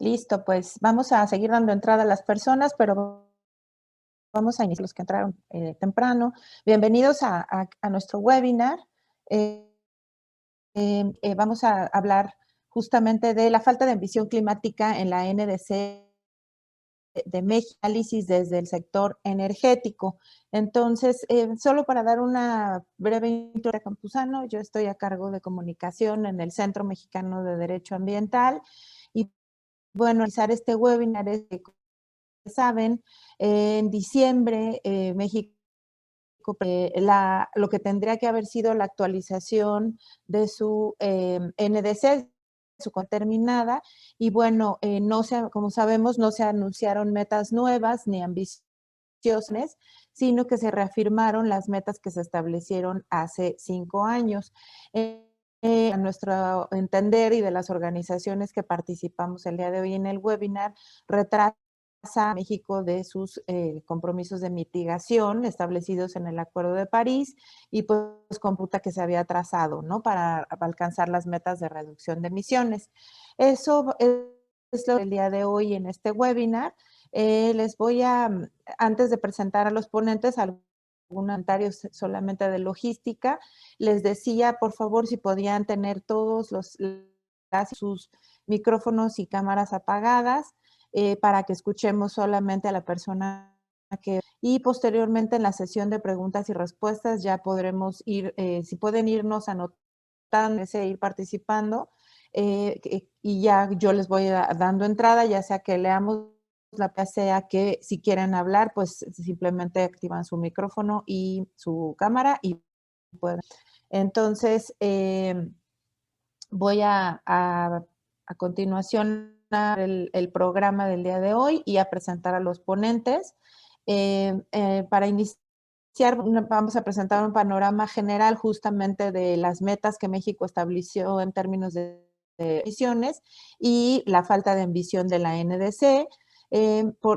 Listo, pues vamos a seguir dando entrada a las personas, pero vamos a iniciar los que entraron temprano. Bienvenidos a nuestro webinar. Vamos a hablar justamente de la falta de ambición climática en la NDC de México, análisis desde el sector energético. Entonces, solo para dar una breve introducción a Campuzano, yo estoy a cargo de comunicación en el Centro Mexicano de Derecho Ambiental y bueno, realizar este webinar es que, como saben, en diciembre México lo que tendría que haber sido la actualización de su NDC, su terminada, y bueno, como sabemos, no se anunciaron metas nuevas ni ambiciosas, sino que se reafirmaron las metas que se establecieron hace 5 años. A nuestro entender y de las organizaciones que participamos el día de hoy en el webinar, retrasa a México de sus compromisos de mitigación establecidos en el Acuerdo de París y pues computa que se había atrasado, ¿no? Para alcanzar las metas de reducción de emisiones. Eso es lo del día de hoy en este webinar. Les voy a, antes de presentar a los ponentes, algunos comentarios solamente de logística. Les decía, por favor, si podían tener todos sus micrófonos y cámaras apagadas para que escuchemos solamente a la persona y posteriormente en la sesión de preguntas y respuestas ya podremos ir, si pueden irnos anotando, ir participando y ya yo les voy dando entrada, ya sea que leamos ya sea que si quieren hablar, pues simplemente activan su micrófono y su cámara y pueden. Entonces, voy a continuación el programa del día de hoy y a presentar a los ponentes. Para iniciar, vamos a presentar un panorama general justamente de las metas que México estableció en términos de emisiones y la falta de ambición de la NDC.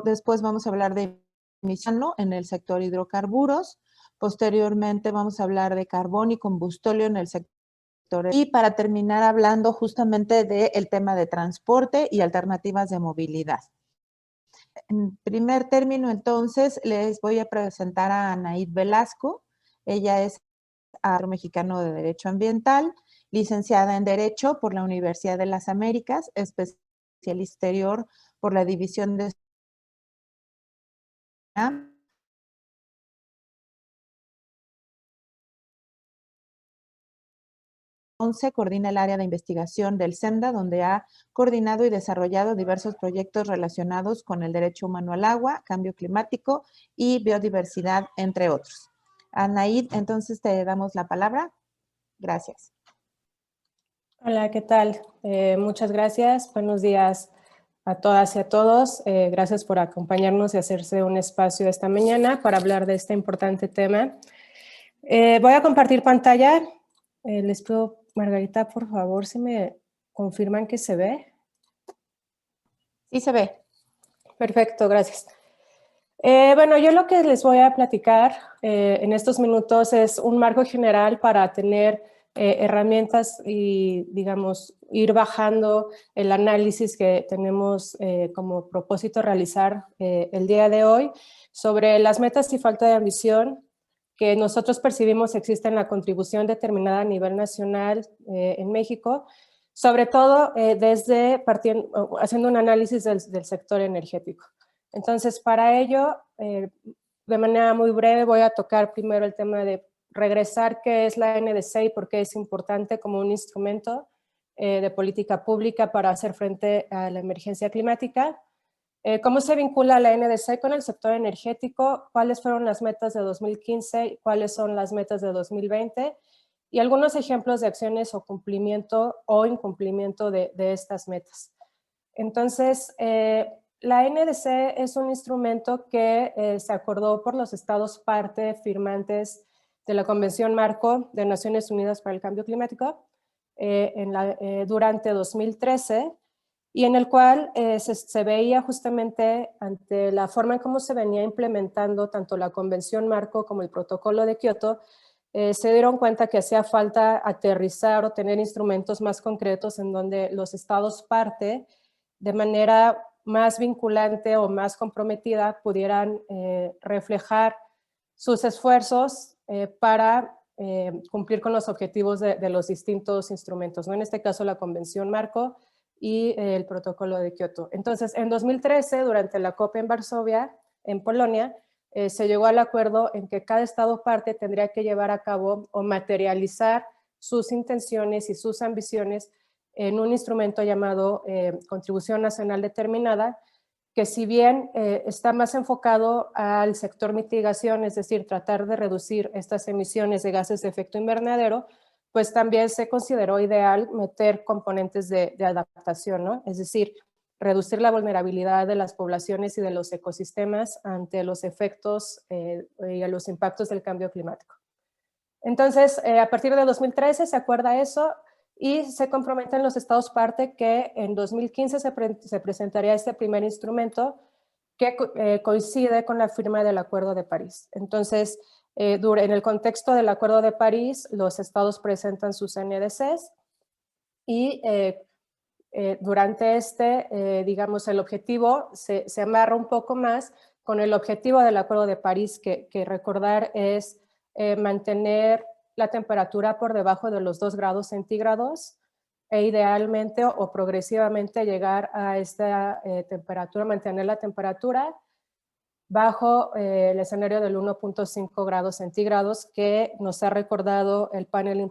Después vamos a hablar de emisión en el sector hidrocarburos. Posteriormente vamos a hablar de carbón y combustóleo en el sector. Y para terminar hablando justamente del tema de transporte y alternativas de movilidad. En primer término, entonces, les voy a presentar a Anaid Velasco. Ella es mexicano de Derecho Ambiental, licenciada en Derecho por la Universidad de las Américas, especialista exterior por la División de coordina el área de investigación del SEMDA, donde ha coordinado y desarrollado diversos proyectos relacionados con el derecho humano al agua, cambio climático y biodiversidad, entre otros. Anaid, entonces te damos la palabra. Gracias. Hola, ¿qué tal? Muchas gracias. Buenos días a todas y a todos. Gracias por acompañarnos y hacerse un espacio esta mañana para hablar de este importante tema. Voy a compartir pantalla. Les pido, Margarita, por favor, si me confirman que se ve. Sí se ve. Perfecto, gracias. Bueno, yo lo que les voy a platicar en estos minutos es un marco general para tener herramientas y, digamos, ir bajando el análisis que tenemos como propósito realizar el día de hoy sobre las metas y falta de ambición que nosotros percibimos existe en la contribución determinada a nivel nacional en México, sobre todo haciendo un análisis del sector energético. Entonces, para ello, de manera muy breve, voy a tocar primero el tema de regresar qué es la NDC y por qué es importante como un instrumento de política pública para hacer frente a la emergencia climática. ¿Cómo se vincula la NDC con el sector energético? ¿Cuáles fueron las metas de 2015? ¿Cuáles son las metas de 2020? Y algunos ejemplos de acciones o cumplimiento o incumplimiento de estas metas. Entonces, la NDC es un instrumento que se acordó por los estados parte firmantes de la Convención Marco de Naciones Unidas para el Cambio Climático durante 2013 y en el cual se veía justamente ante la forma en cómo se venía implementando tanto la Convención Marco como el Protocolo de Kioto, se dieron cuenta que hacía falta aterrizar o tener instrumentos más concretos en donde los estados parte de manera más vinculante o más comprometida pudieran reflejar sus esfuerzos para cumplir con los objetivos de los distintos instrumentos, ¿no? En este caso la Convención Marco y el Protocolo de Kioto. Entonces, en 2013, durante la COP en Varsovia, en Polonia, se llegó al acuerdo en que cada Estado parte tendría que llevar a cabo o materializar sus intenciones y sus ambiciones en un instrumento llamado Contribución Nacional Determinada, que si bien está más enfocado al sector mitigación, es decir, tratar de reducir estas emisiones de gases de efecto invernadero, pues también se consideró ideal meter componentes de adaptación, ¿no? Es decir, reducir la vulnerabilidad de las poblaciones y de los ecosistemas ante los efectos y a los impactos del cambio climático. Entonces, a partir de 2013 se acuerda eso y se comprometen los estados parte que en 2015 se presentaría este primer instrumento que coincide con la firma del Acuerdo de París. Entonces, en el contexto del Acuerdo de París, los estados presentan sus NDCs y durante digamos, el objetivo se amarra un poco más con el objetivo del Acuerdo de París, que recordar es mantener la temperatura por debajo de los 2 grados centígrados e idealmente o progresivamente llegar a esta temperatura, mantener la temperatura bajo el escenario del 1.5 grados centígrados que nos ha recordado el panel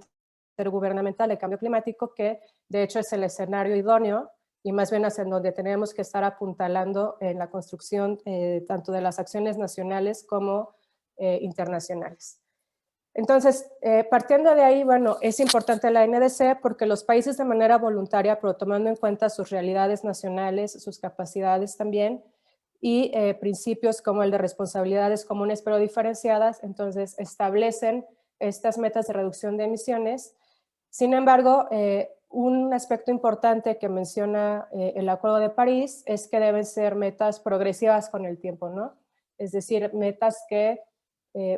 intergubernamental de cambio climático, que de hecho es el escenario idóneo y más bien hacia donde tenemos que estar apuntalando en la construcción tanto de las acciones nacionales como internacionales. Entonces, partiendo de ahí, bueno, es importante la NDC porque los países de manera voluntaria, pero tomando en cuenta sus realidades nacionales, sus capacidades también, y principios como el de responsabilidades comunes pero diferenciadas, entonces establecen estas metas de reducción de emisiones. Sin embargo, un aspecto importante que menciona el Acuerdo de París es que deben ser metas progresivas con el tiempo, ¿no? Es decir, metas que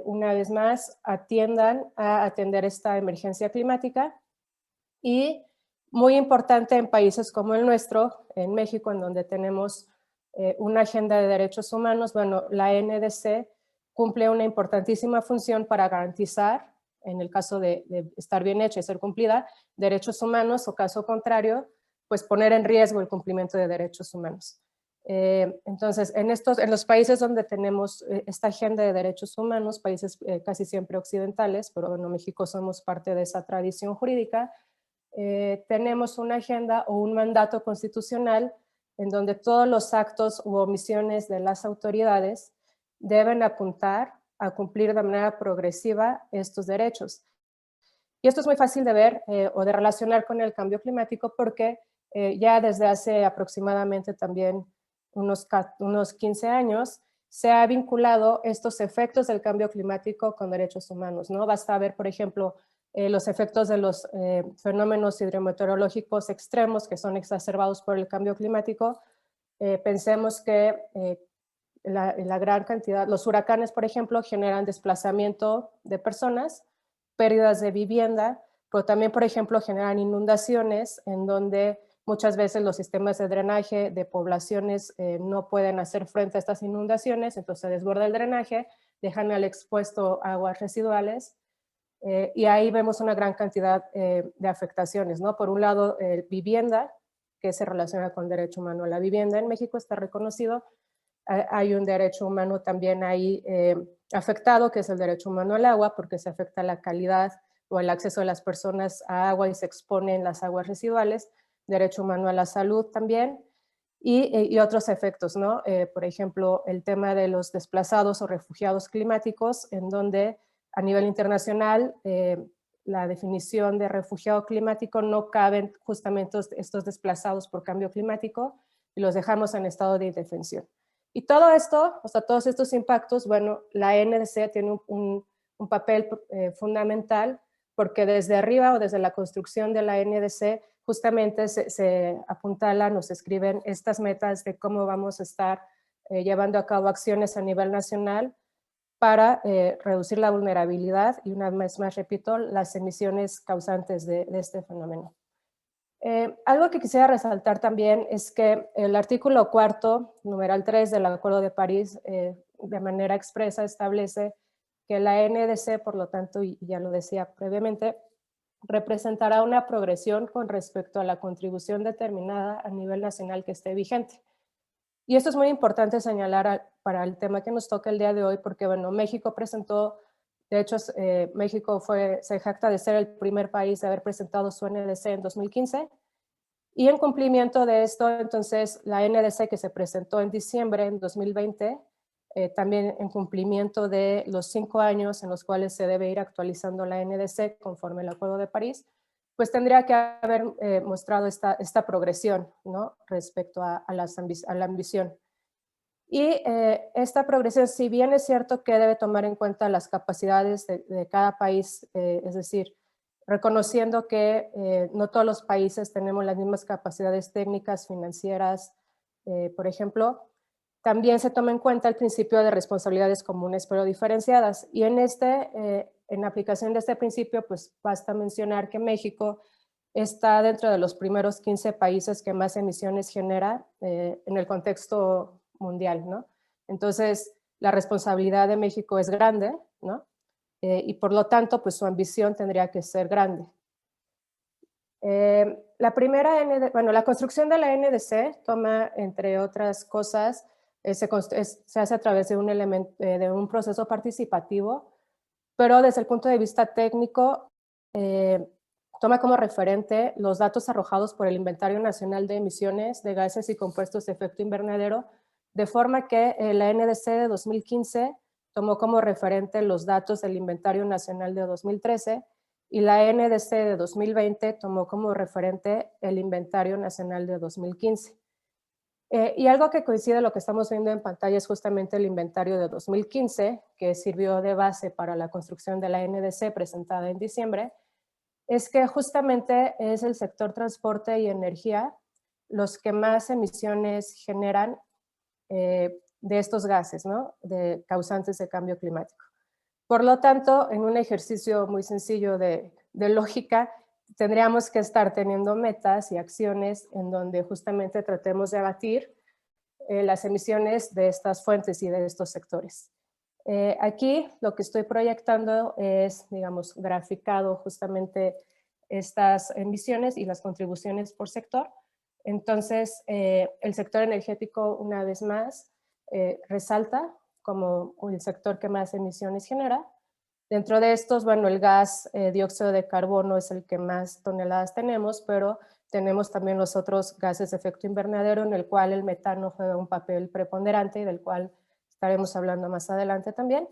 una vez más atiendan a atender esta emergencia climática y muy importante en países como el nuestro, en México, en donde tenemos una agenda de derechos humanos, bueno, la NDC cumple una importantísima función para garantizar, en el caso de estar bien hecha y ser cumplida, derechos humanos o caso contrario, pues poner en riesgo el cumplimiento de derechos humanos. Entonces, en los países donde tenemos esta agenda de derechos humanos, países casi siempre occidentales, pero bueno, México somos parte de esa tradición jurídica, tenemos una agenda o un mandato constitucional en donde todos los actos u omisiones de las autoridades deben apuntar a cumplir de manera progresiva estos derechos. Y esto es muy fácil de ver o de relacionar con el cambio climático porque ya desde hace aproximadamente también unos 15 años se ha vinculado estos efectos del cambio climático con derechos humanos, ¿no? Basta ver, por ejemplo, los efectos de los fenómenos hidrometeorológicos extremos que son exacerbados por el cambio climático. Pensemos que la gran cantidad, los huracanes, por ejemplo, generan desplazamiento de personas, pérdidas de vivienda, pero también, por ejemplo, generan inundaciones en donde muchas veces los sistemas de drenaje de poblaciones no pueden hacer frente a estas inundaciones, entonces se desborda el drenaje, dejan al expuesto aguas residuales y ahí vemos una gran cantidad de afectaciones, ¿no? Por un lado, vivienda, que se relaciona con el derecho humano a la vivienda en México, está reconocido. Hay un derecho humano también ahí afectado, que es el derecho humano al agua, porque se afecta la calidad o el acceso de las personas a agua y se exponen las aguas residuales. Derecho humano a la salud también. Y otros efectos, ¿no? Por ejemplo, el tema de los desplazados o refugiados climáticos, en donde a nivel internacional la definición de refugiado climático no caben justamente estos desplazados por cambio climático y los dejamos en estado de indefensión. Y todo esto, o sea, todos estos impactos, bueno, la NDC tiene un papel fundamental porque desde arriba o desde la construcción de la NDC justamente se apuntalan o se escriben estas metas de cómo vamos a estar llevando a cabo acciones a nivel nacional para reducir la vulnerabilidad y una vez más repito, las emisiones causantes de este fenómeno. Algo que quisiera resaltar también es que el artículo 4, numeral 3 del Acuerdo de París, de manera expresa establece que la NDC, por lo tanto, y ya lo decía previamente, representará una progresión con respecto a la contribución determinada a nivel nacional que esté vigente. Y esto es muy importante señalar para el tema que nos toca el día de hoy, porque bueno, México presentó, de hecho, México se jacta de ser el primer país de haber presentado su NDC en 2015, y en cumplimiento de esto, entonces, la NDC que se presentó en diciembre en 2020, también en cumplimiento de los 5 años en los cuales se debe ir actualizando la NDC conforme el Acuerdo de París, pues tendría que haber mostrado esta progresión, ¿no? Respecto a la ambición. Y esta progresión, si bien es cierto que debe tomar en cuenta las capacidades de cada país, es decir, reconociendo que no todos los países tenemos las mismas capacidades técnicas, financieras, por ejemplo, también se toma en cuenta el principio de responsabilidades comunes pero diferenciadas. Y en aplicación de este principio, pues basta mencionar que México está dentro de los primeros 15 países que más emisiones genera en el contexto mundial, ¿no? Entonces, la responsabilidad de México es grande, ¿no? Y por lo tanto, pues su ambición tendría que ser grande. La construcción de la NDC toma, entre otras cosas, se hace a través de un proceso participativo, pero desde el punto de vista técnico, toma como referente los datos arrojados por el Inventario Nacional de Emisiones de Gases y Compuestos de Efecto Invernadero, de forma que la NDC de 2015 tomó como referente los datos del Inventario Nacional de 2013 y la NDC de 2020 tomó como referente el Inventario Nacional de 2015. Y algo que coincide lo que estamos viendo en pantalla es justamente el inventario de 2015, que sirvió de base para la construcción de la NDC presentada en diciembre, es que justamente es el sector transporte y energía los que más emisiones generan de estos gases, ¿no? De causantes de cambio climático. Por lo tanto, en un ejercicio muy sencillo de lógica, tendríamos que estar teniendo metas y acciones en donde justamente tratemos de abatir las emisiones de estas fuentes y de estos sectores. Aquí lo que estoy proyectando es, digamos, graficado justamente estas emisiones y las contribuciones por sector. Entonces, el sector energético, una vez más, resalta como el sector que más emisiones genera. Dentro de estos, bueno, el gas dióxido de carbono es el que más toneladas tenemos, pero tenemos también los otros gases de efecto invernadero, en el cual el metano juega un papel preponderante y del cual estaremos hablando más adelante también.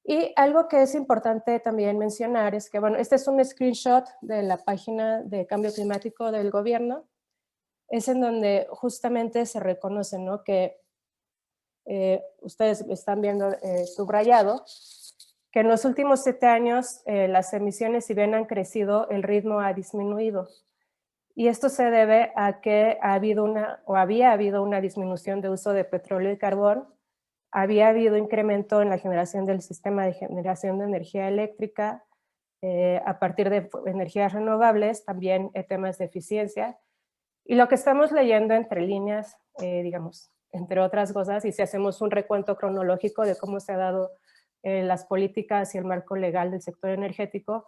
Y algo que es importante también mencionar es que, bueno, este es un screenshot de la página de cambio climático del gobierno, es en donde justamente se reconoce, ¿no? Que ustedes están viendo subrayado, que en los últimos 7 años las emisiones, si bien han crecido, el ritmo ha disminuido. Y esto se debe a que había habido una disminución de uso de petróleo y carbón, había habido incremento en la generación del sistema de generación de energía eléctrica a partir de energías renovables, también temas de eficiencia. Y lo que estamos leyendo entre líneas, digamos, entre otras cosas, y si hacemos un recuento cronológico de cómo se ha dado las políticas y el marco legal del sector energético,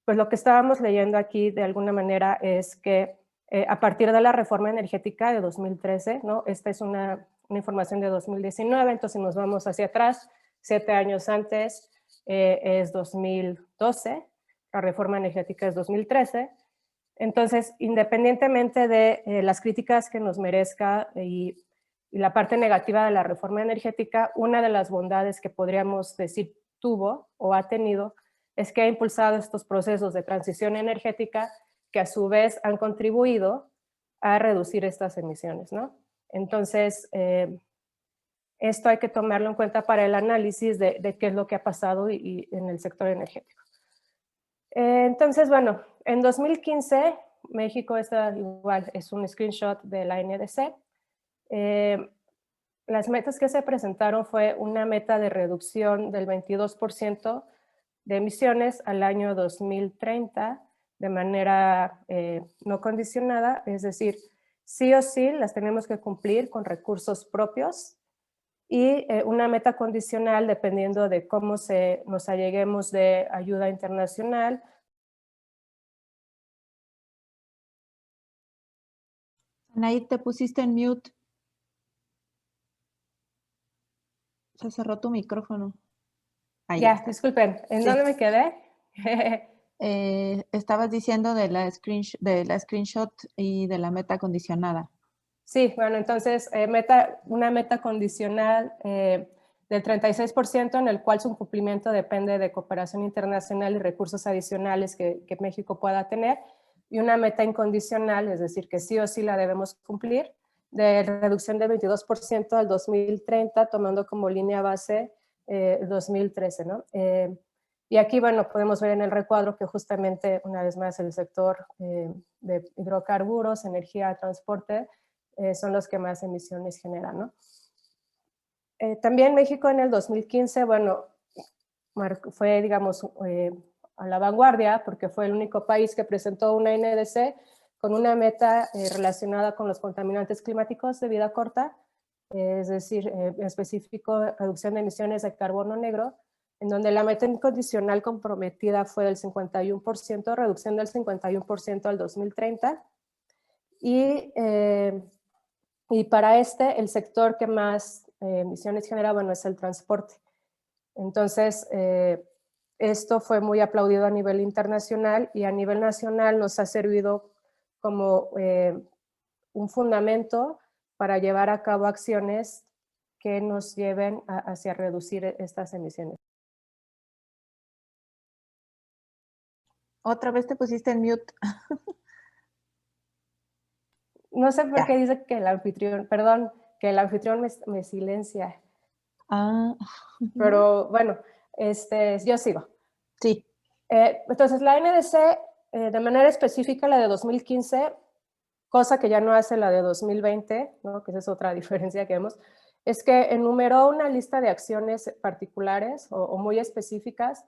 pues lo que estábamos leyendo aquí de alguna manera es que a partir de la reforma energética de 2013, ¿no? Esta es una información de 2019, entonces nos vamos hacia atrás, 7 años antes es 2012, la reforma energética es 2013, entonces independientemente de las críticas que nos merezca y la parte negativa de la reforma energética, una de las bondades que podríamos decir tuvo o ha tenido es que ha impulsado estos procesos de transición energética que a su vez han contribuido a reducir estas emisiones, ¿no? Entonces, esto hay que tomarlo en cuenta para el análisis de qué es lo que ha pasado en el sector energético. Entonces, bueno, en 2015, México igual es un screenshot de la NDC. Las metas que se presentaron fue una meta de reducción del 22% de emisiones al año 2030 de manera no condicionada, es decir, sí o sí las tenemos que cumplir con recursos propios, y una meta condicional dependiendo de cómo nos alleguemos de ayuda internacional. Anaí, te pusiste en mute. Se cerró tu micrófono. Ahí Ya, está. disculpen, ¿en Sí. dónde me quedé? Estabas diciendo de la screenshot y de la meta condicionada. Sí, bueno, entonces una meta condicional del 36% en el cual su cumplimiento depende de cooperación internacional y recursos adicionales que México pueda tener, y una meta incondicional, es decir, que sí o sí la debemos cumplir, de reducción del 22% al 2030, tomando como línea base 2013, ¿no? Y aquí, bueno, podemos ver en el recuadro que justamente, una vez más, el sector de hidrocarburos, energía, transporte, son los que más emisiones generan, ¿no? También México en el 2015, bueno, fue, digamos, a la vanguardia, porque fue el único país que presentó una NDC con una meta relacionada con los contaminantes climáticos de vida corta, es decir, en específico, reducción de emisiones de carbono negro, en donde la meta incondicional comprometida fue del 51%, reducción del 51% al 2030, y para el sector que más emisiones genera, bueno, es el transporte. Entonces, esto fue muy aplaudido a nivel internacional, y a nivel nacional nos ha servido como un fundamento para llevar a cabo acciones que nos lleven hacia reducir estas emisiones. Otra vez te pusiste en mute. No sé por Ya. qué dice que el anfitrión, perdón, que el anfitrión me silencia. Ah, Pero bueno, yo sigo. sí. Entonces, la NDC, de manera específica, la de 2015, cosa que ya no hace la de 2020, ¿no? Que esa es otra diferencia que vemos, es que enumeró una lista de acciones particulares o muy específicas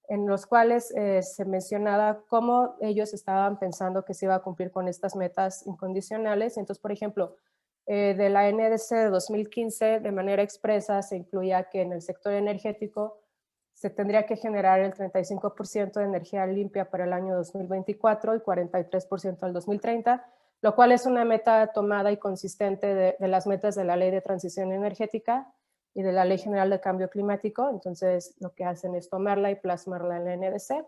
en los cuales se mencionaba cómo ellos estaban pensando que se iba a cumplir con estas metas incondicionales. Entonces, por ejemplo, de la NDC de 2015, de manera expresa, se incluía que en el sector energético se tendría que generar el 35% de energía limpia para el año 2024 y 43% al 2030, lo cual es una meta tomada y consistente de las metas de la Ley de Transición Energética y de la Ley General de Cambio Climático. Entonces, lo que hacen es tomarla y plasmarla en la NDC.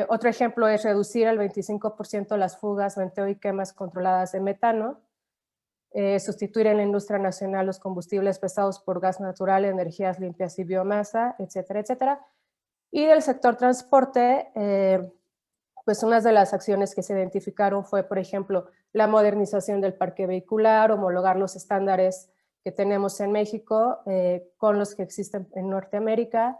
Otro ejemplo es reducir al 25% las fugas, venteo y quemas controladas de metano, sustituir en la industria nacional los combustibles pesados por gas natural, energías limpias y biomasa, etcétera, etcétera. Y del sector transporte, pues unas de las acciones que se identificaron fue, por ejemplo, la modernización del parque vehicular, homologar los estándares que tenemos en México con los que existen en Norteamérica,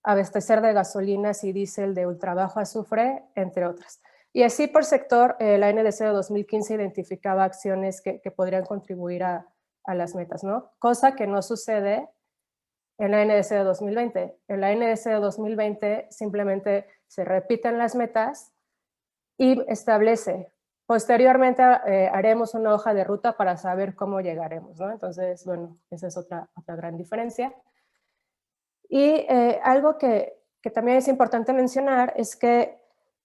abastecer de gasolinas y diésel de ultrabajo azufre, entre otras. Y así por sector, la NDC de 2015 identificaba acciones que podrían contribuir a las metas, ¿no? Cosa que no sucede en la NDC de 2020. En la NDC de 2020 simplemente se repiten las metas y establece, posteriormente haremos una hoja de ruta para saber cómo llegaremos, ¿no? Entonces, bueno, esa es otra gran diferencia. Y algo que también es importante mencionar es que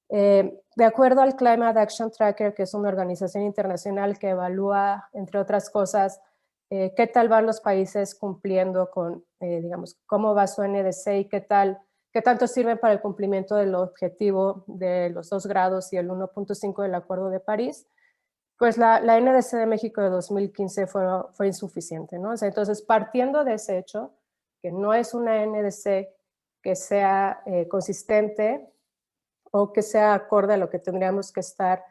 de acuerdo al Climate Action Tracker, que es una organización internacional que evalúa, entre otras cosas, qué tal van los países cumpliendo con, digamos, cómo va su NDC y qué tanto sirven para el cumplimiento del objetivo de los 2 grados y el 1.5 del Acuerdo de París, pues la NDC de México de 2015 fue insuficiente, ¿no? O sea, entonces, partiendo de ese hecho, que no es una NDC que sea consistente o que sea acorde a lo que tendríamos que estar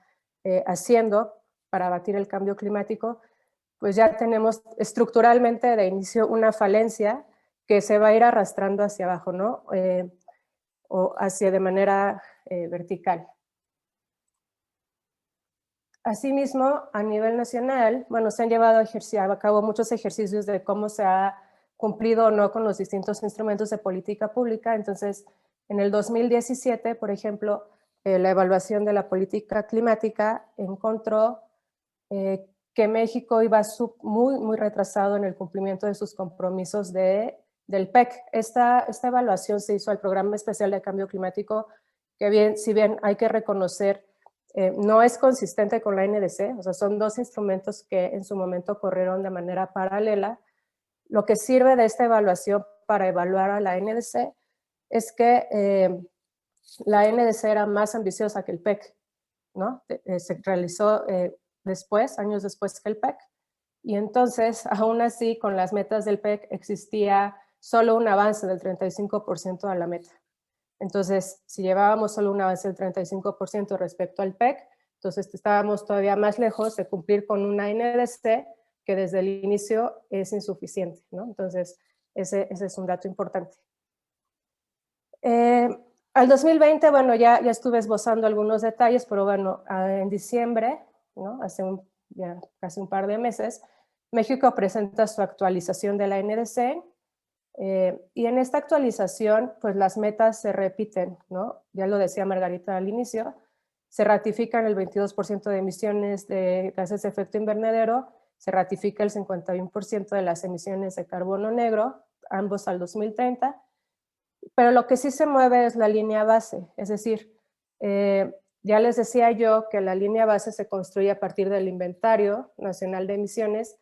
haciendo para abatir el cambio climático, pues ya tenemos estructuralmente de inicio una falencia que se va a ir arrastrando hacia abajo, ¿no? O hacia de manera vertical. Asimismo, a nivel nacional, bueno, se han llevado a cabo muchos ejercicios de cómo se ha cumplido o no con los distintos instrumentos de política pública. Entonces, en el 2017, por ejemplo, la evaluación de la política climática, encontró que México iba muy retrasado en el cumplimiento de sus compromisos del PEC. Esta evaluación se hizo al Programa Especial de Cambio Climático, que si bien hay que reconocer, no es consistente con la NDC, o sea, son dos instrumentos que en su momento corrieron de manera paralela. Lo que sirve de esta evaluación para evaluar a la NDC es que la NDC era más ambiciosa que el PEC, ¿no? Se realizó después, años después que el PEC, y entonces, aún así, con las metas del PEC existía solo un avance del 35% a la meta. Entonces, si llevábamos solo un avance del 35% respecto al PEC, entonces estábamos todavía más lejos de cumplir con una NDC que desde el inicio es insuficiente, ¿no? Entonces, ese es un dato importante. Al 2020, bueno, ya estuve esbozando algunos detalles, pero bueno, en diciembre, ¿no? Hace ya casi un par de meses, México presenta su actualización de la NDC, y en esta actualización, pues las metas se repiten, ¿no? Ya lo decía Margarita al inicio, se ratifican el 22% de emisiones de gases de efecto invernadero, se ratifica el 51% de las emisiones de carbono negro, ambos al 2030, pero lo que sí se mueve es la línea base, es decir, ya les decía yo que la línea base se construye a partir del Inventario Nacional de Emisiones,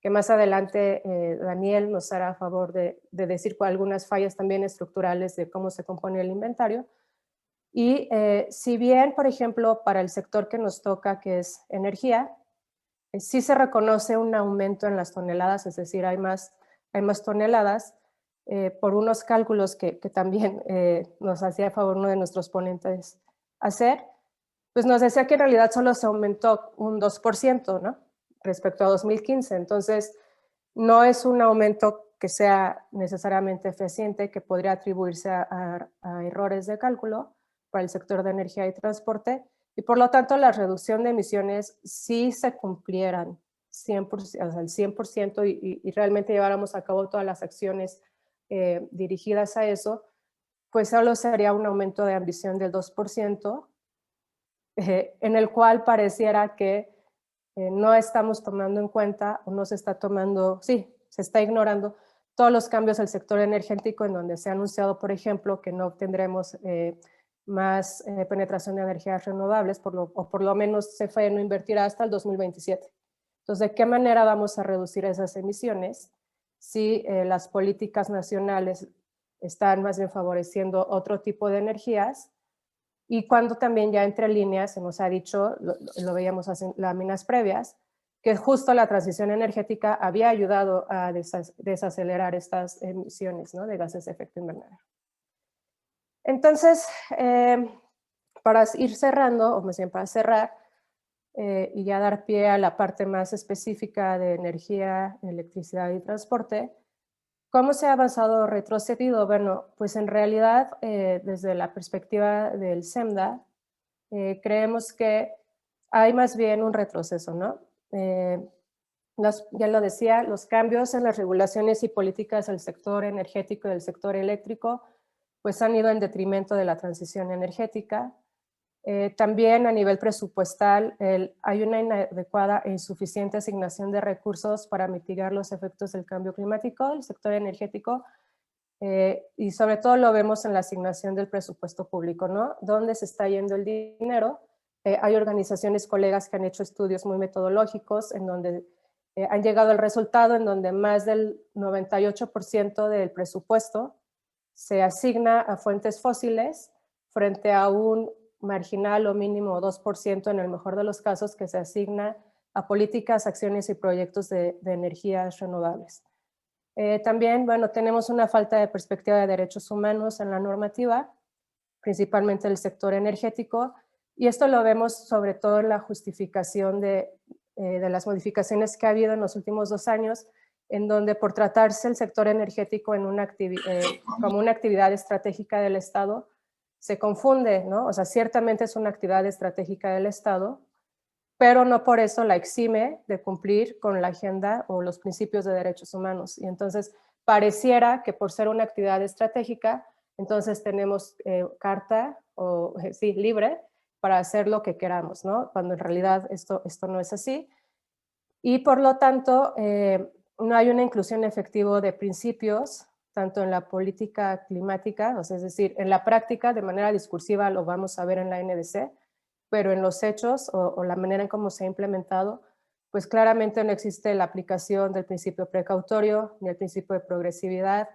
que más adelante Daniel nos hará a favor de decir algunas fallas también estructurales de cómo se compone el inventario. Y si bien, por ejemplo, para el sector que nos toca, que es energía, sí se reconoce un aumento en las toneladas, es decir, hay más toneladas, por unos cálculos que también nos hacía a favor uno de nuestros ponentes hacer, pues nos decía que en realidad solo se aumentó un 2%, ¿no? Respecto a 2015. Entonces, no es un aumento que sea necesariamente eficiente, que podría atribuirse a errores de cálculo para el sector de energía y transporte, y por lo tanto la reducción de emisiones si se cumplieran 100%, o sea, el 100% y realmente lleváramos a cabo todas las acciones dirigidas a eso, pues solo sería un aumento de ambición del 2%, en el cual pareciera que no estamos tomando en cuenta o no se está tomando, sí, se está ignorando todos los cambios del sector energético en donde se ha anunciado, por ejemplo, que no obtendremos más penetración de energías renovables, o por lo menos CFE no invertirá hasta el 2027. Entonces, ¿de qué manera vamos a reducir esas emisiones si las políticas nacionales están más bien favoreciendo otro tipo de energías? Y cuando también ya entre líneas se nos ha dicho, lo veíamos en láminas previas, que justo la transición energética había ayudado a desacelerar estas emisiones, ¿no? De gases de efecto invernadero. Entonces, para ir cerrando, o más bien para cerrar, y ya dar pie a la parte más específica de energía, electricidad y transporte, ¿cómo se ha avanzado o retrocedido? Bueno, pues en realidad, desde la perspectiva del SEMDA, creemos que hay más bien un retroceso, ¿no? Ya lo decía, los cambios en las regulaciones y políticas del sector energético y del sector eléctrico pues han ido en detrimento de la transición energética. También a nivel presupuestal hay una inadecuada e insuficiente asignación de recursos para mitigar los efectos del cambio climático del sector energético, y sobre todo lo vemos en la asignación del presupuesto público, ¿no? ¿Dónde se está yendo el dinero? Hay organizaciones, colegas que han hecho estudios muy metodológicos en donde han llegado al resultado en donde más del 98% del presupuesto se asigna a fuentes fósiles frente a un marginal o mínimo 2% en el mejor de los casos que se asigna a políticas, acciones y proyectos de energías renovables. También, bueno, tenemos una falta de perspectiva de derechos humanos en la normativa, principalmente en el sector energético, y esto lo vemos sobre todo en la justificación de las modificaciones que ha habido en los últimos 2 años, en donde por tratarse el sector energético como una actividad estratégica del Estado, se confunde, ¿no? O sea, ciertamente es una actividad estratégica del Estado, pero no por eso la exime de cumplir con la agenda o los principios de derechos humanos. Y entonces pareciera que por ser una actividad estratégica, entonces tenemos carta o sí, libre para hacer lo que queramos, ¿no? Cuando en realidad esto no es así. Y por lo tanto, no hay una inclusión efectiva de principios, tanto en la política climática, o sea, es decir, en la práctica, de manera discursiva, lo vamos a ver en la NDC, pero en los hechos o la manera en cómo se ha implementado, pues claramente no existe la aplicación del principio precautorio ni el principio de progresividad,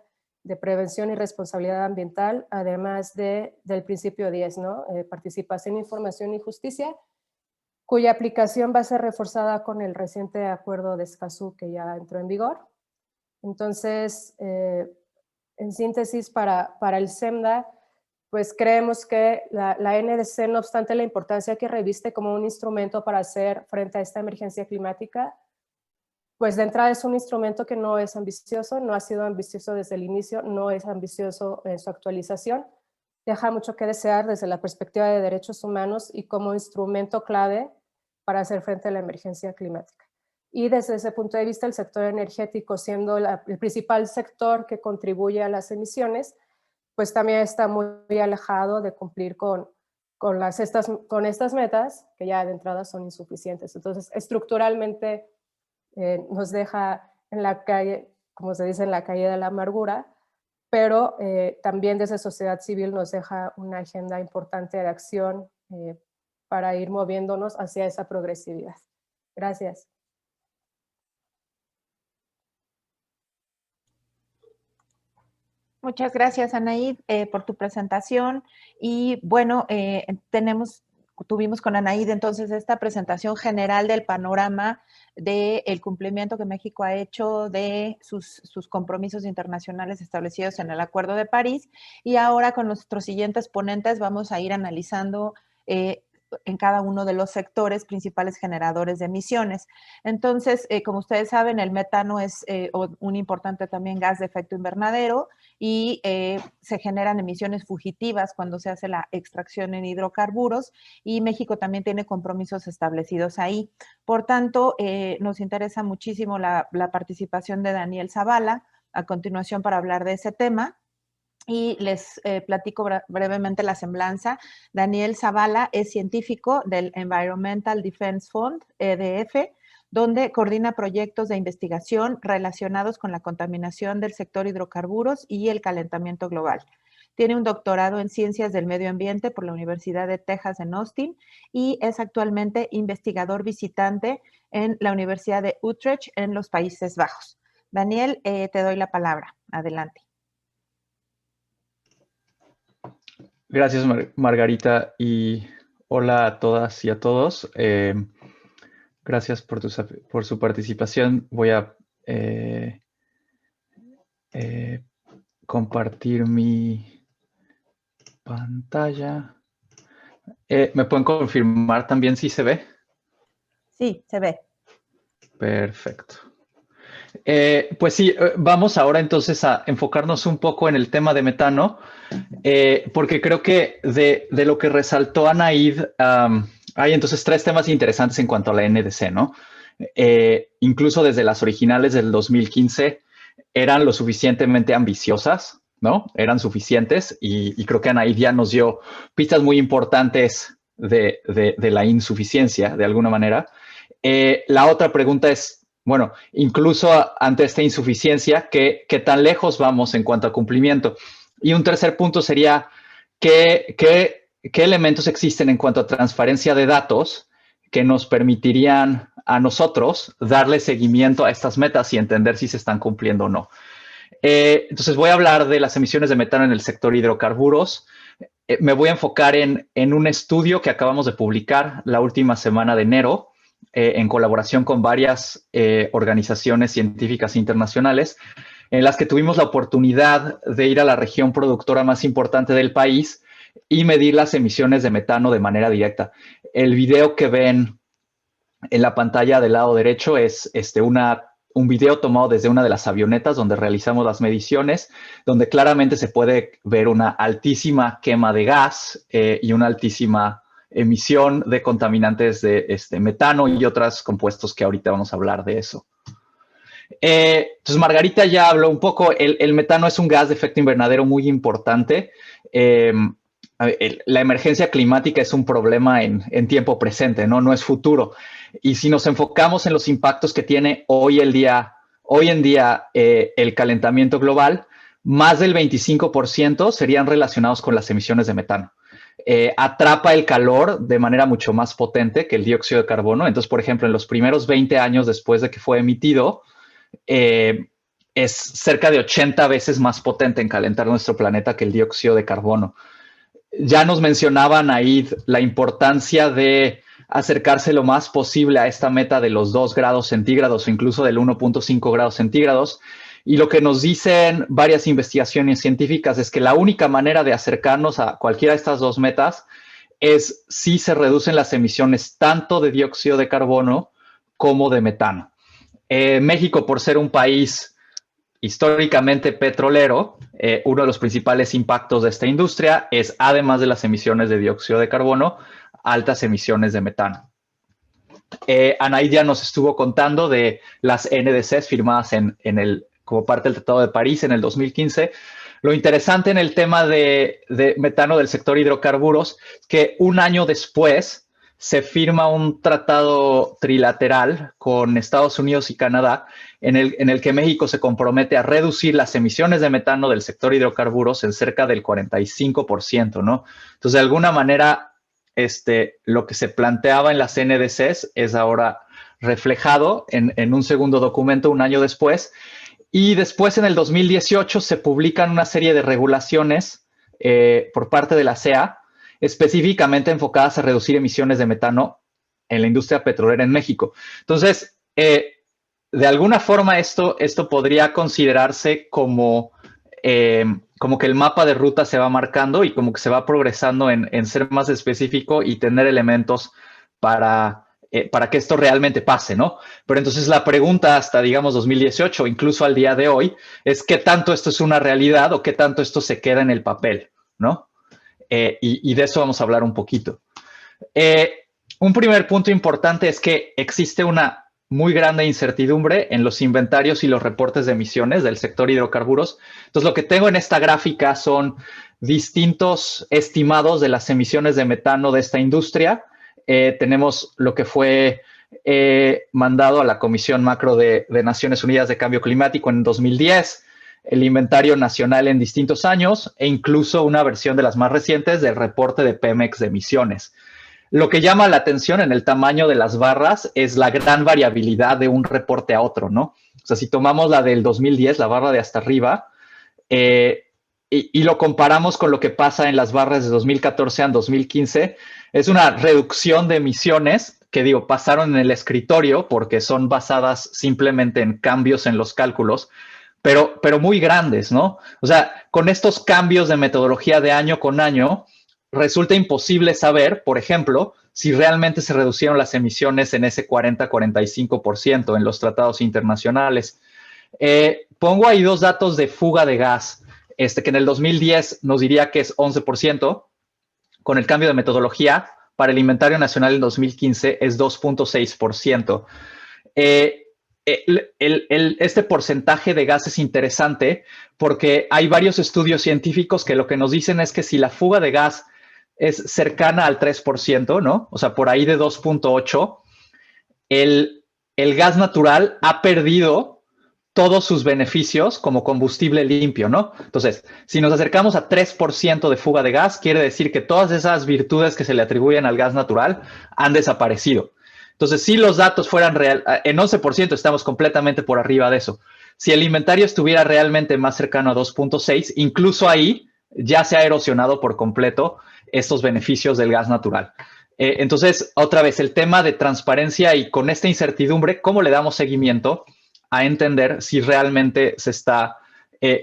de prevención y responsabilidad ambiental, además del principio 10, ¿no? Participación, información y justicia, cuya aplicación va a ser reforzada con el reciente acuerdo de Escazú que ya entró en vigor. Entonces, en síntesis, para el SEMDA, pues creemos que la NDC, no obstante la importancia que reviste como un instrumento para hacer frente a esta emergencia climática, pues de entrada es un instrumento que no es ambicioso, no ha sido ambicioso desde el inicio, no es ambicioso en su actualización, deja mucho que desear desde la perspectiva de derechos humanos y como instrumento clave para hacer frente a la emergencia climática. Y desde ese punto de vista, el sector energético, siendo el principal sector que contribuye a las emisiones, pues también está muy alejado de cumplir con estas metas, que ya de entrada son insuficientes. Entonces, estructuralmente nos deja en la calle, como se dice, en la calle de la amargura, pero también desde sociedad civil nos deja una agenda importante de acción para ir moviéndonos hacia esa progresividad. Gracias. Muchas gracias, Anaíd, por tu presentación. Y bueno, tuvimos con Anaíd entonces esta presentación general del panorama del cumplimiento que México ha hecho de sus compromisos internacionales establecidos en el Acuerdo de París. Y ahora con nuestros siguientes ponentes vamos a ir analizando en cada uno de los sectores principales generadores de emisiones. Entonces, como ustedes saben, el metano es un importante también gas de efecto invernadero y se generan emisiones fugitivas cuando se hace la extracción en hidrocarburos, y México también tiene compromisos establecidos ahí. Por tanto, nos interesa muchísimo la participación de Daniel Zavala a continuación para hablar de ese tema. Y les platico brevemente la semblanza. Daniel Zavala es científico del Environmental Defense Fund, EDF, donde coordina proyectos de investigación relacionados con la contaminación del sector hidrocarburos y el calentamiento global. Tiene un doctorado en Ciencias del Medio Ambiente por la Universidad de Texas en Austin y es actualmente investigador visitante en la Universidad de Utrecht en los Países Bajos. Daniel, te doy la palabra. Adelante. Gracias, Margarita, y hola a todas y a todos. Gracias por su participación. Voy a compartir mi pantalla. ¿Me pueden confirmar también si se ve? Sí, se ve. Perfecto. Pues sí, vamos ahora entonces a enfocarnos un poco en el tema de metano, porque creo que de lo que resaltó Anaíd, hay entonces tres temas interesantes en cuanto a la NDC, ¿no? Incluso desde las originales del 2015 eran lo suficientemente ambiciosas, ¿no? Eran suficientes y creo que Anaíd ya nos dio pistas muy importantes de la insuficiencia, de alguna manera. La otra pregunta es, bueno, incluso ante esta insuficiencia, ¿qué tan lejos vamos en cuanto a cumplimiento? Y un tercer punto sería, ¿qué elementos existen en cuanto a transparencia de datos que nos permitirían a nosotros darle seguimiento a estas metas y entender si se están cumpliendo o no? Entonces voy a hablar de las emisiones de metano en el sector hidrocarburos. Me voy a enfocar en un estudio que acabamos de publicar la última semana de enero, en colaboración con varias organizaciones científicas internacionales, en las que tuvimos la oportunidad de ir a la región productora más importante del país y medir las emisiones de metano de manera directa. El video que ven en la pantalla del lado derecho es un video tomado desde una de las avionetas donde realizamos las mediciones, donde claramente se puede ver una altísima quema de gas y una altísima emisión de contaminantes de metano y otros compuestos que ahorita vamos a hablar de eso. Entonces, Margarita ya habló un poco. El metano es un gas de efecto invernadero muy importante. la emergencia climática es un problema en tiempo presente, ¿no? No es futuro. Y si nos enfocamos en los impactos que tiene hoy en día el calentamiento global, más del 25% serían relacionados con las emisiones de metano. Atrapa el calor de manera mucho más potente que el dióxido de carbono. Entonces, por ejemplo, en los primeros 20 años después de que fue emitido, es cerca de 80 veces más potente en calentar nuestro planeta que el dióxido de carbono. Ya nos mencionaban ahí la importancia de acercarse lo más posible a esta meta de los 2 grados centígrados o incluso del 1.5 grados centígrados. Y lo que nos dicen varias investigaciones científicas es que la única manera de acercarnos a cualquiera de estas dos metas es si se reducen las emisiones tanto de dióxido de carbono como de metano. México, por ser un país históricamente petrolero, uno de los principales impactos de esta industria es, además de las emisiones de dióxido de carbono, altas emisiones de metano. Anaí ya nos estuvo contando de las NDCs firmadas como parte del Tratado de París en el 2015. Lo interesante en el tema de metano del sector hidrocarburos es que un año después se firma un tratado trilateral con Estados Unidos y Canadá en el que México se compromete a reducir las emisiones de metano del sector hidrocarburos en cerca del 45%, ¿no? Entonces, de alguna manera, lo que se planteaba en las NDCs es ahora reflejado en un segundo documento un año después. Y después, en el 2018, se publican una serie de regulaciones por parte de la CEA, específicamente enfocadas a reducir emisiones de metano en la industria petrolera en México. Entonces, de alguna forma, esto podría considerarse como que el mapa de ruta se va marcando y como que se va progresando en ser más específico y tener elementos para que esto realmente pase, ¿no? Pero entonces la pregunta hasta, digamos, 2018, incluso al día de hoy, es qué tanto esto es una realidad o qué tanto esto se queda en el papel, ¿no? Y de eso vamos a hablar un poquito. Un primer punto importante es que existe una muy grande incertidumbre en los inventarios y los reportes de emisiones del sector hidrocarburos. Entonces, lo que tengo en esta gráfica son distintos estimados de las emisiones de metano de esta industria. Tenemos lo que fue mandado a la Comisión Macro de Naciones Unidas de Cambio Climático en 2010, el inventario nacional en distintos años e incluso una versión de las más recientes del reporte de Pemex de emisiones. Lo que llama la atención en el tamaño de las barras es la gran variabilidad de un reporte a otro, ¿no? O sea, si tomamos la del 2010, la barra de hasta arriba, y lo comparamos con lo que pasa en las barras de 2014 a 2015, es una reducción de emisiones que, digo, pasaron en el escritorio porque son basadas simplemente en cambios en los cálculos, pero muy grandes, ¿no? O sea, con estos cambios de metodología de año con año, resulta imposible saber, por ejemplo, si realmente se reducieron las emisiones en ese 40-45% en los tratados internacionales. Pongo ahí dos datos de fuga de gas, que en el 2010 nos diría que es 11%, con el cambio de metodología, para el inventario nacional en 2015 es 2.6%. Este porcentaje de gas es interesante porque hay varios estudios científicos que lo que nos dicen es que si la fuga de gas es cercana al 3%, ¿no? O sea, por ahí de 2.8, el gas natural ha perdido todos sus beneficios como combustible limpio, ¿no? Entonces, si nos acercamos a 3% de fuga de gas, quiere decir que todas esas virtudes que se le atribuyen al gas natural han desaparecido. Entonces, si los datos fueran real, en 11% estamos completamente por arriba de eso. Si el inventario estuviera realmente más cercano a 2.6, incluso ahí ya se ha erosionado por completo estos beneficios del gas natural. Entonces, otra vez, el tema de transparencia y con esta incertidumbre, ¿cómo le damos seguimiento a entender si realmente se está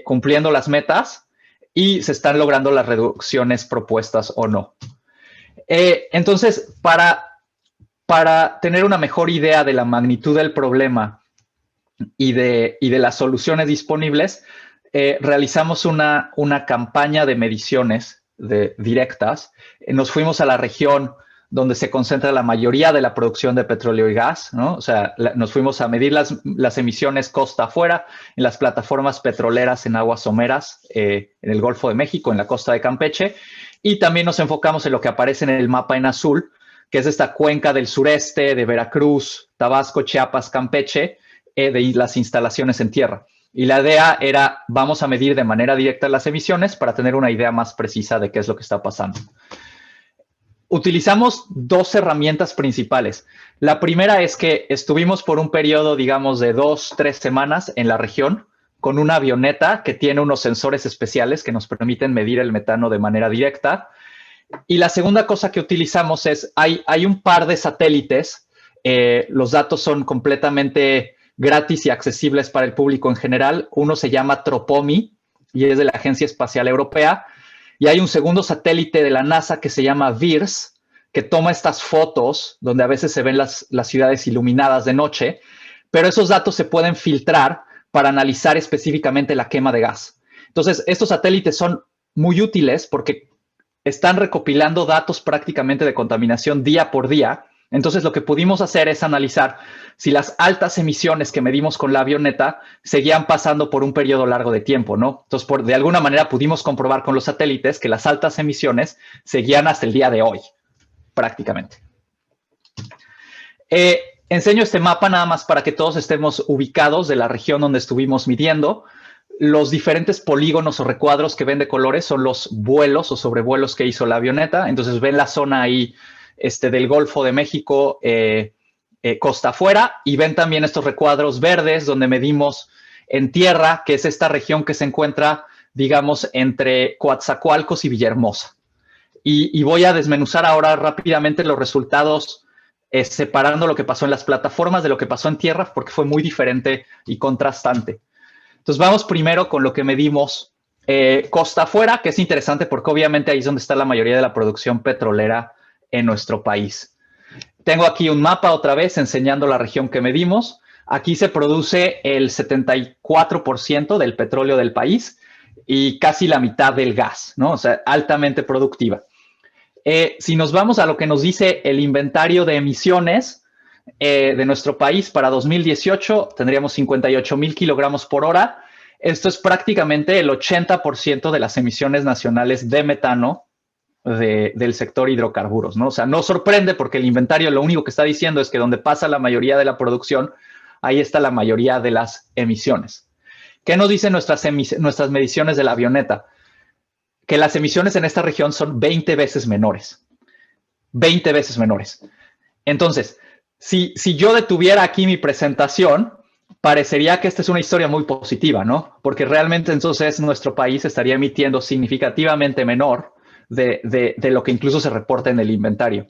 cumpliendo las metas y se están logrando las reducciones propuestas o no? Entonces, para tener una mejor idea de la magnitud del problema y de las soluciones disponibles, realizamos una campaña de mediciones directas. Nos fuimos a la región donde se concentra la mayoría de la producción de petróleo y gas, ¿no? O sea, nos fuimos a medir las emisiones costa afuera en las plataformas petroleras en aguas someras, en el Golfo de México, en la costa de Campeche, Y también nos enfocamos en lo que aparece en el mapa en azul, que es esta cuenca del sureste de Veracruz, Tabasco, Chiapas, Campeche, de las instalaciones en tierra. Y la idea era, vamos a medir de manera directa las emisiones para tener una idea más precisa de qué es lo que está pasando. Utilizamos dos herramientas principales. La primera es que estuvimos por un periodo, digamos, de 2-3 semanas en la región con una avioneta que tiene unos sensores especiales que nos permiten medir el metano de manera directa. Y la segunda cosa que utilizamos es, hay un par de satélites, los datos son completamente gratis y accesibles para el público en general. Uno se llama Tropomi y es de la Agencia Espacial Europea. Y hay un segundo satélite de la NASA que se llama VIRS, que toma estas fotos donde a veces se ven las ciudades iluminadas de noche, pero esos datos se pueden filtrar para analizar específicamente la quema de gas. Entonces, estos satélites son muy útiles porque están recopilando datos prácticamente de contaminación día por día. Entonces, lo que pudimos hacer es analizar si las altas emisiones que medimos con la avioneta seguían pasando por un periodo largo de tiempo, ¿no? Entonces, de alguna manera pudimos comprobar con los satélites que las altas emisiones seguían hasta el día de hoy, prácticamente. Enseño este mapa nada más para que todos estemos ubicados de la región donde estuvimos midiendo. Los diferentes polígonos o recuadros que ven de colores son los vuelos o sobrevuelos que hizo la avioneta. Entonces, ven la zona ahí del Golfo de México, costa afuera, y ven también estos recuadros verdes donde medimos en tierra, que es esta región que se encuentra, digamos, entre Coatzacoalcos y Villahermosa. Y voy a desmenuzar ahora rápidamente los resultados, separando lo que pasó en las plataformas de lo que pasó en tierra, porque fue muy diferente y contrastante. Entonces, vamos primero con lo que medimos costa afuera, que es interesante porque obviamente ahí es donde está la mayoría de la producción petrolera en nuestro país. Tengo aquí un mapa otra vez enseñando la región que medimos. Aquí se produce el 74% del petróleo del país y casi la mitad del gas, ¿no? O sea, altamente productiva. Si nos vamos a lo que nos dice el inventario de emisiones de nuestro país para 2018, tendríamos 58,000 kilogramos por hora. Esto es prácticamente el 80% de las emisiones nacionales de metano del sector hidrocarburos, ¿no? O sea, no sorprende porque el inventario lo único que está diciendo es que donde pasa la mayoría de la producción, ahí está la mayoría de las emisiones. ¿Qué nos dicen nuestras mediciones de la avioneta? Que las emisiones en esta región son 20 veces menores. 20 veces menores. Entonces, si yo detuviera aquí mi presentación, parecería que esta es una historia muy positiva, ¿no? Porque realmente entonces nuestro país estaría emitiendo significativamente menor de lo que incluso se reporta en el inventario.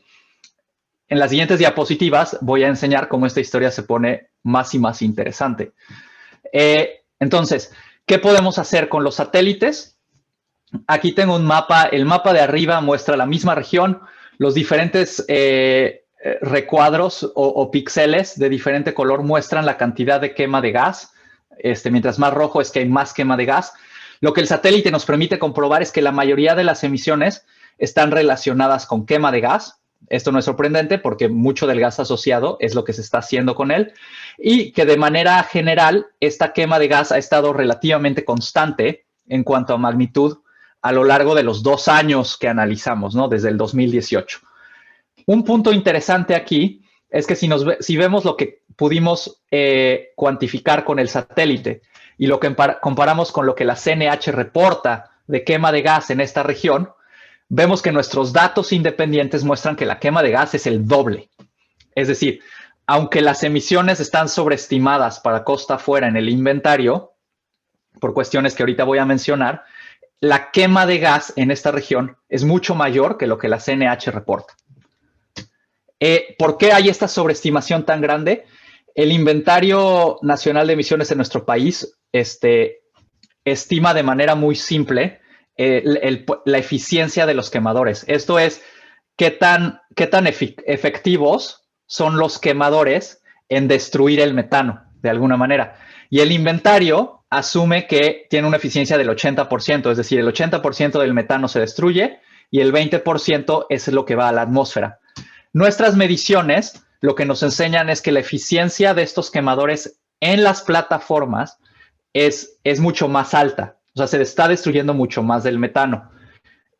En las siguientes diapositivas voy a enseñar cómo esta historia se pone más y más interesante. Entonces, ¿qué podemos hacer con los satélites? Aquí tengo un mapa. El mapa de arriba muestra la misma región, los diferentes recuadros o píxeles de diferente color muestran la cantidad de quema de gas. Mientras más rojo es que hay más quema de gas. Lo que el satélite nos permite comprobar es que la mayoría de las emisiones están relacionadas con quema de gas. Esto no es sorprendente porque mucho del gas asociado es lo que se está haciendo con él y que de manera general esta quema de gas ha estado relativamente constante en cuanto a magnitud a lo largo de los 2 años que analizamos, ¿no? Desde el 2018. Un punto interesante aquí es que si vemos lo que pudimos cuantificar con el satélite y lo que comparamos con lo que la CNH reporta de quema de gas en esta región, vemos que nuestros datos independientes muestran que la quema de gas es el doble. Es decir, aunque las emisiones están sobreestimadas para costa afuera en el inventario, por cuestiones que ahorita voy a mencionar, la quema de gas en esta región es mucho mayor que lo que la CNH reporta. ¿Por qué hay esta sobreestimación tan grande? El Inventario Nacional de Emisiones en nuestro país estima de manera muy simple la eficiencia de los quemadores. Esto es, qué tan efectivos son los quemadores en destruir el metano, de alguna manera. Y el inventario asume que tiene una eficiencia del 80%, es decir, el 80% del metano se destruye y el 20% es lo que va a la atmósfera. Nuestras mediciones lo que nos enseñan es que la eficiencia de estos quemadores en las plataformas es mucho más alta. O sea, se está destruyendo mucho más del metano.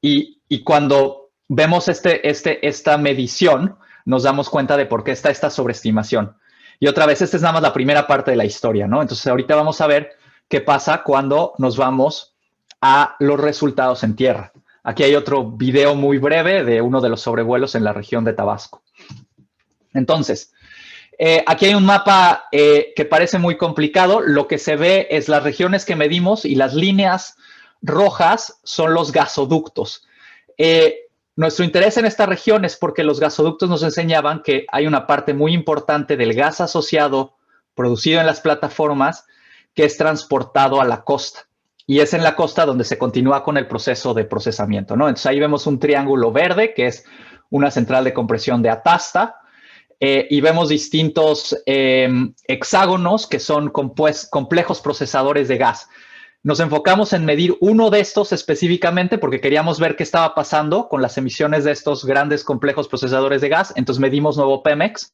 y cuando vemos esta medición, nos damos cuenta de por qué está esta sobreestimación. Y otra vez, esta es nada más la primera parte de la historia, ¿no? Entonces, ahorita vamos a ver qué pasa cuando nos vamos a los resultados en tierra. Aquí hay otro video muy breve de uno de los sobrevuelos en la región de Tabasco. Entonces, aquí hay un mapa que parece muy complicado. Lo que se ve es las regiones que medimos y las líneas rojas son los gasoductos. Nuestro interés en esta región es porque los gasoductos nos enseñaban que hay una parte muy importante del gas asociado producido en las plataformas que es transportado a la costa. Y es en la costa donde se continúa con el proceso de procesamiento, ¿no? Entonces ahí vemos un triángulo verde que es una central de compresión de Atasta y vemos distintos hexágonos que son complejos procesadores de gas. Nos enfocamos en medir uno de estos específicamente porque queríamos ver qué estaba pasando con las emisiones de estos grandes complejos procesadores de gas. Entonces medimos Nuevo Pemex.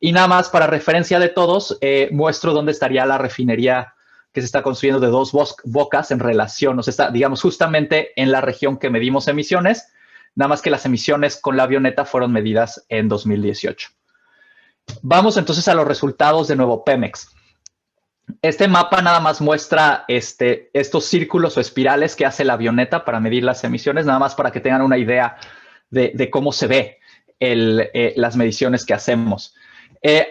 Y nada más para referencia de todos, muestro dónde estaría la refinería que se está construyendo de Dos Bocas en relación, o sea, está, digamos, justamente en la región que medimos emisiones, nada más que las emisiones con la avioneta fueron medidas en 2018. Vamos entonces a los resultados de Nuevo Pemex. Este mapa nada más muestra estos círculos o espirales que hace la avioneta para medir las emisiones, nada más para que tengan una idea de cómo se ve las mediciones que hacemos.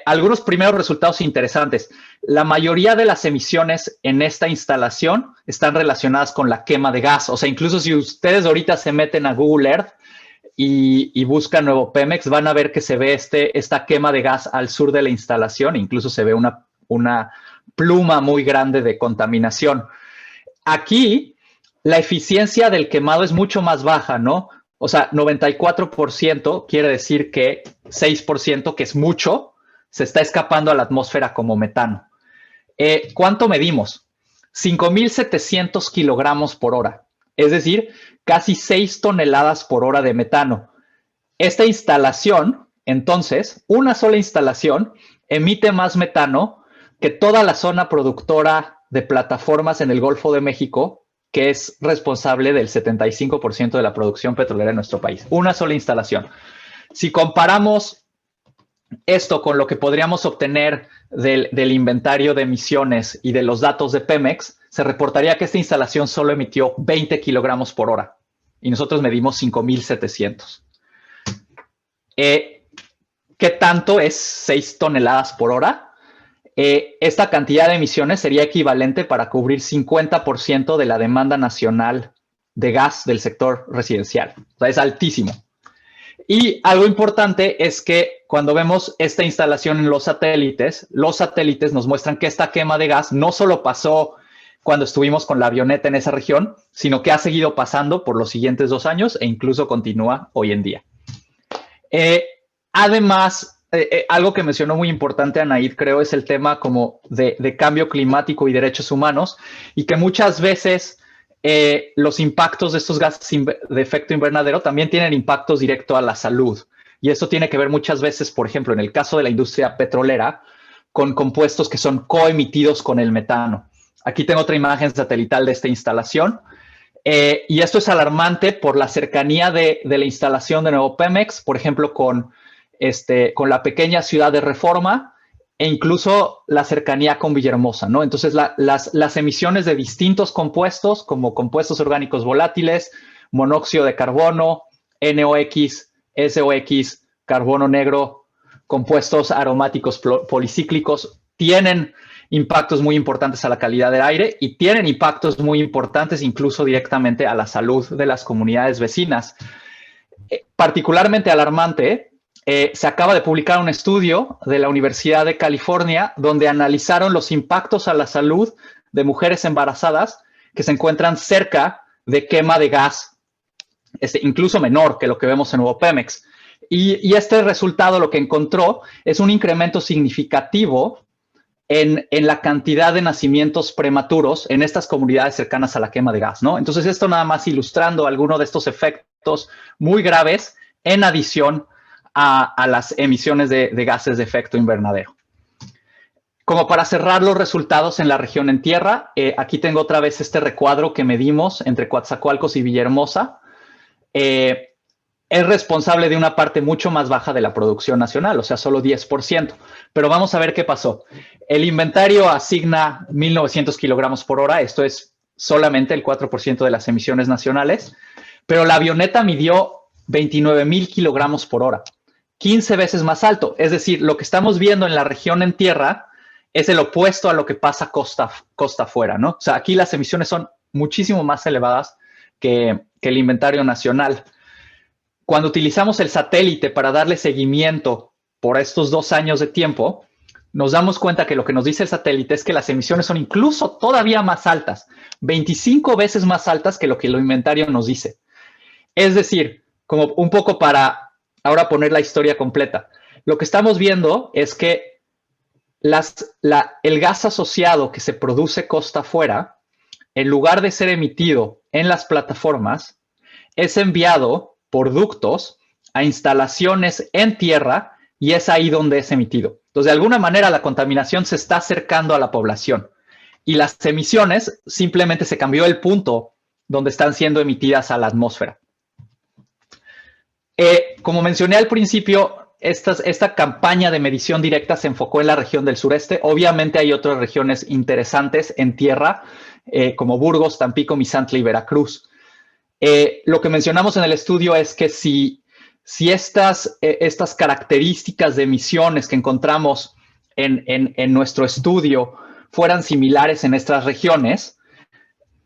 Algunos primeros resultados interesantes. La mayoría de las emisiones en esta instalación están relacionadas con la quema de gas. O sea, incluso si ustedes ahorita se meten a Google Earth y buscan Nuevo Pemex, van a ver que se ve esta quema de gas al sur de la instalación. Incluso se ve una pluma muy grande de contaminación. Aquí, la eficiencia del quemado es mucho más baja, ¿no? O sea, 94% quiere decir que 6%, que es mucho, se está escapando a la atmósfera como metano. ¿Cuánto medimos? 5,700 kilogramos por hora, es decir, casi 6 toneladas por hora de metano. Esta instalación, entonces, una sola instalación, emite más metano que toda la zona productora de plataformas en el Golfo de México, que es responsable del 75% de la producción petrolera en nuestro país. Una sola instalación. Si comparamos esto con lo que podríamos obtener del inventario de emisiones y de los datos de Pemex, se reportaría que esta instalación solo emitió 20 kilogramos por hora y nosotros medimos 5,700. ¿Qué tanto es 6 toneladas por hora? Esta cantidad de emisiones sería equivalente para cubrir 50% de la demanda nacional de gas del sector residencial. O sea, es altísimo. Y algo importante es que cuando vemos esta instalación en los satélites nos muestran que esta quema de gas no solo pasó cuando estuvimos con la avioneta en esa región, sino que ha seguido pasando por los siguientes 2 años e incluso continúa hoy en día. Además, algo que mencionó muy importante Anaid, creo, es el tema como de cambio climático y derechos humanos, y que muchas veces los impactos de estos gases de efecto invernadero también tienen impactos directos a la salud. Y esto tiene que ver muchas veces, por ejemplo, en el caso de la industria petrolera, con compuestos que son coemitidos con el metano. Aquí tengo otra imagen satelital de esta instalación. Y esto es alarmante por la cercanía de la instalación de Nuevo Pemex, por ejemplo, con la pequeña ciudad de Reforma e incluso la cercanía con Villahermosa, ¿no? Entonces, las emisiones de distintos compuestos, como compuestos orgánicos volátiles, monóxido de carbono, NOx, SOx, carbono negro, compuestos aromáticos policíclicos, tienen impactos muy importantes a la calidad del aire y tienen impactos muy importantes incluso directamente a la salud de las comunidades vecinas. Particularmente alarmante, se acaba de publicar un estudio de la Universidad de California donde analizaron los impactos a la salud de mujeres embarazadas que se encuentran cerca de quema de gas, incluso menor que lo que vemos en Nuevo Pemex. Y este resultado lo que encontró es un incremento significativo en la cantidad de nacimientos prematuros en estas comunidades cercanas a la quema de gas, ¿no? Entonces, esto nada más ilustrando algunos de estos efectos muy graves en adición a las emisiones de gases de efecto invernadero. Como para cerrar los resultados en la región en tierra, aquí tengo otra vez este recuadro que medimos entre Coatzacoalcos y Villahermosa. es responsable de una parte mucho más baja de la producción nacional, o sea, solo 10%. Pero vamos a ver qué pasó. El inventario asigna 1.900 kilogramos por hora, esto es solamente el 4% de las emisiones nacionales, pero la avioneta midió 29.000 kilogramos por hora, 15 veces más alto. Es decir, lo que estamos viendo en la región en tierra es el opuesto a lo que pasa costa afuera, ¿no? O sea, aquí las emisiones son muchísimo más elevadas que el inventario nacional. Cuando utilizamos el satélite para darle seguimiento por estos 2 años de tiempo, nos damos cuenta que lo que nos dice el satélite es que las emisiones son incluso todavía más altas, 25 veces más altas que lo que el inventario nos dice. Es decir, como un poco para ahora poner la historia completa, lo que estamos viendo es que el gas asociado que se produce costa afuera, en lugar de ser emitido en las plataformas, es enviado por ductos a instalaciones en tierra y es ahí donde es emitido. Entonces, de alguna manera, la contaminación se está acercando a la población y las emisiones simplemente se cambió el punto donde están siendo emitidas a la atmósfera. Como mencioné al principio, esta campaña de medición directa se enfocó en la región del sureste. Obviamente hay otras regiones interesantes en tierra, como Burgos, Tampico, Misantla y Veracruz. Lo que mencionamos en el estudio es que si estas características de emisiones que encontramos en nuestro estudio fueran similares en estas regiones,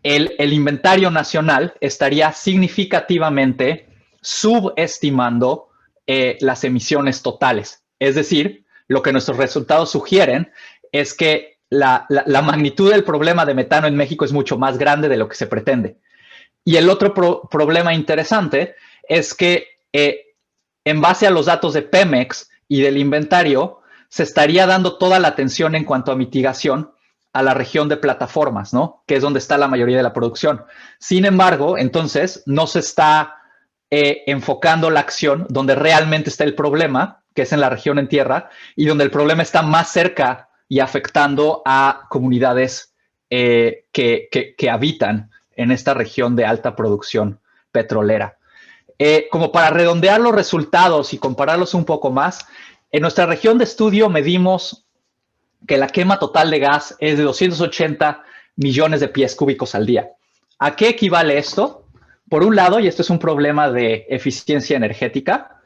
el inventario nacional estaría significativamente subestimando las emisiones totales. Es decir, lo que nuestros resultados sugieren es que la magnitud del problema de metano en México es mucho más grande de lo que se pretende. Y el otro problema interesante es que en base a los datos de Pemex y del inventario, se estaría dando toda la atención en cuanto a mitigación a la región de plataformas, ¿no? Que es donde está la mayoría de la producción. Sin embargo, entonces, no se está enfocando la acción donde realmente está el problema, que es en la región en tierra, y donde el problema está más cerca y afectando a comunidades que habitan en esta región de alta producción petrolera. Como para redondear los resultados y compararlos un poco más, en nuestra región de estudio medimos que la quema total de gas es de 280 millones de pies cúbicos al día. ¿A qué equivale esto? Por un lado, y esto es un problema de eficiencia energética,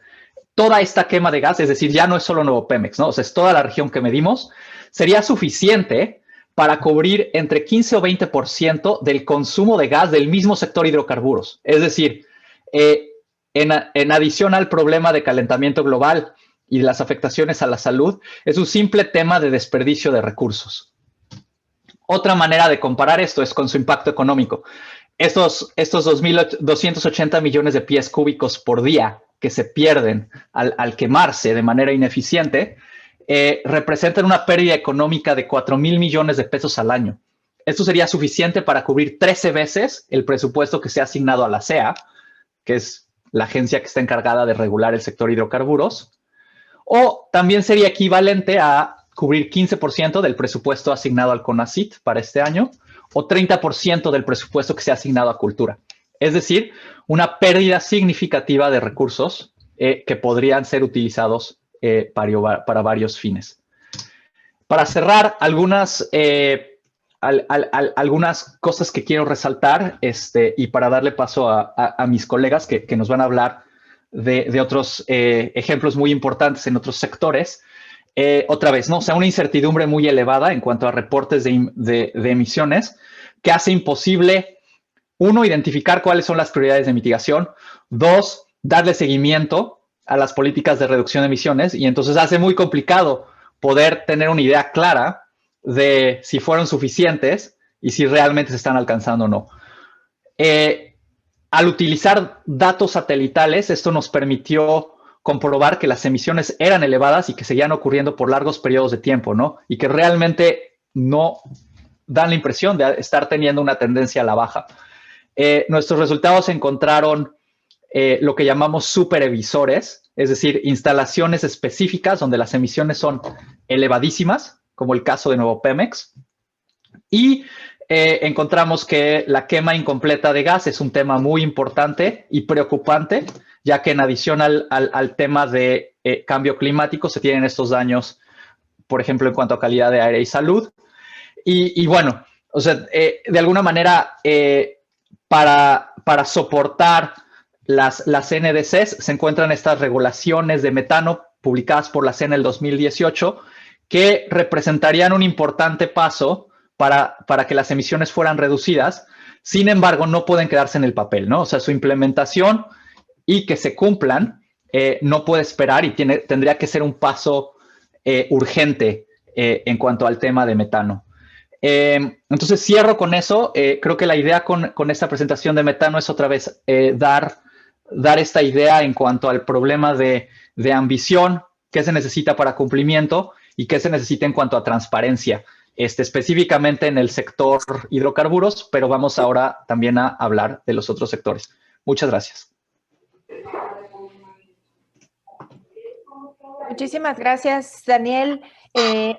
toda esta quema de gas, es decir, ya no es solo Nuevo Pemex, ¿no? O sea, es toda la región que medimos, sería suficiente para cubrir entre 15 o 20% del consumo de gas del mismo sector hidrocarburos. Es decir, en adición al problema de calentamiento global y de las afectaciones a la salud, es un simple tema de desperdicio de recursos. Otra manera de comparar esto es con su impacto económico. Estos 280 millones de pies cúbicos por día que se pierden al quemarse de manera ineficiente, representan una pérdida económica de 4,000 millones de pesos al año. Esto sería suficiente para cubrir 13 veces el presupuesto que se ha asignado a la CEA, que es la agencia que está encargada de regular el sector hidrocarburos, o también sería equivalente a cubrir 15% del presupuesto asignado al CONACYT para este año, o 30% del presupuesto que se ha asignado a cultura. Es decir, una pérdida significativa de recursos que podrían ser utilizados para varios fines. Para cerrar, algunas cosas que quiero resaltar y para darle paso a mis colegas que nos van a hablar de otros ejemplos muy importantes en otros sectores. Otra vez, ¿no? O sea, una incertidumbre muy elevada en cuanto a reportes de emisiones que hace imposible, uno, identificar cuáles son las prioridades de mitigación, dos, darle seguimiento a las políticas de reducción de emisiones y entonces hace muy complicado poder tener una idea clara de si fueron suficientes y si realmente se están alcanzando o no. Al utilizar datos satelitales, esto nos permitió comprobar que las emisiones eran elevadas y que seguían ocurriendo por largos periodos de tiempo, ¿no? Y que realmente no dan la impresión de estar teniendo una tendencia a la baja. Nuestros resultados encontraron lo que llamamos superemisores, es decir, instalaciones específicas donde las emisiones son elevadísimas, como el caso de Nuevo Pemex, Y encontramos que la quema incompleta de gas es un tema muy importante y preocupante, ya que en adición al tema de cambio climático se tienen estos daños, por ejemplo, en cuanto a calidad de aire y salud. Y bueno, o sea, de alguna manera, para soportar las NDCs se encuentran estas regulaciones de metano publicadas por la CEN en el 2018 que representarían un importante paso para que las emisiones fueran reducidas. Sin embargo, no pueden quedarse en el papel, ¿no? O sea, su implementación y que se cumplan no puede esperar y tendría que ser un paso urgente en cuanto al tema de metano. Entonces cierro con eso. Creo que la idea con esta presentación de metano es otra vez dar esta idea en cuanto al problema de ambición, qué se necesita para cumplimiento y qué se necesita en cuanto a transparencia, específicamente en el sector hidrocarburos, pero vamos ahora también a hablar de los otros sectores. Muchas gracias. Muchísimas gracias, Daniel.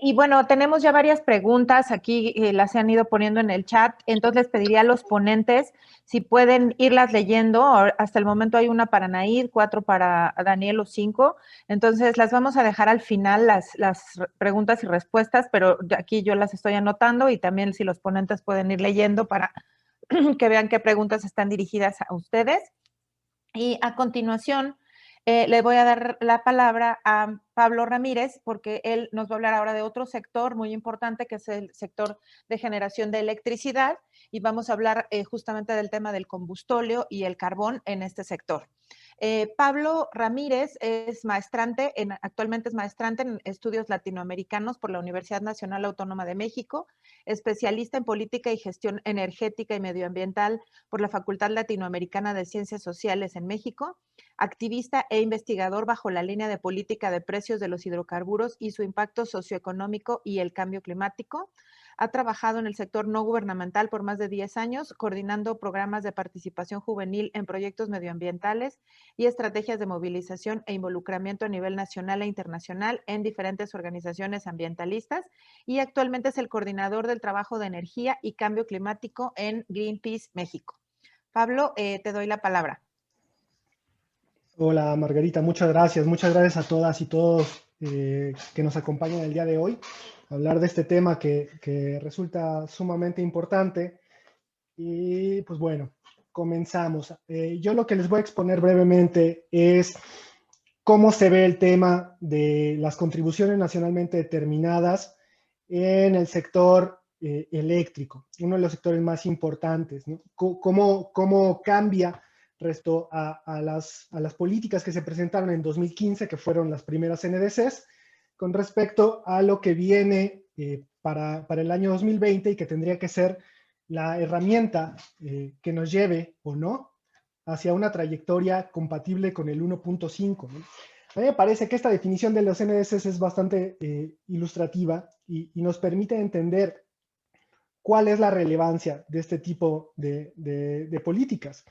Y bueno, tenemos ya varias preguntas aquí, las se han ido poniendo en el chat, entonces les pediría a los ponentes si pueden irlas leyendo. Hasta el momento hay una para Nair, 4 para Daniel o 5, entonces las vamos a dejar al final, las preguntas y respuestas, pero aquí yo las estoy anotando y también si los ponentes pueden ir leyendo para que vean qué preguntas están dirigidas a ustedes. Y a continuación, le voy a dar la palabra a Pablo Ramírez, porque él nos va a hablar ahora de otro sector muy importante, que es el sector de generación de electricidad, y vamos a hablar justamente del tema del combustóleo y el carbón en este sector. Pablo Ramírez es maestrante, actualmente es maestrante en estudios latinoamericanos por la Universidad Nacional Autónoma de México, especialista en política y gestión energética y medioambiental por la Facultad Latinoamericana de Ciencias Sociales en México, activista e investigador bajo la línea de política de precios de los hidrocarburos y su impacto socioeconómico y el cambio climático. Ha trabajado en el sector no gubernamental por más de 10 años, coordinando programas de participación juvenil en proyectos medioambientales y estrategias de movilización e involucramiento a nivel nacional e internacional en diferentes organizaciones ambientalistas, y actualmente es el coordinador del trabajo de energía y cambio climático en Greenpeace México. Pablo, te doy la palabra. Hola Margarita, muchas gracias a todas y todos que nos acompañan el día de hoy. Hablar de este tema que resulta sumamente importante. Y pues bueno, comenzamos. Yo lo que les voy a exponer brevemente es cómo se ve el tema de las contribuciones nacionalmente determinadas en el sector eléctrico, uno de los sectores más importantes, ¿no? Cómo cambia respecto a las políticas que se presentaron en 2015, que fueron las primeras NDCs, con respecto a lo que viene para el año 2020 y que tendría que ser la herramienta que nos lleve o no hacia una trayectoria compatible con el 1.5, ¿no? A mí me parece que esta definición de los NDCs es bastante ilustrativa y nos permite entender cuál es la relevancia de este tipo de políticas,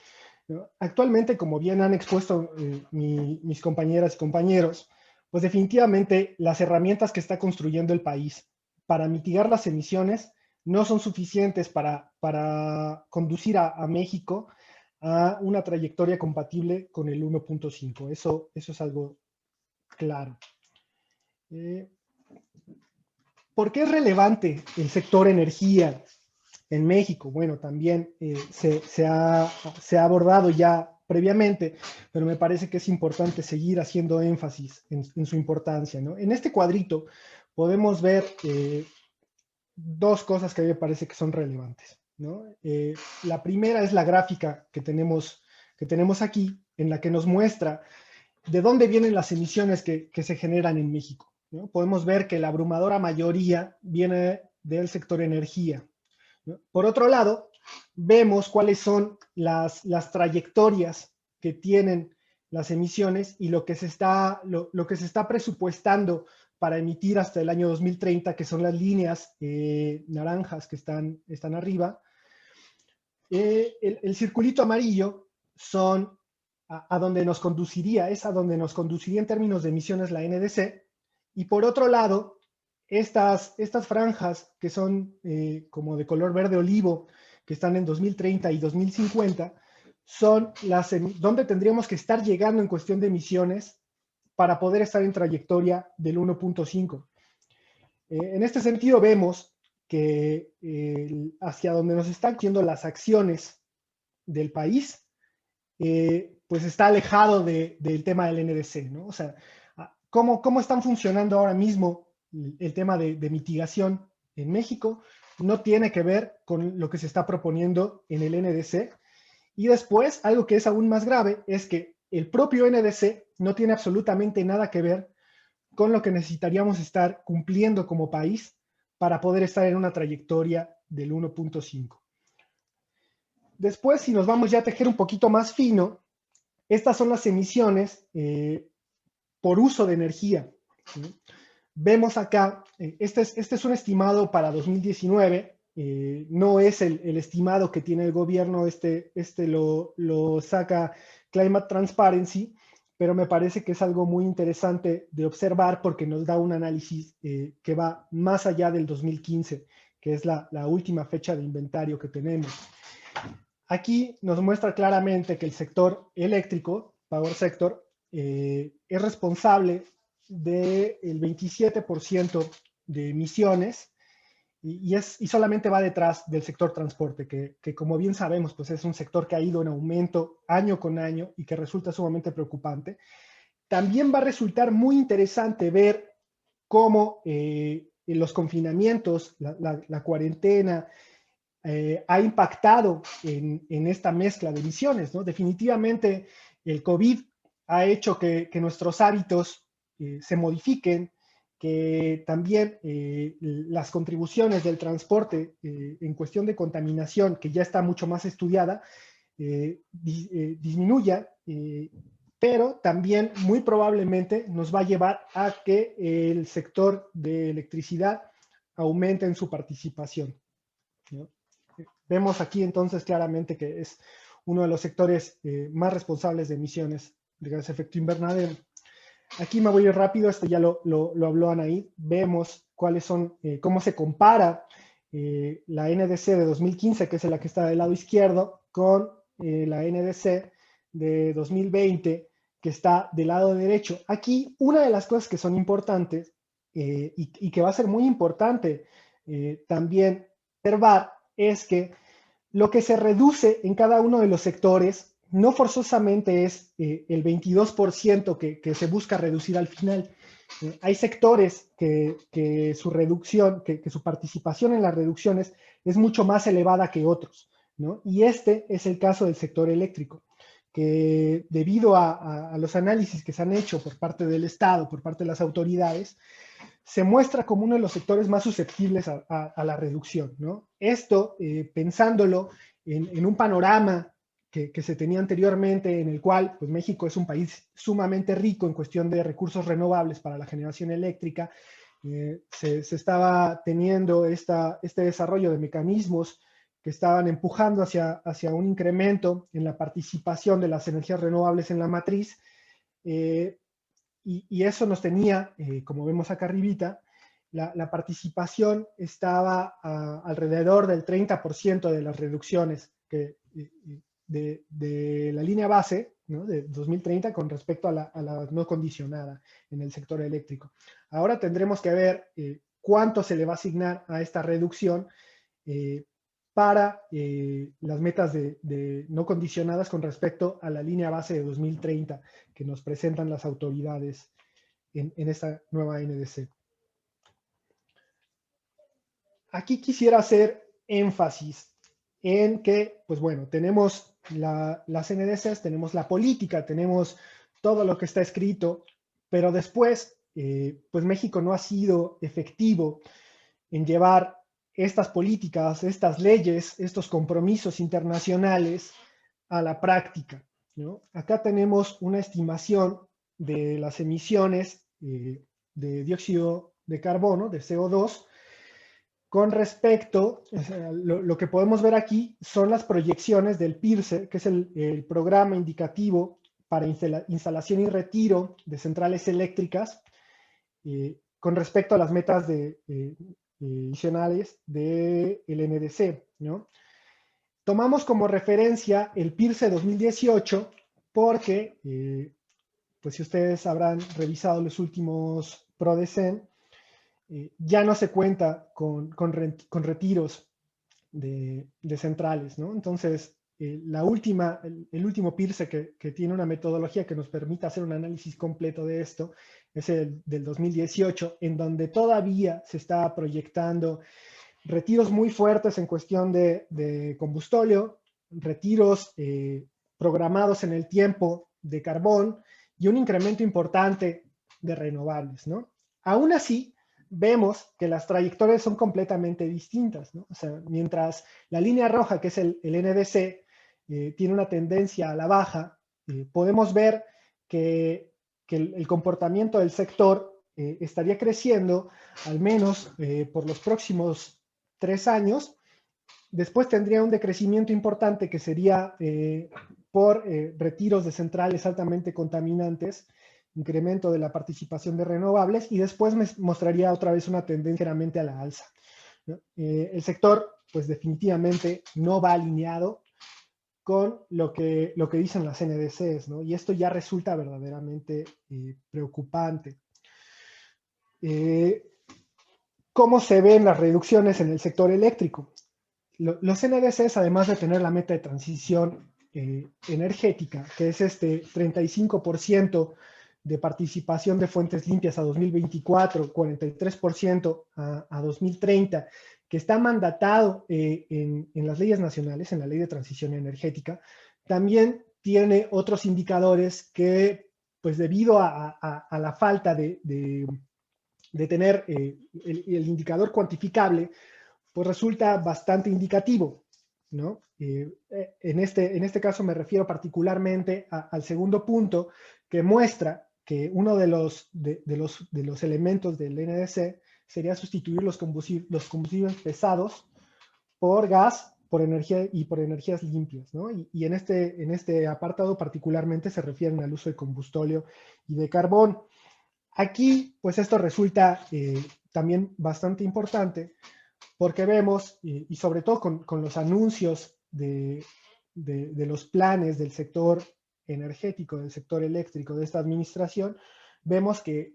¿no? Actualmente, como bien han expuesto mis compañeras y compañeros, pues definitivamente las herramientas que está construyendo el país para mitigar las emisiones no son suficientes para conducir a México a una trayectoria compatible con el 1.5. Eso es algo claro. ¿Por qué es relevante el sector energía en México? Bueno, también se ha abordado ya previamente, pero me parece que es importante seguir haciendo énfasis en su importancia, ¿no? En este cuadrito podemos ver dos cosas que a mí me parece que son relevantes, ¿no? La primera es la gráfica que tenemos aquí, en la que nos muestra de dónde vienen las emisiones que se generan en México, ¿no? Podemos ver que la abrumadora mayoría viene del sector energía, ¿no? Por otro lado, vemos cuáles son las trayectorias que tienen las emisiones y lo que se está presupuestando para emitir hasta el año 2030, que son las líneas naranjas que están arriba. El circulito amarillo son a donde nos conduciría, es a donde nos conduciría en términos de emisiones la NDC, y por otro lado, estas franjas que son como de color verde olivo, que están en 2030 y 2050, son donde tendríamos que estar llegando en cuestión de emisiones para poder estar en trayectoria del 1.5. En este sentido vemos que hacia donde nos están yendo las acciones del país, pues está alejado del tema del NDC, ¿no? O sea, ¿cómo están funcionando ahora mismo el tema de mitigación en México? No tiene que ver con lo que se está proponiendo en el NDC. Y después, algo que es aún más grave, es que el propio NDC no tiene absolutamente nada que ver con lo que necesitaríamos estar cumpliendo como país para poder estar en una trayectoria del 1.5. Después, si nos vamos ya a tejer un poquito más fino, estas son las emisiones por uso de energía. Vemos acá, este es un estimado para 2019, no es el estimado que tiene el gobierno, este lo saca Climate Transparency, pero me parece que es algo muy interesante de observar porque nos da un análisis que va más allá del 2015, que es la última fecha de inventario que tenemos. Aquí nos muestra claramente que el sector eléctrico, Power Sector, es responsable del 27% de emisiones y solamente va detrás del sector transporte, que como bien sabemos, pues es un sector que ha ido en aumento año con año y que resulta sumamente preocupante. También va a resultar muy interesante ver cómo los confinamientos, la cuarentena, ha impactado en esta mezcla de emisiones, ¿no? Definitivamente el COVID ha hecho que nuestros hábitos se modifiquen, que también las contribuciones del transporte en cuestión de contaminación, que ya está mucho más estudiada, disminuya, pero también muy probablemente nos va a llevar a que el sector de electricidad aumente en su participación, ¿no? Vemos aquí entonces claramente que es uno de los sectores más responsables de emisiones de gases de efecto invernadero. Aquí me voy a ir rápido, esto ya lo habló Anaí. Vemos cuáles son, cómo se compara la NDC de 2015, que es la que está del lado izquierdo, con la NDC de 2020, que está del lado derecho. Aquí una de las cosas que son importantes y que va a ser muy importante también observar es que lo que se reduce en cada uno de los sectores no forzosamente es el 22% que se busca reducir al final. Hay sectores que su reducción, que su participación en las reducciones es mucho más elevada que otros, ¿no? Y este es el caso del sector eléctrico, que debido a los análisis que se han hecho por parte del Estado, por parte de las autoridades, se muestra como uno de los sectores más susceptibles a la reducción, ¿no? Esto, pensándolo en un panorama que se tenía anteriormente, en el cual pues, México es un país sumamente rico en cuestión de recursos renovables para la generación eléctrica, se estaba teniendo este desarrollo de mecanismos que estaban empujando hacia un incremento en la participación de las energías renovables en la matriz, y eso nos tenía, como vemos acá arribita, la participación estaba alrededor del 30% de las reducciones de la línea base, ¿no? De 2030 con respecto a la no condicionada en el sector eléctrico. Ahora tendremos que ver cuánto se le va a asignar a esta reducción para las metas de no condicionadas con respecto a la línea base de 2030 que nos presentan las autoridades en esta nueva NDC. Aquí quisiera hacer énfasis en que, pues bueno, tenemos las NDCs, tenemos la política, tenemos todo lo que está escrito, pero después, pues México no ha sido efectivo en llevar estas políticas, estas leyes, estos compromisos internacionales a la práctica, ¿no? Acá tenemos una estimación de las emisiones de dióxido de carbono, de CO2, con respecto, o sea, lo que podemos ver aquí son las proyecciones del PIRSE, que es el programa indicativo para instalación y retiro de centrales eléctricas, con respecto a las metas adicionales del NDC, ¿no? Tomamos como referencia el PIRSE 2018 porque, pues si ustedes habrán revisado los últimos PRODECEN, ya no se cuenta con retiros de centrales, ¿no? Entonces, el último PIRSE que tiene una metodología que nos permite hacer un análisis completo de esto es el del 2018, en donde todavía se está proyectando retiros muy fuertes en cuestión de combustóleo, retiros programados en el tiempo de carbón y un incremento importante de renovables, ¿no? Aún así, vemos que las trayectorias son completamente distintas, ¿no? O sea, mientras la línea roja, que es el NDC, tiene una tendencia a la baja, podemos ver que el comportamiento del sector estaría creciendo, al menos por los próximos 3 años. Después tendría un decrecimiento importante que sería por retiros de centrales altamente contaminantes, incremento de la participación de renovables, y después me mostraría otra vez una tendencia claramente a la alza, ¿no? El sector, pues definitivamente no va alineado con lo que dicen las NDCs, ¿no? Y esto ya resulta verdaderamente preocupante. ¿Cómo se ven las reducciones en el sector eléctrico? Los NDCs, además de tener la meta de transición energética, que es este 35% de participación de fuentes limpias a 2024, 43% a 2030, que está mandatado en las leyes nacionales, en la Ley de Transición Energética, también tiene otros indicadores que, pues debido a la falta de tener el indicador cuantificable, pues resulta bastante indicativo, ¿no? En este caso me refiero particularmente al segundo punto, que muestra que uno de los elementos del NDC sería sustituir los combustibles pesados por gas, por energía y por energías limpias, ¿no? Y en este apartado particularmente se refieren al uso de combustóleo y de carbón. Aquí, pues esto resulta también bastante importante, porque vemos, y sobre todo con los anuncios de los planes del sector energético, del sector eléctrico de esta administración, vemos que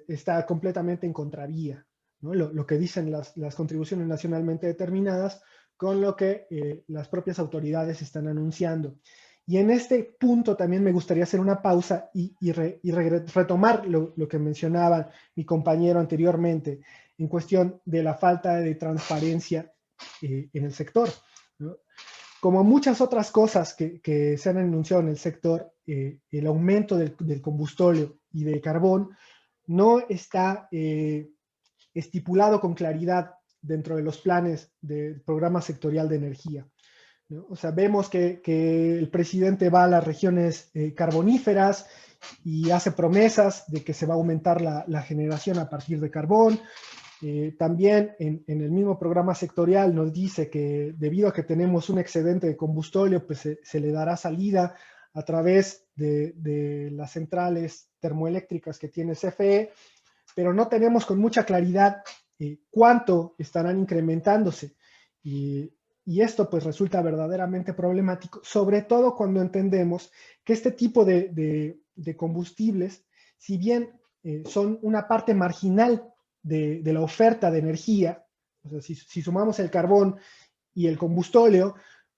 está completamente en contravía, ¿no? Lo que dicen las contribuciones nacionalmente determinadas con lo que las propias autoridades están anunciando. Y en este punto también me gustaría hacer una pausa y retomar lo que mencionaba mi compañero anteriormente en cuestión de la falta de transparencia en el sector, ¿no? Como muchas otras cosas que se han anunciado en el sector, el aumento del combustóleo y del carbón no está estipulado con claridad dentro de los planes del programa sectorial de energía, ¿no? O sea, vemos que el presidente va a las regiones carboníferas y hace promesas de que se va a aumentar la generación a partir de carbón. También en el mismo programa sectorial nos dice que debido a que tenemos un excedente de combustóleo, pues se le dará salida a través de las centrales termoeléctricas que tiene CFE, pero no tenemos con mucha claridad cuánto estarán incrementándose. Y esto pues resulta verdaderamente problemático, sobre todo cuando entendemos que este tipo de combustibles, si bien son una parte marginal de la oferta de energía, o sea, si sumamos el carbón y el combustóleo,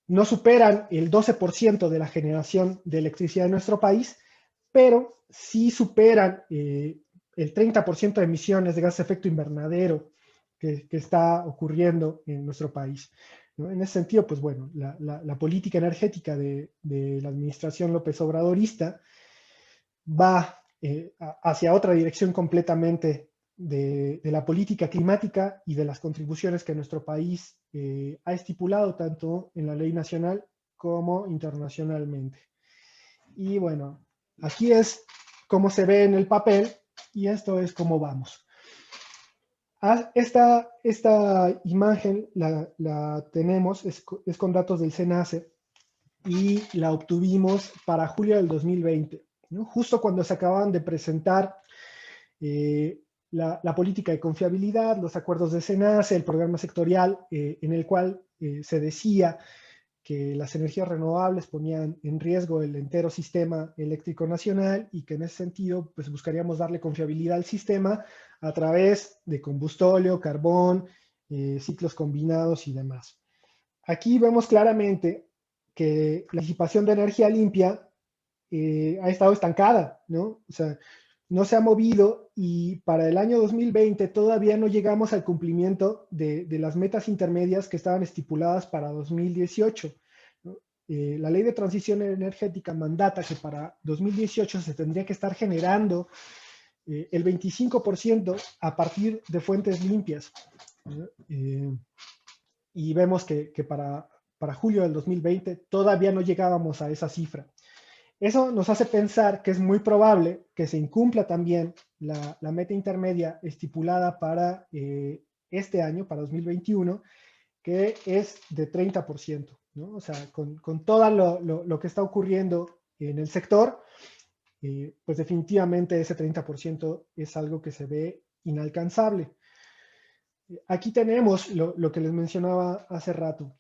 no superan el 12% de la generación de electricidad en nuestro país, pero sí superan el 30% de emisiones de gas de efecto invernadero que está ocurriendo en nuestro país, ¿no? En ese sentido, pues bueno, la política energética de la administración López Obradorista va hacia otra dirección completamente de la política climática y de las contribuciones que nuestro país ha estipulado tanto en la ley nacional como internacionalmente. Y bueno, aquí es cómo se ve en el papel y esto es cómo vamos. Esta imagen la tenemos, es con datos del SENACE y la obtuvimos para julio del 2020, ¿no? Justo cuando se acababan de presentar la política de confiabilidad, los acuerdos de SENACE, el programa sectorial en el cual se decía que las energías renovables ponían en riesgo el entero sistema eléctrico nacional y que en ese sentido pues buscaríamos darle confiabilidad al sistema a través de combustóleo, carbón, ciclos combinados y demás. Aquí vemos claramente que la disipación de energía limpia ha estado estancada, ¿no? O sea, no se ha movido y para el año 2020 todavía no llegamos al cumplimiento de las metas intermedias que estaban estipuladas para 2018. ¿No? La ley de transición energética mandata que para 2018 se tendría que estar generando el 25% a partir de fuentes limpias. ¿No? Y vemos que para julio del 2020 todavía no llegábamos a esa cifra. Eso nos hace pensar que es muy probable que se incumpla también la meta intermedia estipulada para este año, para 2021, que es de 30%, ¿no? O sea, con todo lo que está ocurriendo en el sector, pues definitivamente ese 30% es algo que se ve inalcanzable. Aquí tenemos lo que les mencionaba hace rato.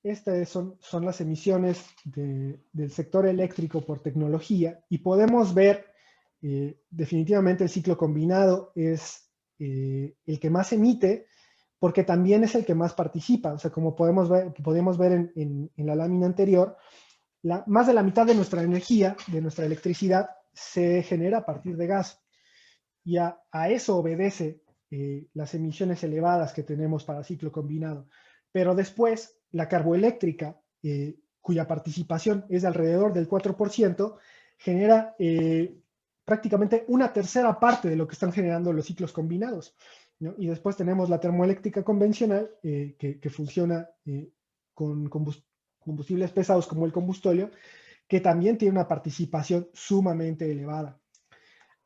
Estas son las emisiones del sector eléctrico por tecnología y podemos ver definitivamente el ciclo combinado es el que más emite porque también es el que más participa. O sea, como podemos ver en la lámina anterior, más de la mitad de nuestra energía, de nuestra electricidad, se genera a partir de gas. Y a eso obedece las emisiones elevadas que tenemos para ciclo combinado. Pero después, la carboeléctrica, cuya participación es de alrededor del 4%, genera prácticamente una tercera parte de lo que están generando los ciclos combinados, ¿no? Y después tenemos la termoeléctrica convencional, que funciona con combustibles pesados como el combustóleo, que también tiene una participación sumamente elevada.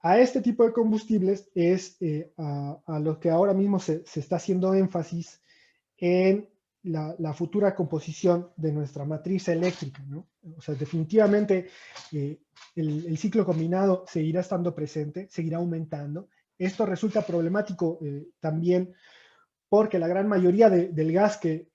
A este tipo de combustibles es a lo que ahora mismo se está haciendo énfasis en la futura composición de nuestra matriz eléctrica, ¿no? O sea, definitivamente el ciclo combinado seguirá estando presente, seguirá aumentando. Esto resulta problemático también porque la gran mayoría del gas que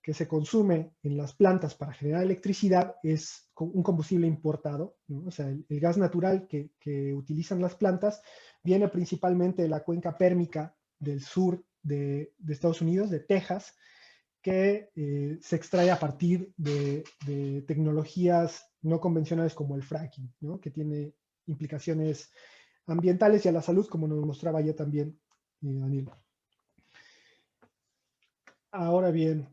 se consume en las plantas para generar electricidad es un combustible importado, ¿no? O sea, el gas natural que utilizan las plantas viene principalmente de la cuenca pérmica del sur de Estados Unidos, de Texas, que se extrae a partir de tecnologías no convencionales como el fracking, ¿no? Que tiene implicaciones ambientales y a la salud, como nos mostraba ya también Daniel. Ahora bien,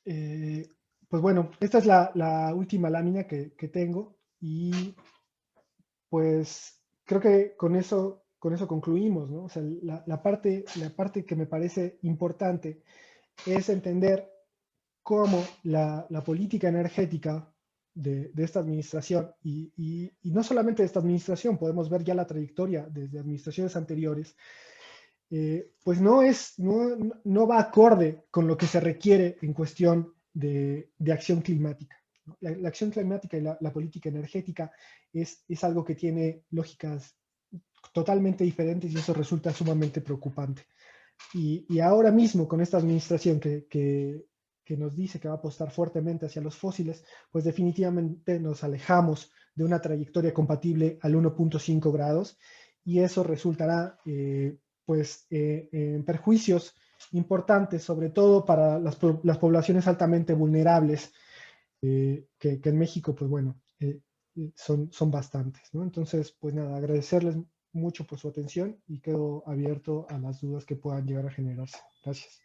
pues bueno, esta es la última lámina que tengo y pues creo que con eso concluimos, ¿no? O sea, la parte que me parece importante es entender cómo la política energética de esta administración, y no solamente de esta administración, podemos ver ya la trayectoria desde administraciones anteriores, pues no va acorde con lo que se requiere en cuestión de acción climática. La acción climática y la política energética es algo que tiene lógicas totalmente diferentes y eso resulta sumamente preocupante. Y ahora mismo con esta administración que nos dice que va a apostar fuertemente hacia los fósiles, pues definitivamente nos alejamos de una trayectoria compatible al 1.5 grados y eso resultará en perjuicios importantes, sobre todo para las poblaciones altamente vulnerables, que en México, pues bueno, son bastantes, ¿no? Entonces, pues nada, agradecerles mucho por su atención y quedo abierto a las dudas que puedan llegar a generarse. Gracias.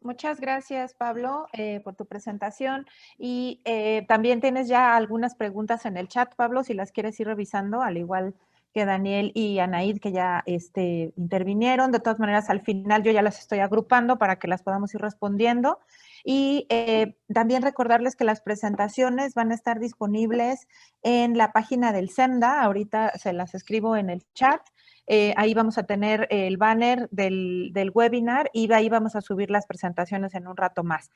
Muchas gracias, Pablo, por tu presentación. Y también tienes ya algunas preguntas en el chat, Pablo, si las quieres ir revisando, al igual que Daniel y Anaid, que ya intervinieron. De todas maneras, al final yo ya las estoy agrupando para que las podamos ir respondiendo. Y también recordarles que las presentaciones van a estar disponibles en la página del SEMDA. Ahorita se las escribo en el chat. Ahí vamos a tener el banner del webinar y ahí vamos a subir las presentaciones en un rato más.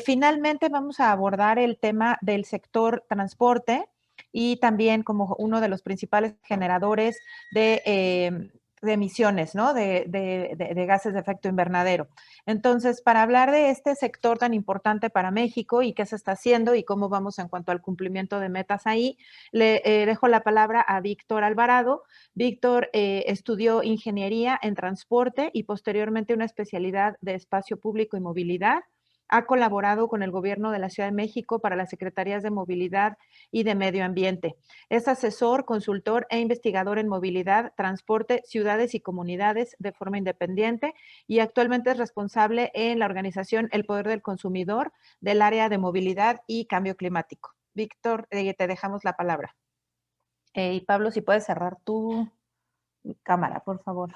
Finalmente vamos a abordar el tema del sector transporte. y también como uno de los principales generadores de emisiones, ¿no? De gases de efecto invernadero. Entonces, para hablar de este sector tan importante para México y qué se está haciendo y cómo vamos en cuanto al cumplimiento de metas ahí, le dejo la palabra a Víctor Alvarado. Víctor estudió ingeniería en transporte y posteriormente una especialidad de espacio público y movilidad. Ha colaborado con el gobierno de la Ciudad de México para las secretarías de movilidad y de medio ambiente. Es asesor, consultor e investigador en movilidad, transporte, ciudades y comunidades de forma independiente y actualmente es responsable en la organización El Poder del Consumidor del área de movilidad y cambio climático. Víctor, te dejamos la palabra. Y Pablo, si puedes cerrar tu cámara, por favor.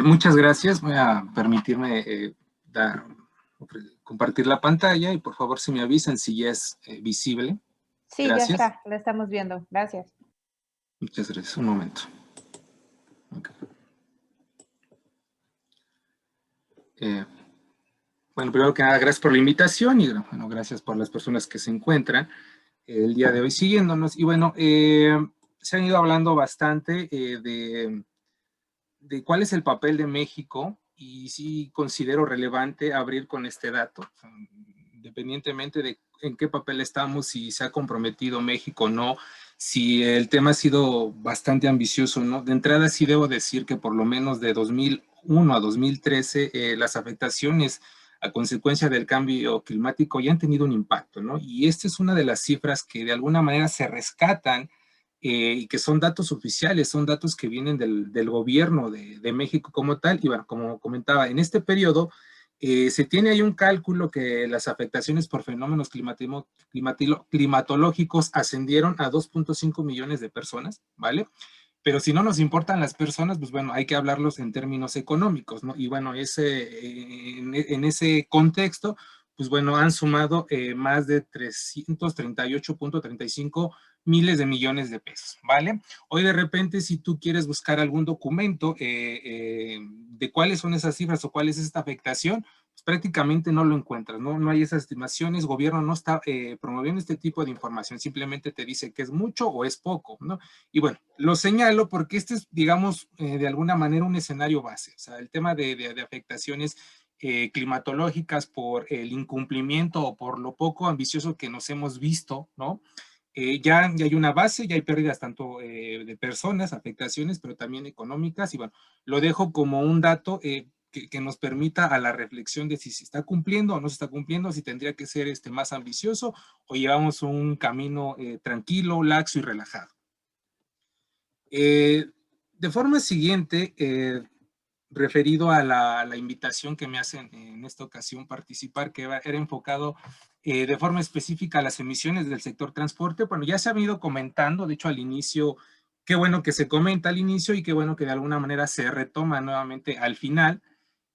Muchas gracias. Voy a permitirme compartir la pantalla y por favor si me avisan si ya es visible. Sí, Gracias. ya está, la estamos viendo. Gracias. Muchas gracias. Un momento. Okay. Bueno, primero que nada, gracias por la invitación y bueno, gracias por las personas que se encuentran el día de hoy siguiéndonos. Y bueno, se han ido hablando bastante de cuál es el papel de México y sí considero relevante abrir con este dato, independientemente de en qué papel estamos, si se ha comprometido México o no, si el tema ha sido bastante ambicioso o no. De entrada sí debo decir que por lo menos de 2001 a 2013 las afectaciones a consecuencia del cambio climático ya han tenido un impacto, ¿no? Y esta es una de las cifras que de alguna manera se rescatan y que son datos oficiales, son datos que vienen del gobierno de México como tal. Y bueno, como comentaba, en este periodo se tiene ahí un cálculo que las afectaciones por fenómenos climatológicos ascendieron a 2.5 millones de personas, ¿vale? Pero si no nos importan las personas, pues bueno, hay que hablarlos en términos económicos, ¿no? Y bueno, en ese contexto, pues bueno, han sumado más de 338.35 miles de millones de pesos, ¿vale? Hoy de repente, si tú quieres buscar algún documento de cuáles son esas cifras o cuál es esta afectación, pues prácticamente no lo encuentras, ¿no? No hay esas estimaciones, gobierno no está promoviendo este tipo de información, simplemente te dice que es mucho o es poco, ¿no? Y bueno, lo señalo porque este es, digamos, de alguna manera un escenario base, o sea, el tema de afectaciones climatológicas por el incumplimiento o por lo poco ambicioso que nos hemos visto, ¿no? Ya hay una base, ya hay pérdidas tanto de personas, afectaciones, pero también económicas, y bueno, lo dejo como un dato que nos permita a la reflexión de si se está cumpliendo o no se está cumpliendo, si tendría que ser más ambicioso o llevamos un camino tranquilo, laxo y relajado. De forma siguiente, referido a la invitación que me hacen en esta ocasión participar, que era enfocado de forma específica a las emisiones del sector transporte. Bueno, ya se ha venido comentando, de hecho al inicio, qué bueno que se comenta al inicio y qué bueno que de alguna manera se retoma nuevamente al final.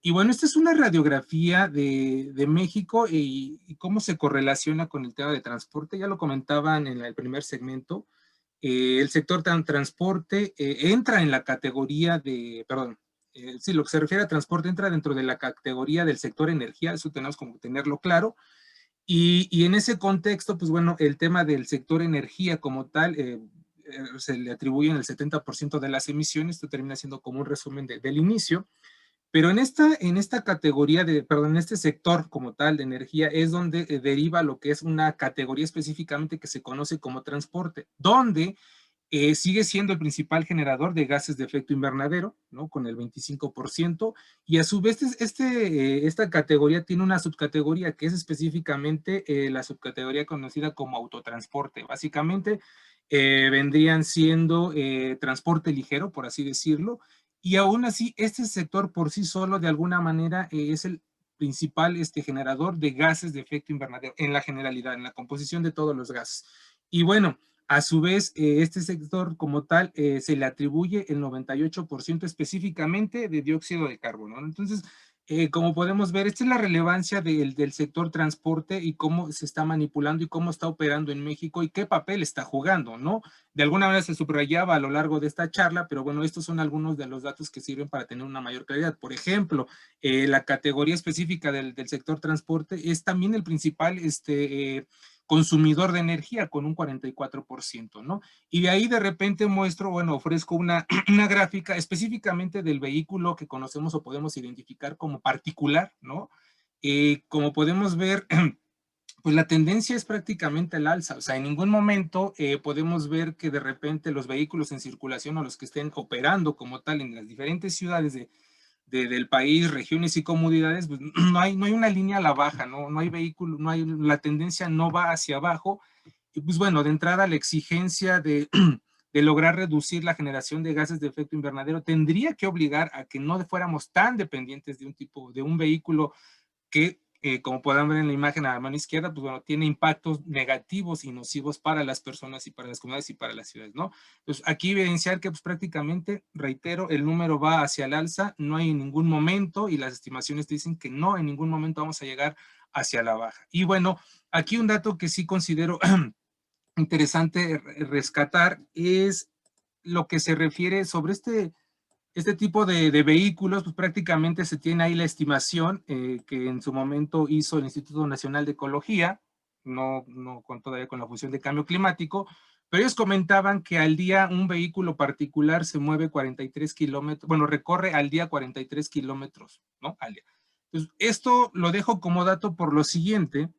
Y bueno, esta es una radiografía de México y cómo se correlaciona con el tema de transporte. Ya lo comentaban en el primer segmento. El sector transporte entra en la categoría sí, lo que se refiere a transporte entra dentro de la categoría del sector energía, eso tenemos como que tenerlo claro. Y en ese contexto, pues bueno, el tema del sector energía como tal, se le atribuyen el 70% de las emisiones, esto termina siendo como un resumen del inicio. Pero en esta categoría en este sector como tal de energía es donde deriva lo que es una categoría específicamente que se conoce como transporte, donde sigue siendo el principal generador de gases de efecto invernadero, ¿no? Con el 25%, y a su vez esta categoría tiene una subcategoría que es específicamente la subcategoría conocida como autotransporte. Básicamente vendrían siendo transporte ligero, por así decirlo, y aún así este sector por sí solo de alguna manera es el principal generador de gases de efecto invernadero en la generalidad, en la composición de todos los gases. Y bueno, a su vez, este sector como tal se le atribuye el 98% específicamente de dióxido de carbono, ¿no? Entonces, Como podemos ver, esta es la relevancia del sector transporte y cómo se está manipulando y cómo está operando en México y qué papel está jugando, ¿no? De alguna manera se subrayaba a lo largo de esta charla, pero bueno, estos son algunos de los datos que sirven para tener una mayor claridad. Por ejemplo, la categoría específica del sector transporte es también el principal consumidor de energía con un 44%, ¿no? Y de ahí de repente muestro, bueno, ofrezco una gráfica específicamente del vehículo que conocemos o podemos identificar como particular, ¿no? Como podemos ver, pues la tendencia es prácticamente al alza. O sea, en ningún momento podemos ver que de repente los vehículos en circulación o los que estén operando como tal en las diferentes ciudades del país, regiones y comunidades, pues no hay una línea a la baja, no hay vehículo, la tendencia no va hacia abajo. Y pues bueno, de entrada la exigencia de lograr reducir la generación de gases de efecto invernadero tendría que obligar a que no fuéramos tan dependientes de un vehículo que, como podrán ver en la imagen a la mano izquierda, pues bueno, tiene impactos negativos y nocivos para las personas y para las comunidades y para las ciudades, ¿no? Entonces, aquí evidenciar que pues prácticamente, reitero, el número va hacia el alza, no hay en ningún momento, y las estimaciones dicen que no, en ningún momento vamos a llegar hacia la baja. Y bueno, aquí un dato que sí considero interesante rescatar es lo que se refiere sobre este tipo de vehículos, pues prácticamente se tiene ahí la estimación que en su momento hizo el Instituto Nacional de Ecología, no todavía con la función de cambio climático, pero ellos comentaban que al día un vehículo particular se mueve 43 kilómetros, bueno, recorre al día 43 kilómetros, ¿no? Al día. Entonces, esto lo dejo como dato por lo siguiente.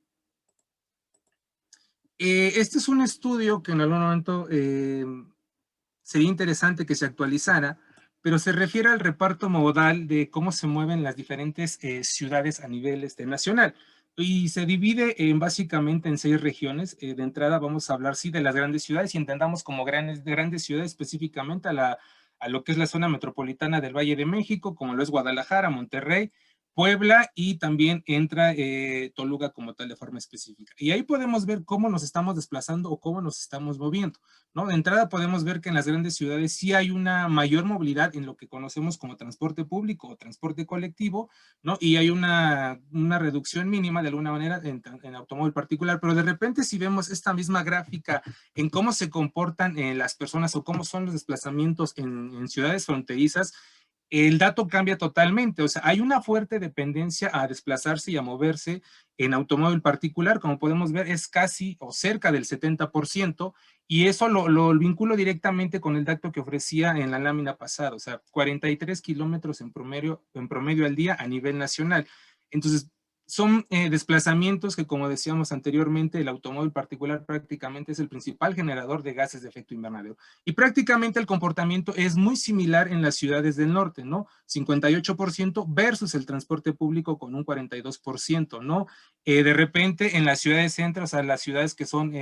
Este es un estudio que en algún momento sería interesante que se actualizara, pero se refiere al reparto modal de cómo se mueven las diferentes ciudades a nivel nacional. Y se divide básicamente en 6 regiones. De entrada vamos a hablar, sí, de las grandes ciudades y entendamos como grandes ciudades específicamente a lo que es la zona metropolitana del Valle de México, como lo es Guadalajara, Monterrey, Puebla, y también entra Toluca como tal de forma específica. Y ahí podemos ver cómo nos estamos desplazando o cómo nos estamos moviendo, ¿no? De entrada podemos ver que en las grandes ciudades sí hay una mayor movilidad en lo que conocemos como transporte público o transporte colectivo, ¿no? Y hay una reducción mínima de alguna manera en automóvil particular, pero de repente si vemos esta misma gráfica en cómo se comportan las personas o cómo son los desplazamientos en ciudades fronterizas, el dato cambia totalmente. O sea, hay una fuerte dependencia a desplazarse y a moverse en automóvil particular, como podemos ver, es casi o cerca del 70%, y eso lo vinculo directamente con el dato que ofrecía en la lámina pasada, o sea, 43 kilómetros en promedio al día a nivel nacional. Entonces, son desplazamientos que, como decíamos anteriormente, el automóvil particular prácticamente es el principal generador de gases de efecto invernadero. Y prácticamente el comportamiento es muy similar en las ciudades del norte, ¿no? 58% versus el transporte público con un 42%, ¿no? De repente en las ciudades centro, o sea, las ciudades que son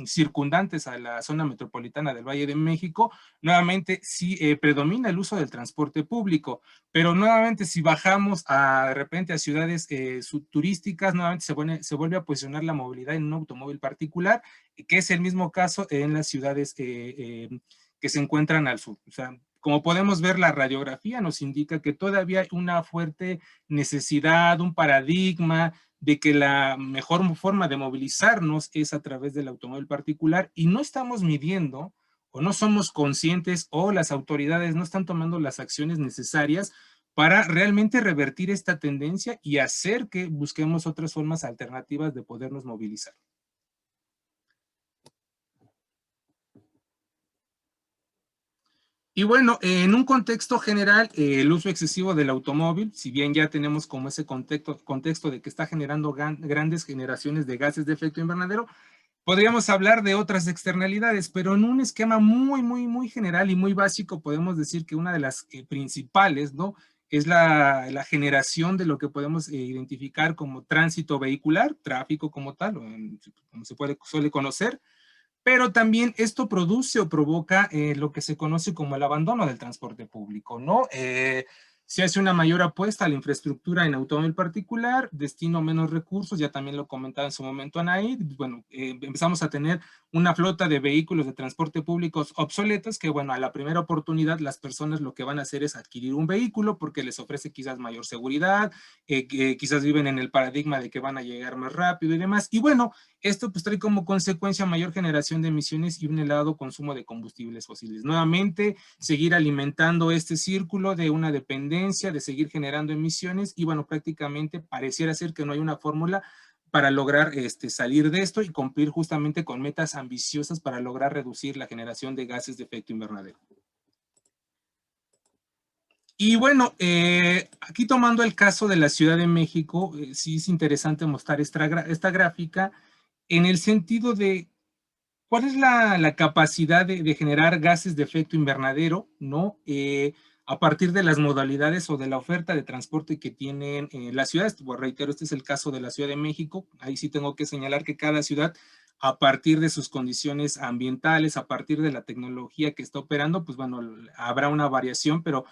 circundantes a la zona metropolitana del Valle de México, nuevamente sí predomina el uso del transporte público, pero nuevamente si bajamos de repente a ciudades turísticas, nuevamente se vuelve a posicionar la movilidad en un automóvil particular, que es el mismo caso en las ciudades que se encuentran al sur. O sea, como podemos ver, la radiografía nos indica que todavía hay una fuerte necesidad, un paradigma de que la mejor forma de movilizarnos es a través del automóvil particular, y no estamos midiendo o no somos conscientes o las autoridades no están tomando las acciones necesarias para realmente revertir esta tendencia y hacer que busquemos otras formas alternativas de podernos movilizar. Y bueno, en un contexto general, el uso excesivo del automóvil, si bien ya tenemos como ese contexto de que está generando grandes generaciones de gases de efecto invernadero, podríamos hablar de otras externalidades, pero en un esquema muy general y muy básico podemos decir que una de las principales, ¿no?, es la generación de lo que podemos identificar como tránsito vehicular, tráfico como tal, como se suele conocer, pero también esto produce o provoca lo que se conoce como el abandono del transporte público, ¿no? Se hace una mayor apuesta a la infraestructura en automóvil particular, destino menos recursos, ya también lo comentaba en su momento Anaí, bueno, empezamos a tener una flota de vehículos de transporte públicos obsoletos que, bueno, a la primera oportunidad las personas lo que van a hacer es adquirir un vehículo porque les ofrece quizás mayor seguridad, quizás viven en el paradigma de que van a llegar más rápido y demás, y bueno, esto pues trae como consecuencia mayor generación de emisiones y un elevado consumo de combustibles fósiles. Nuevamente, seguir alimentando este círculo de una dependencia, de seguir generando emisiones y bueno, prácticamente pareciera ser que no hay una fórmula para lograr salir de esto y cumplir justamente con metas ambiciosas para lograr reducir la generación de gases de efecto invernadero. Y bueno, aquí tomando el caso de la Ciudad de México, sí es interesante mostrar esta gráfica en el sentido de cuál es la capacidad de generar gases de efecto invernadero, ¿no? A partir de las modalidades o de la oferta de transporte que tienen las ciudades. Pues, reitero, este es el caso de la Ciudad de México. Ahí sí tengo que señalar que cada ciudad, a partir de sus condiciones ambientales, a partir de la tecnología que está operando, pues bueno, habrá una variación, pero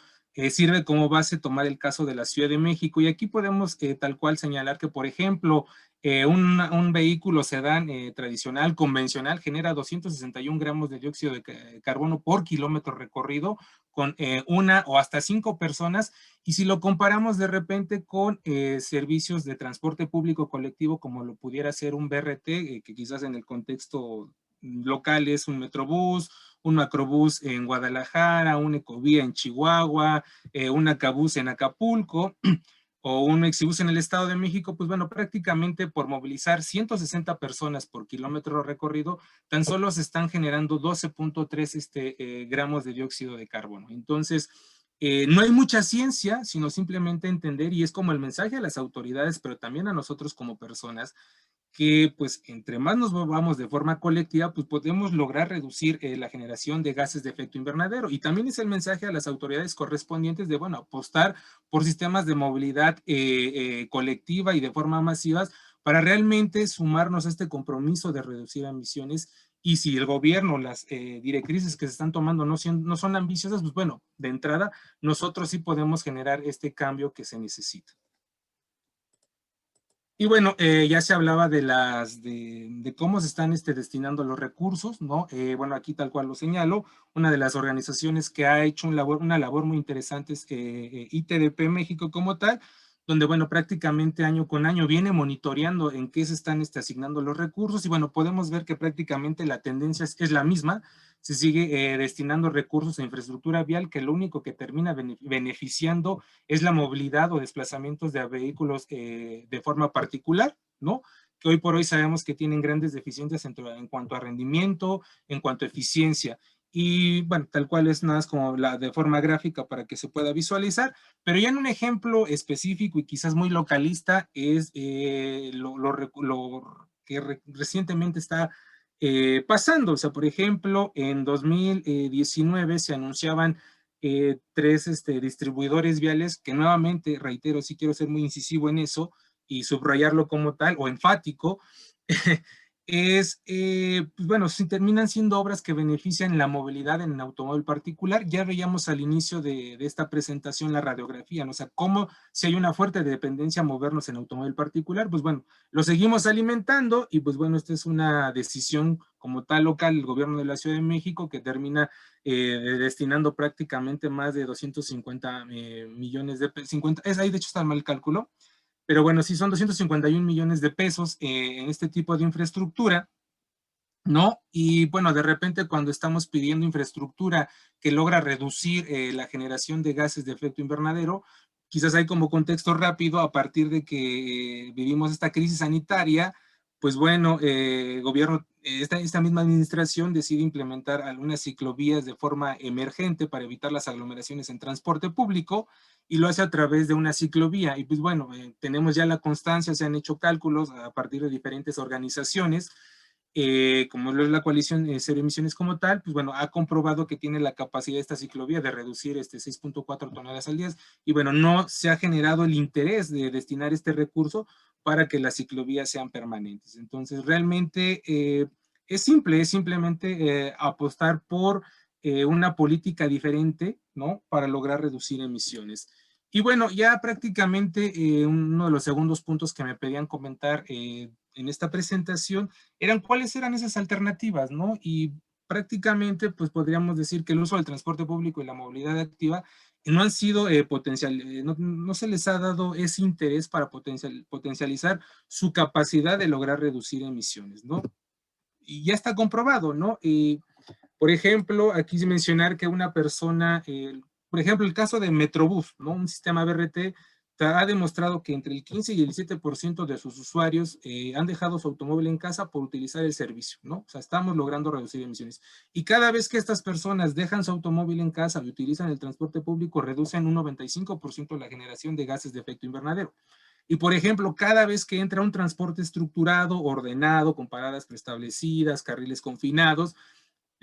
sirve como base tomar el caso de la Ciudad de México. Y aquí podemos tal cual señalar que, por ejemplo, un vehículo sedán tradicional, convencional, genera 261 gramos de dióxido de carbono por kilómetro recorrido con una o hasta 5 personas. Y si lo comparamos de repente con servicios de transporte público colectivo, como lo pudiera ser un BRT, que quizás en el contexto local es un Metrobús, un Macrobús en Guadalajara, un Ecovía en Chihuahua, un Acabús en Acapulco, o un Mexibus en el Estado de México, pues bueno, prácticamente por movilizar 160 personas por kilómetro recorrido, tan solo se están generando 12.3 gramos de dióxido de carbono. Entonces, no hay mucha ciencia, sino simplemente entender, y es como el mensaje a las autoridades, pero también a nosotros como personas, que pues entre más nos movamos de forma colectiva, pues podemos lograr reducir la generación de gases de efecto invernadero. Y también es el mensaje a las autoridades correspondientes de, bueno, apostar por sistemas de movilidad colectiva y de forma masiva para realmente sumarnos a este compromiso de reducir emisiones. Y si el gobierno, las directrices que se están tomando no son ambiciosas, pues bueno, de entrada, nosotros sí podemos generar este cambio que se necesita. Y bueno, ya se hablaba de cómo se están destinando los recursos, ¿no? Bueno, aquí tal cual lo señalo, una de las organizaciones que ha hecho una labor muy interesante es ITDP México como tal, donde, bueno, prácticamente año con año viene monitoreando en qué se están asignando los recursos y, bueno, podemos ver que prácticamente la tendencia es la misma. Se sigue destinando recursos a infraestructura vial, que lo único que termina beneficiando es la movilidad o desplazamientos de vehículos de forma particular, ¿no? Que hoy por hoy sabemos que tienen grandes deficiencias en cuanto a rendimiento, en cuanto a eficiencia. Y bueno, tal cual es nada más como de forma gráfica para que se pueda visualizar, pero ya en un ejemplo específico y quizás muy localista es lo que recientemente está pasando. O sea, por ejemplo, en 2019 se anunciaban 3 distribuidores viales que nuevamente, reitero, sí quiero ser muy incisivo en eso y subrayarlo como tal o enfático, pues bueno, si terminan siendo obras que benefician la movilidad en el automóvil particular. Ya veíamos al inicio de esta presentación la radiografía, ¿no? O sea, cómo si hay una fuerte dependencia a movernos en automóvil particular, pues bueno, lo seguimos alimentando y pues bueno, esta es una decisión como tal local, el gobierno de la Ciudad de México, que termina destinando prácticamente más de 250 millones de pesos, ahí de hecho está mal el cálculo, pero bueno, sí son 251 millones de pesos en este tipo de infraestructura, ¿no? Y bueno, de repente cuando estamos pidiendo infraestructura que logra reducir la generación de gases de efecto invernadero, quizás hay como contexto rápido, a partir de que vivimos esta crisis sanitaria, pues bueno, gobierno, esta misma administración decide implementar algunas ciclovías de forma emergente para evitar las aglomeraciones en transporte público, y lo hace a través de una ciclovía. Y pues bueno, tenemos ya la constancia, se han hecho cálculos a partir de diferentes organizaciones, como lo es la coalición Cero Emisiones como tal, pues bueno, ha comprobado que tiene la capacidad de esta ciclovía de reducir 6.4 toneladas al día, y bueno, no se ha generado el interés de destinar este recurso para que las ciclovías sean permanentes. Entonces, realmente es simplemente apostar por una política diferente, ¿no? Para lograr reducir emisiones. Y bueno, ya prácticamente uno de los segundos puntos que me pedían comentar en esta presentación eran cuáles eran esas alternativas, ¿no? Y prácticamente, pues podríamos decir que el uso del transporte público y la movilidad activa no han sido no se les ha dado ese interés para potencializar su capacidad de lograr reducir emisiones, ¿no? Y ya está comprobado, ¿no? Por ejemplo, aquí mencionar que una persona, por ejemplo, el caso de Metrobús, ¿no? Un sistema BRT ha demostrado que entre el 15 y el 17% de sus usuarios han dejado su automóvil en casa por utilizar el servicio, ¿no? O sea, estamos logrando reducir emisiones. Y cada vez que estas personas dejan su automóvil en casa y utilizan el transporte público, reducen un 95% la generación de gases de efecto invernadero. Y, por ejemplo, cada vez que entra un transporte estructurado, ordenado, con paradas preestablecidas, carriles confinados,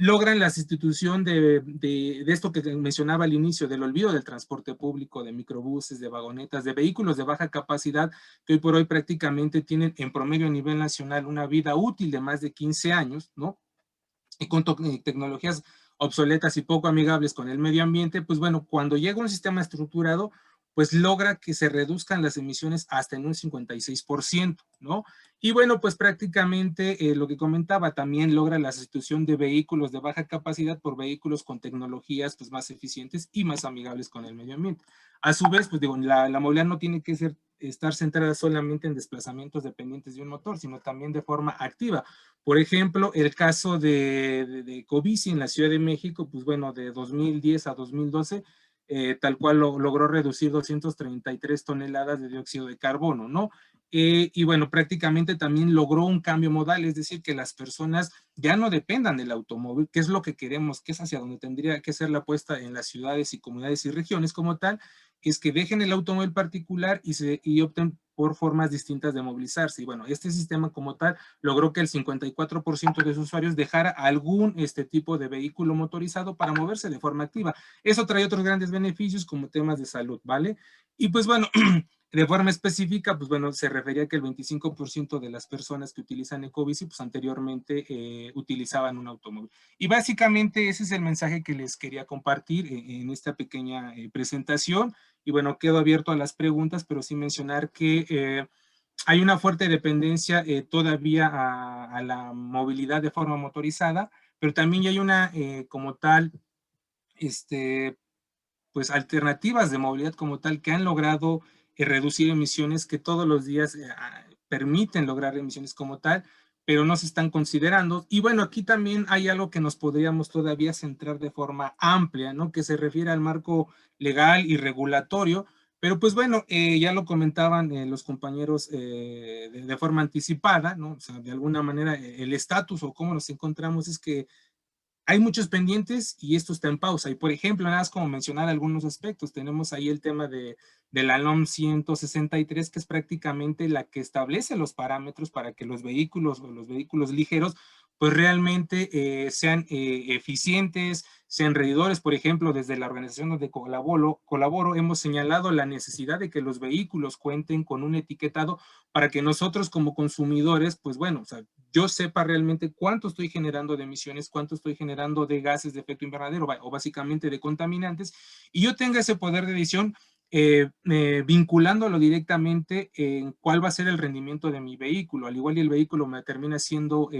logran la sustitución de esto que mencionaba al inicio, del olvido del transporte público, de microbuses, de vagonetas, de vehículos de baja capacidad, que hoy por hoy prácticamente tienen en promedio a nivel nacional una vida útil de más de 15 años, ¿no? Y con tecnologías obsoletas y poco amigables con el medio ambiente, pues bueno, cuando llega un sistema estructurado, pues logra que se reduzcan las emisiones hasta en un 56%, ¿no? Y bueno, pues prácticamente lo que comentaba, también logra la sustitución de vehículos de baja capacidad por vehículos con tecnologías pues más eficientes y más amigables con el medio ambiente. A su vez, pues digo, la movilidad no tiene que estar centrada solamente en desplazamientos dependientes de un motor, sino también de forma activa. Por ejemplo, el caso de Covici en la Ciudad de México, pues bueno, de 2010 a 2012, tal cual logró reducir 233 toneladas de dióxido de carbono, ¿no? Y bueno, prácticamente también logró un cambio modal, es decir, que las personas ya no dependan del automóvil, que es lo que queremos, que es hacia donde tendría que ser la apuesta en las ciudades y comunidades y regiones como tal, es que dejen el automóvil particular y opten por formas distintas de movilizarse. Y bueno, este sistema como tal logró que el 54% de sus usuarios dejara algún tipo de vehículo motorizado para moverse de forma activa. Eso trae otros grandes beneficios como temas de salud, ¿vale? Y pues bueno, de forma específica, pues bueno, se refería que el 25% de las personas que utilizan Ecobici, pues anteriormente utilizaban un automóvil. Y básicamente ese es el mensaje que les quería compartir en esta pequeña presentación. Y bueno, quedo abierto a las preguntas, pero sí mencionar que hay una fuerte dependencia todavía a la movilidad de forma motorizada, pero también hay una como tal, pues alternativas de movilidad como tal que han logrado reducir emisiones, que todos los días permiten lograr emisiones como tal, pero no se están considerando. Y bueno, aquí también hay algo que nos podríamos todavía centrar de forma amplia, ¿no? Que se refiere al marco legal y regulatorio, pero pues bueno, ya lo comentaban los compañeros de forma anticipada, ¿no? O sea, de alguna manera el estatus o cómo nos encontramos es que hay muchos pendientes y esto está en pausa. Y por ejemplo, nada más como mencionar algunos aspectos, tenemos ahí el tema de la NOM 163, que es prácticamente la que establece los parámetros para que los vehículos o los vehículos ligeros pues realmente sean eficientes, sean reduidores. Por ejemplo, desde la organización donde colaboro, hemos señalado la necesidad de que los vehículos cuenten con un etiquetado para que nosotros como consumidores, pues bueno, o sea, yo sepa realmente cuánto estoy generando de emisiones, cuánto estoy generando de gases de efecto invernadero o básicamente de contaminantes, y yo tenga ese poder de decisión vinculándolo directamente en cuál va a ser el rendimiento de mi vehículo. Al igual y el vehículo me termina siendo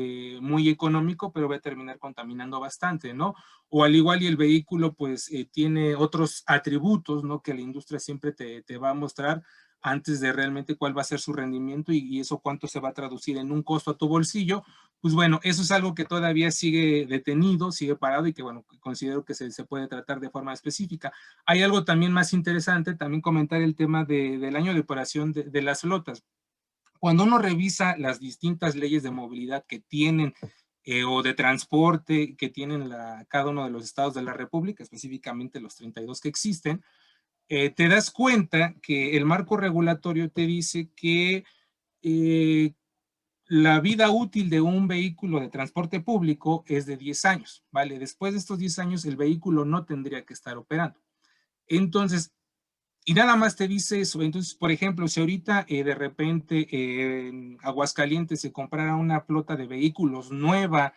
muy económico, pero va a terminar contaminando bastante, ¿no? O al igual y el vehículo pues tiene otros atributos, ¿no? Que la industria siempre te va a mostrar antes de realmente cuál va a ser su rendimiento y eso cuánto se va a traducir en un costo a tu bolsillo. Pues bueno, eso es algo que todavía sigue detenido, sigue parado y que bueno, considero que se puede tratar de forma específica. Hay algo también más interesante, también comentar el tema del año de operación de las flotas. Cuando uno revisa las distintas leyes de movilidad que tienen o de transporte que tienen cada uno de los estados de la República, específicamente los 32 que existen, te das cuenta que el marco regulatorio te dice que la vida útil de un vehículo de transporte público es de 10 años, ¿vale? Después de estos 10 años el vehículo no tendría que estar operando. Entonces, y nada más te dice eso. Entonces, por ejemplo, si ahorita de repente en Aguascalientes se comprara una flota de vehículos nueva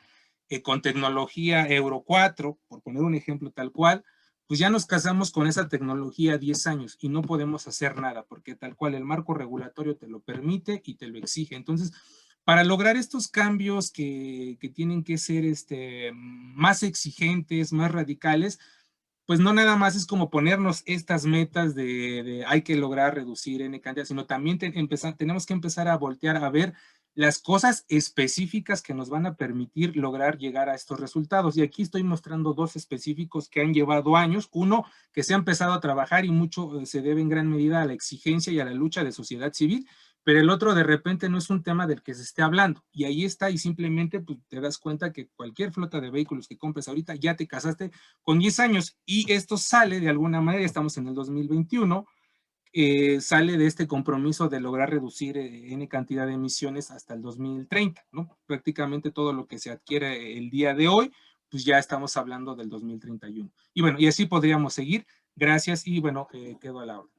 con tecnología Euro 4, por poner un ejemplo tal cual, pues ya nos casamos con esa tecnología 10 años y no podemos hacer nada, porque tal cual el marco regulatorio te lo permite y te lo exige. Entonces, para lograr estos cambios que tienen que ser más exigentes, más radicales, pues no nada más es como ponernos estas metas de hay que lograr reducir N cantidad, sino también tenemos que empezar a voltear a ver las cosas específicas que nos van a permitir lograr llegar a estos resultados. Y aquí estoy mostrando dos específicos que han llevado años. Uno, que se ha empezado a trabajar y mucho se debe en gran medida a la exigencia y a la lucha de sociedad civil, pero el otro de repente no es un tema del que se esté hablando. Y ahí está, y simplemente pues, te das cuenta que cualquier flota de vehículos que compres ahorita ya te casaste con 10 años y esto sale de alguna manera, estamos en el 2021, sale de este compromiso de lograr reducir N cantidad de emisiones hasta el 2030, ¿no? Prácticamente todo lo que se adquiere el día de hoy, pues ya estamos hablando del 2031. Y bueno, y así podríamos seguir. Gracias y bueno, quedo a la orden.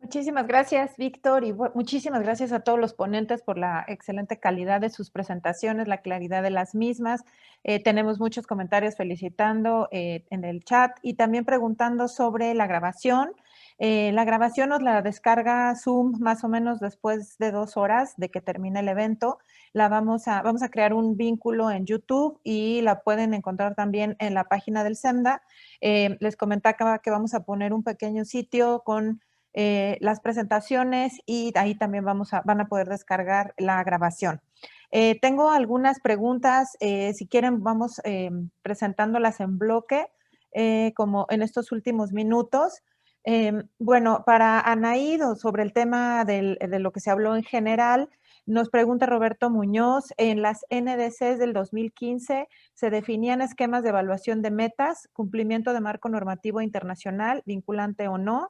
Muchísimas gracias, Víctor, y muchísimas gracias a todos los ponentes por la excelente calidad de sus presentaciones, la claridad de las mismas. Tenemos muchos comentarios felicitando en el chat y también preguntando sobre la grabación. La grabación nos la descarga Zoom más o menos después de 2 horas de que termine el evento. Vamos a crear un vínculo en YouTube y la pueden encontrar también en la página del SEMDA. Les comentaba que vamos a poner un pequeño sitio con las presentaciones y ahí también van a poder descargar la grabación. Tengo algunas preguntas, si quieren vamos presentándolas en bloque, como en estos últimos minutos. Bueno, para Anaíd, sobre el tema de lo que se habló en general, nos pregunta Roberto Muñoz, en las NDCs del 2015 se definían esquemas de evaluación de metas, cumplimiento de marco normativo internacional, vinculante o no.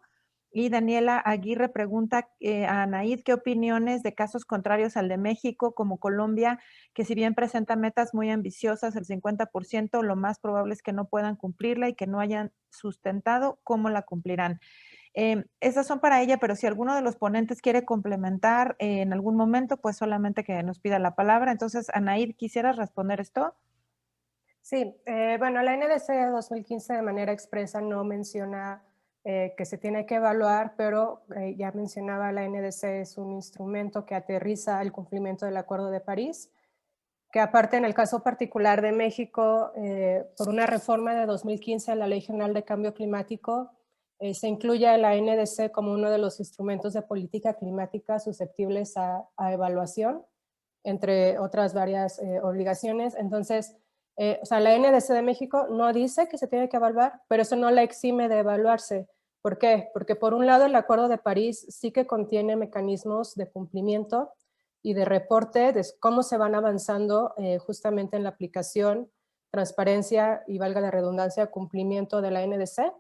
Y Daniela Aguirre pregunta a Anaíd qué opiniones de casos contrarios al de México, como Colombia, que si bien presenta metas muy ambiciosas, el 50%, lo más probable es que no puedan cumplirla y que no hayan sustentado cómo la cumplirán. Esas son para ella, pero si alguno de los ponentes quiere complementar en algún momento, pues solamente que nos pida la palabra. Entonces, Anaíd, ¿quisieras responder esto? Sí, bueno, la NDC de 2015 de manera expresa no menciona que se tiene que evaluar, pero ya mencionaba, la NDC es un instrumento que aterriza el cumplimiento del Acuerdo de París, que aparte en el caso particular de México, por una reforma de 2015 a la Ley General de Cambio Climático, se incluye a la NDC como uno de los instrumentos de política climática susceptibles a evaluación, entre otras varias obligaciones. Entonces, o sea, la NDC de México no dice que se tiene que evaluar, pero eso no la exime de evaluarse. ¿Por qué? Porque por un lado el Acuerdo de París sí que contiene mecanismos de cumplimiento y de reporte de cómo se van avanzando justamente en la aplicación, transparencia y, valga la redundancia, cumplimiento de la NDC.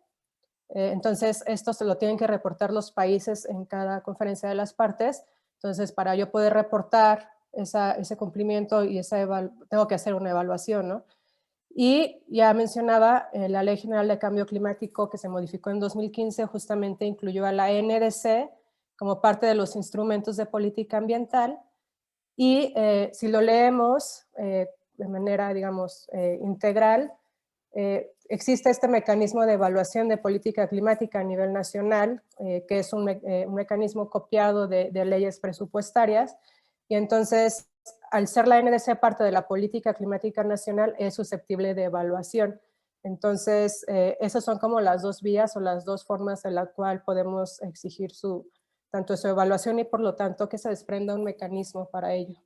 Entonces, esto se lo tienen que reportar los países en cada conferencia de las partes. Entonces, para yo poder reportar ese cumplimiento y tengo que hacer una evaluación, ¿no? Y ya mencionaba, la Ley General de Cambio Climático que se modificó en 2015 justamente incluyó a la NDC como parte de los instrumentos de política ambiental y si lo leemos de manera, digamos, integral, existe este mecanismo de evaluación de política climática a nivel nacional, que es un mecanismo copiado de leyes presupuestarias, y entonces, al ser la NDC parte de la política climática nacional, es susceptible de evaluación. Entonces, esas son como las dos vías o las dos formas en la cual podemos exigir tanto su evaluación y por lo tanto que se desprenda un mecanismo para ello.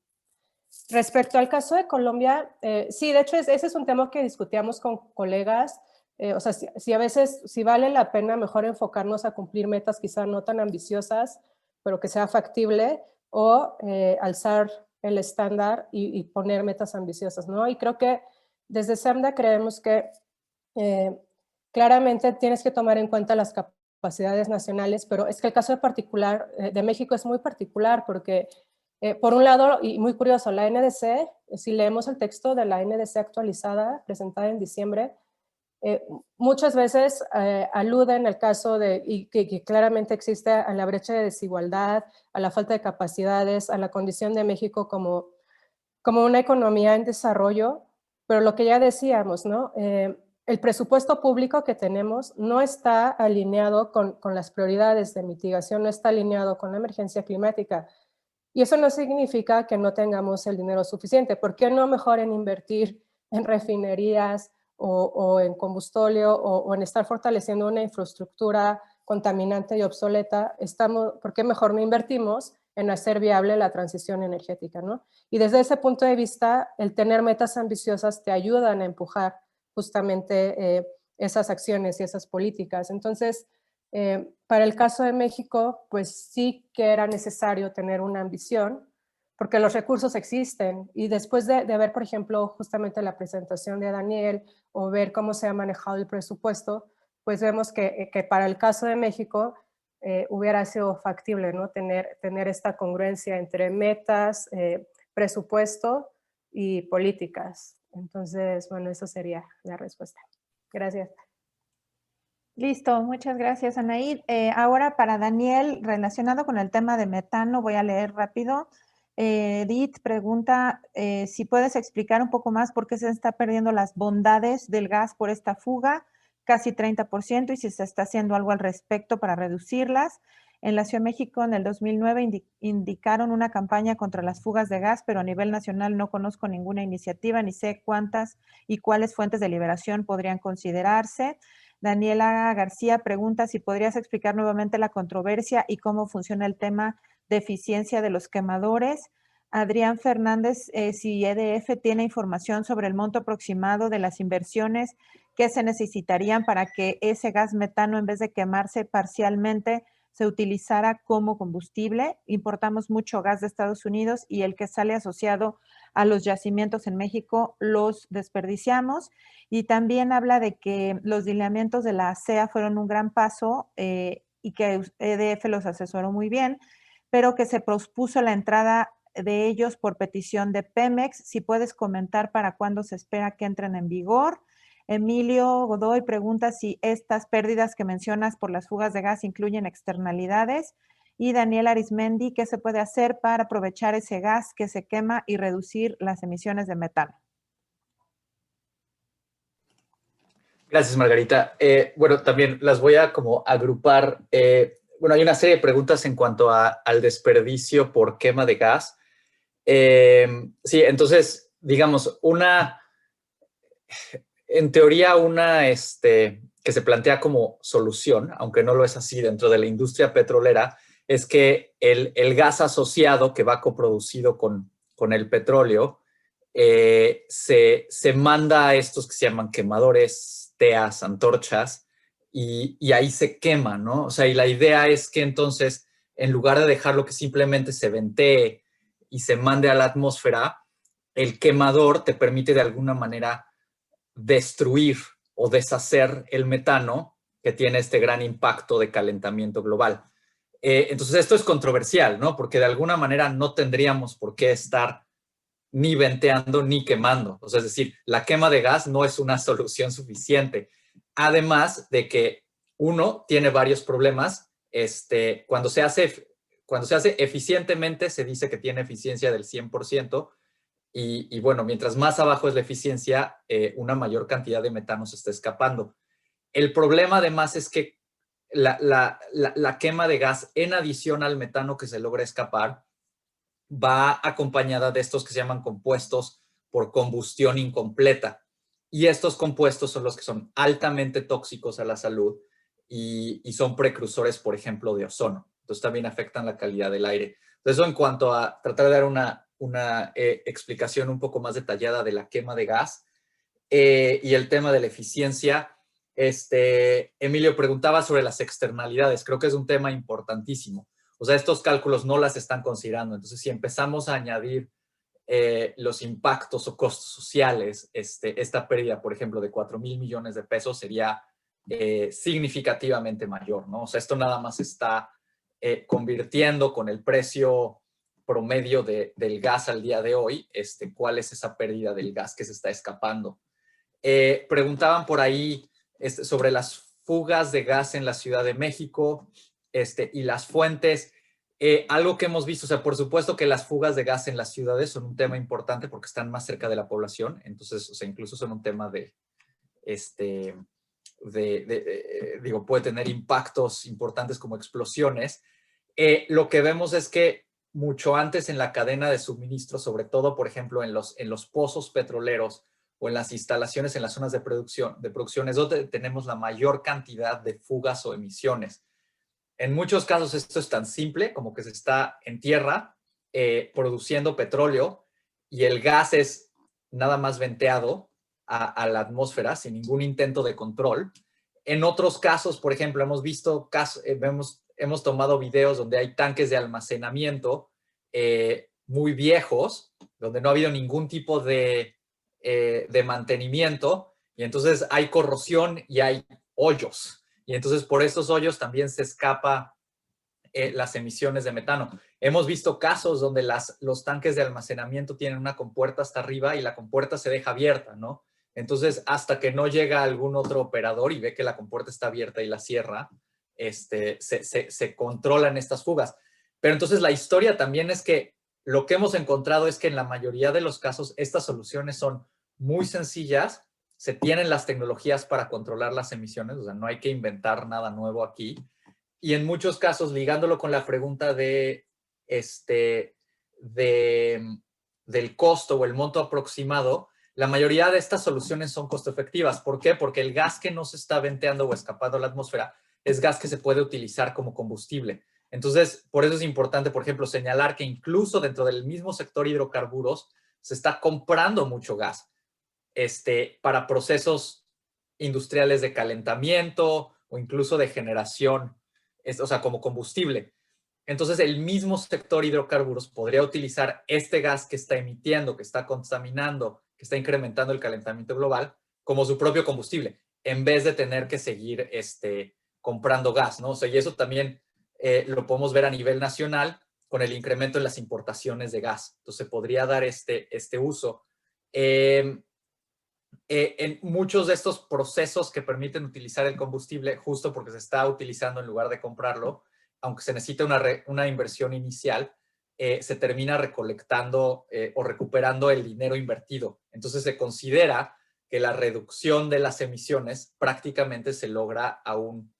Respecto al caso de Colombia, sí, de hecho ese es un tema que discutíamos con colegas, o sea, si a veces, si vale la pena mejor enfocarnos a cumplir metas quizá no tan ambiciosas, pero que sea factible, o alzar el estándar y poner metas ambiciosas, ¿no? Y creo que desde SEMDA creemos que claramente tienes que tomar en cuenta las capacidades nacionales, pero es que el caso particular de México es muy particular porque por un lado, y muy curioso, la NDC, si leemos el texto de la NDC actualizada, presentada en diciembre, muchas veces aluden al caso y que claramente existe a la brecha de desigualdad, a la falta de capacidades, a la condición de México como una economía en desarrollo, Pero lo que ya decíamos, ¿no? El presupuesto público que tenemos no está alineado con las prioridades de mitigación, no está alineado con la emergencia climática. Y eso no significa que no tengamos el dinero suficiente. ¿Por qué no mejor en invertir en refinerías o en combustóleo o en estar fortaleciendo una infraestructura contaminante y obsoleta? ¿Por qué mejor no invertimos en hacer viable la transición energética, ¿no? Y desde ese punto de vista, el tener metas ambiciosas te ayudan a empujar justamente esas acciones y esas políticas. Entonces, para el caso de México, pues sí que era necesario tener una ambición, porque los recursos existen. Y después de ver, por ejemplo, justamente la presentación de Daniel o ver cómo se ha manejado el presupuesto, pues vemos que para el caso de México hubiera sido factible, ¿no? Tener esta congruencia entre metas, presupuesto y políticas. Entonces, bueno, eso sería la respuesta. Gracias. Listo, muchas gracias, Anaí. Ahora para Daniel, relacionado con el tema de metano, voy a leer rápido. Edith pregunta si puedes explicar un poco más por qué se están perdiendo las bondades del gas por esta fuga, casi 30%, y si se está haciendo algo al respecto para reducirlas. En la Ciudad de México, en el 2009, indicaron una campaña contra las fugas de gas, pero a nivel nacional no conozco ninguna iniciativa, ni sé cuántas y cuáles fuentes de liberación podrían considerarse. Daniela García pregunta si podrías explicar nuevamente la controversia y cómo funciona el tema de eficiencia de los quemadores. Adrián Fernández, si EDF tiene información sobre el monto aproximado de las inversiones que se necesitarían para que ese gas metano, en vez de quemarse parcialmente, se utilizara como combustible. Importamos mucho gas de Estados Unidos y el que sale asociado a los yacimientos en México los desperdiciamos. Y también habla de que los lineamientos de la CEA fueron un gran paso y que EDF los asesoró muy bien, pero que se pospuso la entrada de ellos por petición de Pemex. Si puedes comentar para cuándo se espera que entren en vigor. Emilio Godoy pregunta si estas pérdidas que mencionas por las fugas de gas incluyen externalidades. Y Daniel Arismendi, ¿qué se puede hacer para aprovechar ese gas que se quema y reducir las emisiones de metano? Gracias, Margarita. Bueno, también las voy a como agrupar. Bueno, hay una serie de preguntas en cuanto al desperdicio por quema de gas. Sí, entonces, digamos, en teoría, que se plantea como solución, aunque no lo es así dentro de la industria petrolera, es que el gas asociado que va coproducido con el petróleo se manda a estos que se llaman quemadores, teas, antorchas, y ahí se quema, ¿no? O sea, y la idea es que entonces, en lugar de dejarlo que simplemente se ventee y se mande a la atmósfera, el quemador te permite de alguna manera destruir o deshacer el metano que tiene este gran impacto de calentamiento global. Entonces, esto es controversial, ¿no? Porque de alguna manera no tendríamos por qué estar ni venteando ni quemando. O sea, es decir, la quema de gas no es una solución suficiente. Además de que uno tiene varios problemas. Cuando se hace eficientemente, se dice que tiene eficiencia del 100%. Y bueno, mientras más abajo es la eficiencia, una mayor cantidad de metano se está escapando. El problema además es que la quema de gas, en adición al metano que se logra escapar, va acompañada de estos que se llaman compuestos por combustión incompleta. Y estos compuestos son los que son altamente tóxicos a la salud y son precursores, por ejemplo, de ozono. Entonces también afectan la calidad del aire. Entonces, eso en cuanto a tratar de dar una explicación un poco más detallada de la quema de gas y el tema de la eficiencia. Emilio preguntaba sobre las externalidades. Creo que es un tema importantísimo. O sea, estos cálculos no las están considerando. Entonces, si empezamos a añadir los impactos o costos sociales, esta pérdida, por ejemplo, de 4,000 millones de pesos sería significativamente mayor, ¿no? O sea, esto nada más está convirtiendo con el precio promedio del gas al día de hoy, cuál es esa pérdida del gas que se está escapando. Preguntaban por ahí sobre las fugas de gas en la Ciudad de México y las fuentes. Algo que hemos visto, o sea, por supuesto que las fugas de gas en las ciudades son un tema importante porque están más cerca de la población, entonces, o sea, incluso son un tema digo, puede tener impactos importantes como explosiones. Lo que vemos es que mucho antes en la cadena de suministro, sobre todo, por ejemplo, en los pozos petroleros o en las instalaciones en las zonas de producción es donde tenemos la mayor cantidad de fugas o emisiones. En muchos casos esto es tan simple como que se está en tierra produciendo petróleo y el gas es nada más venteado a la atmósfera sin ningún intento de control. En otros casos, por ejemplo, hemos visto hemos tomado videos donde hay tanques de almacenamiento muy viejos, donde no ha habido ningún tipo de mantenimiento, y entonces hay corrosión y hay hoyos. Y entonces por estos hoyos también se escapa las emisiones de metano. Hemos visto casos donde los tanques de almacenamiento tienen una compuerta hasta arriba y la compuerta se deja abierta, ¿no? Entonces, hasta que no llega algún otro operador y ve que la compuerta está abierta y la cierra, se controlan estas fugas. Pero entonces la historia también es que lo que hemos encontrado es que en la mayoría de los casos estas soluciones son muy sencillas, se tienen las tecnologías para controlar las emisiones, o sea, no hay que inventar nada nuevo aquí. Y en muchos casos, ligándolo con la pregunta del costo o el monto aproximado, la mayoría de estas soluciones son costo efectivas. ¿Por qué? Porque el gas que no se está venteando o escapando a la atmósfera es gas que se puede utilizar como combustible. Entonces, por eso es importante, por ejemplo, señalar que incluso dentro del mismo sector hidrocarburos se está comprando mucho gas para procesos industriales de calentamiento o incluso de generación, o sea, como combustible. Entonces, el mismo sector hidrocarburos podría utilizar este gas que está emitiendo, que está contaminando, que está incrementando el calentamiento global, como su propio combustible, en vez de tener que seguir comprando gas, ¿no? O sea, y eso también lo podemos ver a nivel nacional con el incremento en las importaciones de gas. Entonces, podría dar este uso. En muchos de estos procesos que permiten utilizar el combustible, justo porque se está utilizando en lugar de comprarlo, aunque se necesita una inversión inicial, se termina recolectando o recuperando el dinero invertido. Entonces se considera que la reducción de las emisiones prácticamente se logra a un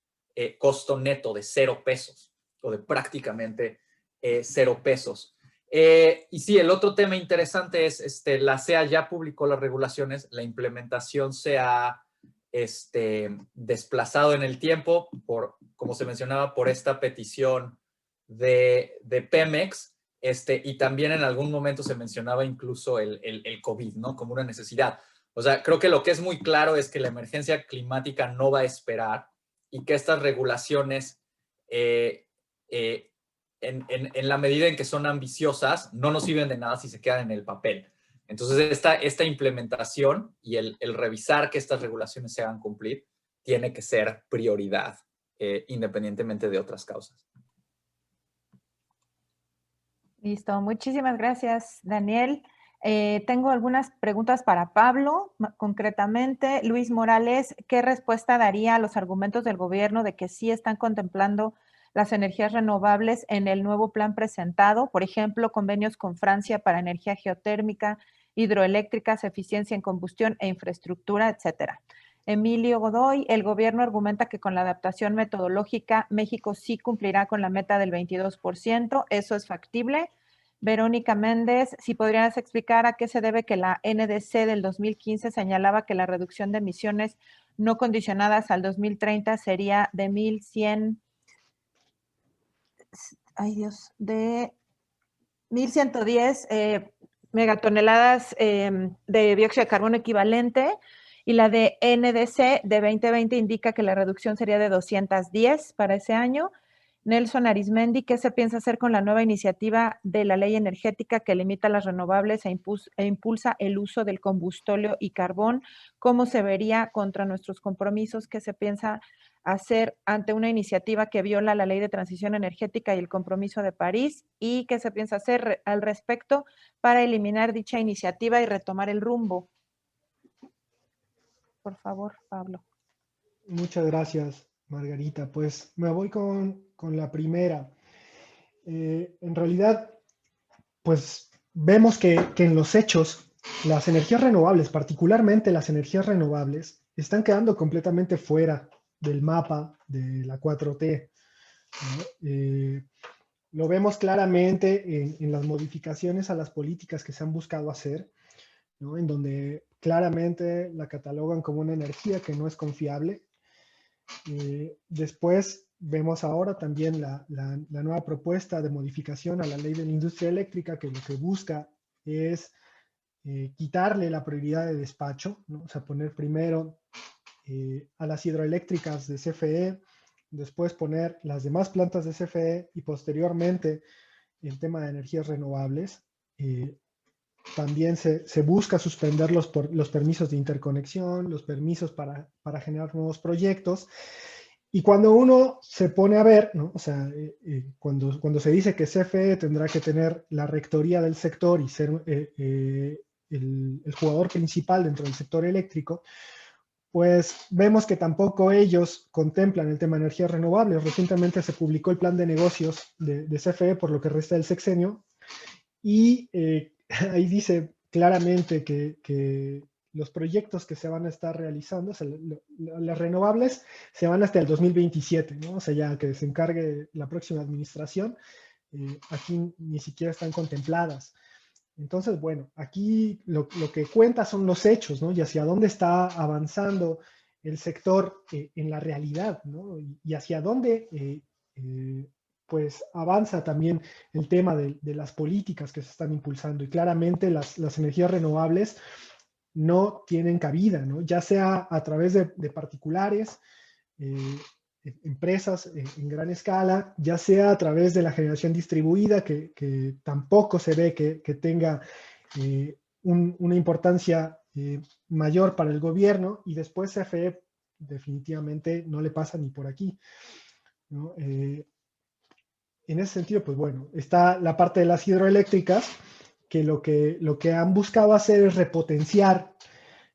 costo neto de 0 pesos o de prácticamente 0 pesos. Y sí, el otro tema interesante es, la CEA ya publicó las regulaciones, la implementación se ha desplazado en el tiempo, como se mencionaba, por esta petición de Pemex, y también en algún momento se mencionaba incluso el COVID, ¿no? Como una necesidad. O sea, creo que lo que es muy claro es que la emergencia climática no va a esperar y que estas regulaciones en la medida en que son ambiciosas, no nos sirven de nada si se quedan en el papel. Entonces, esta implementación y el revisar que estas regulaciones se hagan cumplir tiene que ser prioridad, independientemente de otras causas. Listo, muchísimas gracias, Daniel. Tengo algunas preguntas para Pablo, concretamente. Luis Morales, ¿qué respuesta daría a los argumentos del gobierno de que sí están contemplando las energías renovables en el nuevo plan presentado? Por ejemplo, convenios con Francia para energía geotérmica, hidroeléctricas, eficiencia en combustión e infraestructura, etcétera. Emilio Godoy, el gobierno argumenta que con la adaptación metodológica México sí cumplirá con la meta del 22%, ¿eso es factible? Verónica Méndez, si podrías explicar a qué se debe que la NDC del 2015 señalaba que la reducción de emisiones no condicionadas al 2030 sería de 1.110 megatoneladas de dióxido de carbono equivalente, y la de NDC de 2020 indica que la reducción sería de 210 para ese año. Nelson Arismendi, ¿qué se piensa hacer con la nueva iniciativa de la ley energética que limita las renovables e impulsa el uso del combustóleo y carbón? ¿Cómo se vería contra nuestros compromisos? ¿Qué se piensa hacer ante una iniciativa que viola la ley de transición energética y el compromiso de París? ¿Y qué se piensa hacer al respecto para eliminar dicha iniciativa y retomar el rumbo? Por favor, Pablo. Muchas gracias, Margarita. Pues me voy con la primera. en realidad, pues vemos que en los hechos, las energías renovables, particularmente las energías renovables, están quedando completamente fuera del mapa de la 4T, ¿no? Lo vemos claramente en las modificaciones a las políticas que se han buscado hacer, ¿no? En donde claramente la catalogan como una energía que no es confiable. Después vemos ahora también la nueva propuesta de modificación a la ley de la industria eléctrica, que lo que busca es quitarle la prioridad de despacho, ¿no? O sea, poner primero a las hidroeléctricas de CFE, después poner las demás plantas de CFE y posteriormente el tema de energías renovables. También se busca suspender los permisos de interconexión, los permisos para generar nuevos proyectos. Y cuando uno se pone a ver, ¿no? O sea, cuando se dice que CFE tendrá que tener la rectoría del sector y ser el jugador principal dentro del sector eléctrico, pues vemos que tampoco ellos contemplan el tema de energías renovables. Recientemente se publicó el plan de negocios de CFE por lo que resta del sexenio y ahí dice claramente que los proyectos que se van a estar realizando, o sea, las renovables se van hasta el 2027, ¿no? O sea, ya que se encargue la próxima administración, aquí ni siquiera están contempladas. Entonces, bueno, aquí lo que cuenta son los hechos, ¿no? Y hacia dónde está avanzando el sector en la realidad, ¿no? Y hacia dónde, pues, avanza también el tema de las políticas que se están impulsando. Y claramente las energías renovables no tienen cabida, ¿no? Ya sea a través de particulares, empresas en gran escala, ya sea a través de la generación distribuida, que tampoco se ve que tenga una importancia mayor para el gobierno, y después CFE definitivamente no le pasa ni por aquí, ¿no? En ese sentido, pues bueno, está la parte de las hidroeléctricas, que lo que han buscado hacer es repotenciar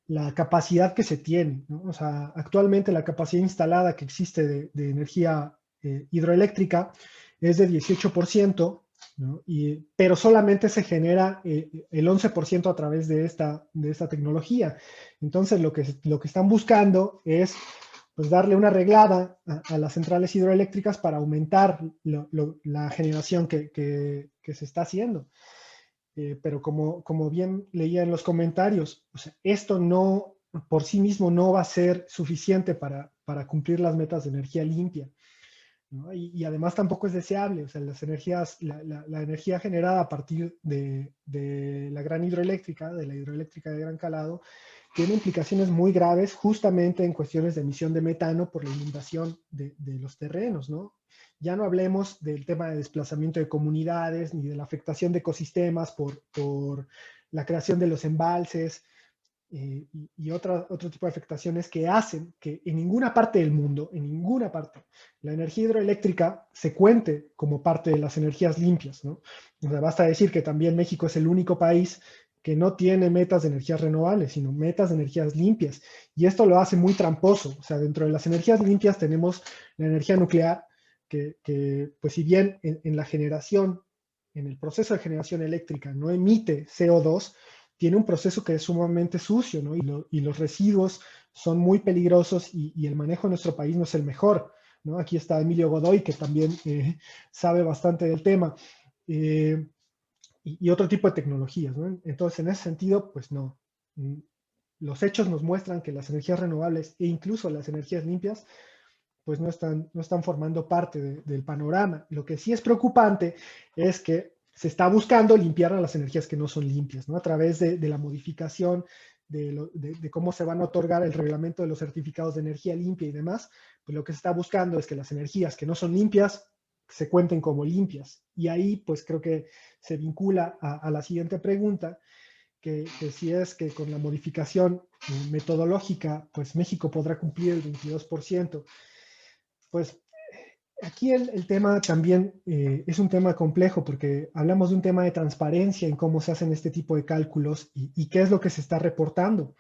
la capacidad que se tiene, ¿no? O sea, actualmente la capacidad instalada que existe de energía hidroeléctrica es de 18%, ¿no? Pero solamente se genera el 11% a través de esta tecnología. Entonces, lo que están buscando es, pues, darle una arreglada a las centrales hidroeléctricas para aumentar la generación que se está haciendo. Pero como bien leía en los comentarios, o sea, esto no, por sí mismo no va a ser suficiente para cumplir las metas de energía limpia, ¿no? Y además tampoco es deseable. O sea, las energías, la energía generada a partir de la gran hidroeléctrica, de la hidroeléctrica de gran calado, tiene implicaciones muy graves justamente en cuestiones de emisión de metano por la inundación de los terrenos, ¿no? Ya no hablemos del tema de desplazamiento de comunidades, ni de la afectación de ecosistemas por la creación de los embalses y otro tipo de afectaciones que hacen que en ninguna parte del mundo, en ninguna parte, la energía hidroeléctrica se cuente como parte de las energías limpias, ¿no? O sea, basta decir que también México es el único país que no tiene metas de energías renovables, sino metas de energías limpias. Y esto lo hace muy tramposo. O sea, dentro de las energías limpias tenemos la energía nuclear, que pues si bien en la generación, en el proceso de generación eléctrica no emite CO2, tiene un proceso que es sumamente sucio, ¿no? Y los residuos son muy peligrosos y el manejo en nuestro país no es el mejor, ¿no? Aquí está Emilio Godoy, que también sabe bastante del tema. Y otro tipo de tecnologías, ¿no? Entonces, en ese sentido, pues no. Los hechos nos muestran que las energías renovables e incluso las energías limpias, pues no están formando parte del panorama. Lo que sí es preocupante es que se está buscando limpiar a las energías que no son limpias, ¿no? A través de la modificación de cómo se van a otorgar el reglamento de los certificados de energía limpia y demás, pues lo que se está buscando es que las energías que no son limpias se cuenten como limpias. Y ahí pues creo que se vincula a la siguiente pregunta, que si es que con la modificación metodológica pues México podrá cumplir el 22%. Pues aquí el tema también es un tema complejo, porque hablamos de un tema de transparencia en cómo se hacen este tipo de cálculos y qué es lo que se está reportando,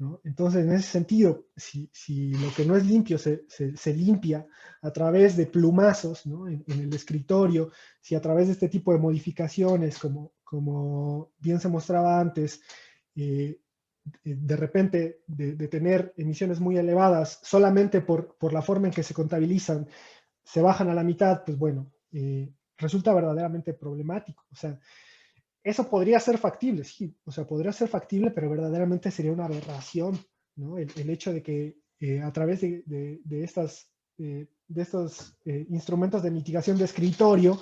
¿no? Entonces, en ese sentido, si lo que no es limpio se limpia a través de plumazos, ¿no? En el escritorio, si a través de este tipo de modificaciones, como bien se mostraba antes, de repente de tener emisiones muy elevadas solamente por la forma en que se contabilizan, se bajan a la mitad, pues bueno, resulta verdaderamente problemático. O sea, eso podría ser factible, sí, o sea, podría ser factible, pero verdaderamente sería una aberración, ¿no? El hecho de que a través de estos instrumentos de mitigación de escritorio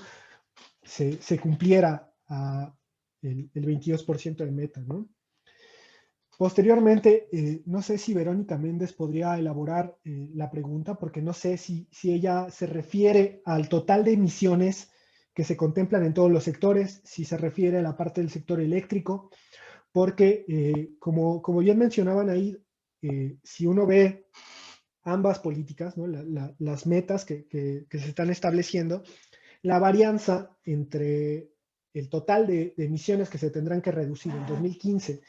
se cumpliera el 22% de meta, ¿no? Posteriormente, no sé si Verónica Méndez podría elaborar la pregunta, porque no sé si ella se refiere al total de emisiones que se contemplan en todos los sectores, si se refiere a la parte del sector eléctrico, porque como bien mencionaban ahí, si uno ve ambas políticas, ¿no? Las metas que se están estableciendo, la varianza entre el total de emisiones que se tendrán que reducir en 2015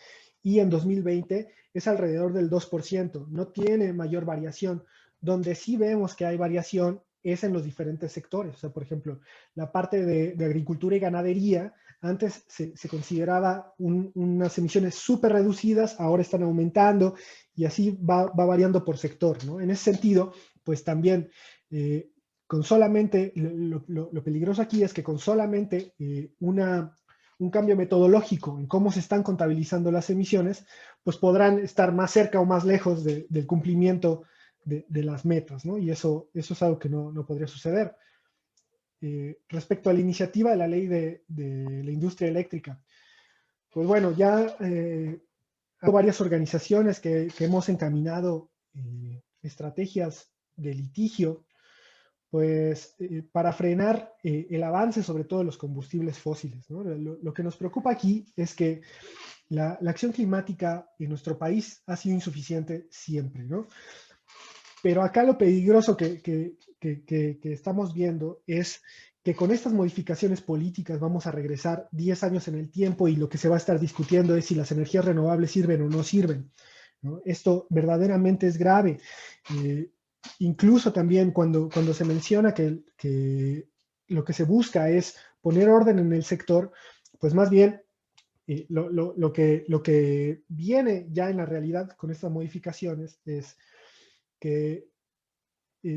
y en 2020 es alrededor del 2%, no tiene mayor variación. Donde sí vemos que hay variación es en los diferentes sectores. O sea, por ejemplo, la parte de agricultura y ganadería, antes se consideraba unas emisiones súper reducidas, ahora están aumentando y así va variando por sector, ¿no? En ese sentido, pues también con solamente, lo peligroso aquí es que con solamente un cambio metodológico en cómo se están contabilizando las emisiones, pues podrán estar más cerca o más lejos del cumplimiento de las metas, ¿no? Y eso es algo que no podría suceder. Respecto a la iniciativa de la ley de la industria eléctrica, pues bueno, ya hay varias organizaciones que hemos encaminado estrategias de litigio, pues para frenar el avance sobre todo de los combustibles fósiles, ¿no? Lo que nos preocupa aquí es que la acción climática en nuestro país ha sido insuficiente siempre, ¿no? Pero acá lo peligroso que estamos viendo es que con estas modificaciones políticas vamos a regresar 10 años en el tiempo y lo que se va a estar discutiendo es si las energías renovables sirven o no sirven, ¿no? Esto verdaderamente es grave. Incluso también cuando se menciona que lo que se busca es poner orden en el sector, pues más bien lo que viene ya en la realidad con estas modificaciones es que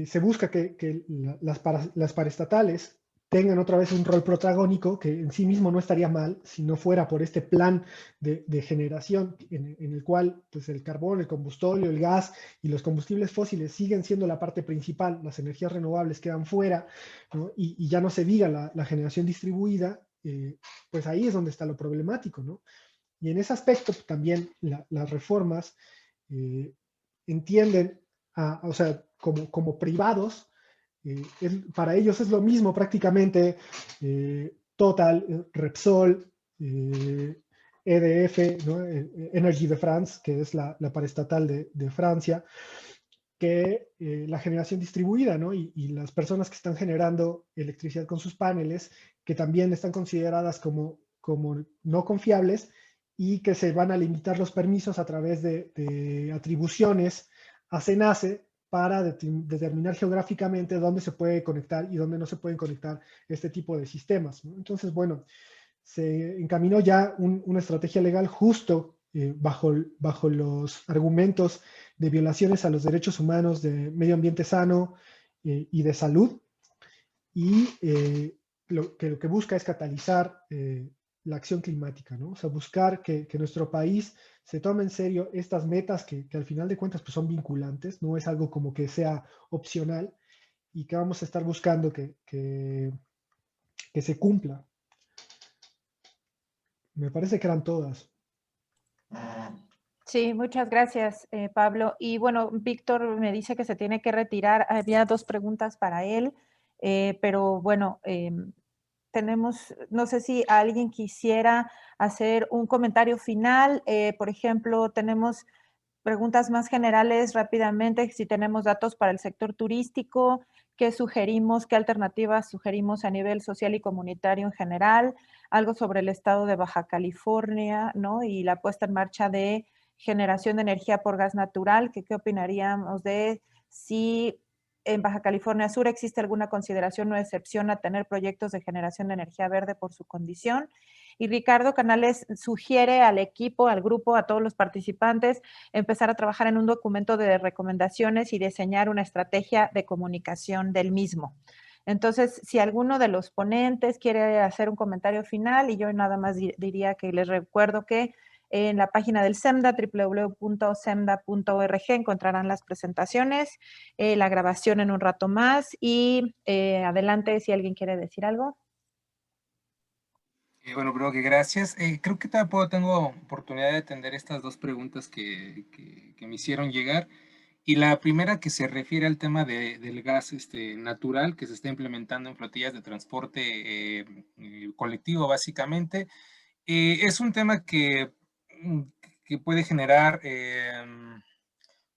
se busca que las paraestatales tengan otra vez un rol protagónico que en sí mismo no estaría mal si no fuera por este plan de generación en el cual pues, el carbón, el combustorio, el gas y los combustibles fósiles siguen siendo la parte principal, las energías renovables quedan fuera, ¿no? Y ya no se diga la generación distribuida, pues ahí es donde está lo problemático, ¿no? Y en ese aspecto también las reformas entienden, o sea, como privados, para ellos es lo mismo prácticamente Total, Repsol, EDF, ¿no? Energy de France, que es la paraestatal de Francia, que la generación distribuida, ¿no? Y las personas que están generando electricidad con sus paneles, que también están consideradas como no confiables y que se van a limitar los permisos a través de atribuciones a CENACE para determinar geográficamente dónde se puede conectar y dónde no se pueden conectar este tipo de sistemas, ¿no? Entonces, bueno, se encaminó ya una estrategia legal justo bajo los argumentos de violaciones a los derechos humanos, de medio ambiente sano y de salud, y lo que busca es catalizar la acción climática, ¿no? O sea, buscar que nuestro país se tome en serio estas metas que al final de cuentas pues, son vinculantes, no es algo como que sea opcional y que vamos a estar buscando que se cumpla. Me parece que eran todas. Sí, muchas gracias, Pablo. Y bueno, Víctor me dice que se tiene que retirar. Había 2 preguntas para él, pero bueno, tenemos, no sé si alguien quisiera hacer un comentario final. Por ejemplo, tenemos preguntas más generales rápidamente, si tenemos datos para el sector turístico, qué sugerimos, qué alternativas sugerimos a nivel social y comunitario en general, algo sobre el estado de Baja California, ¿no? Y la puesta en marcha de generación de energía por gas natural, que qué opinaríamos de si en Baja California Sur existe alguna consideración o excepción a tener proyectos de generación de energía verde por su condición. Y Ricardo Canales sugiere al equipo, al grupo, a todos los participantes, empezar a trabajar en un documento de recomendaciones y diseñar una estrategia de comunicación del mismo. Entonces, si alguno de los ponentes quiere hacer un comentario final, y yo nada más diría que les recuerdo que en la página del SEMDA, www.semda.org, encontrarán las presentaciones, la grabación en un rato más y adelante si alguien quiere decir algo. Bueno, creo que gracias. Creo que tengo oportunidad de atender estas dos preguntas que me hicieron llegar. Y la primera que se refiere al tema del gas natural que se está implementando en flotillas de transporte colectivo, básicamente. Es un tema que puede generar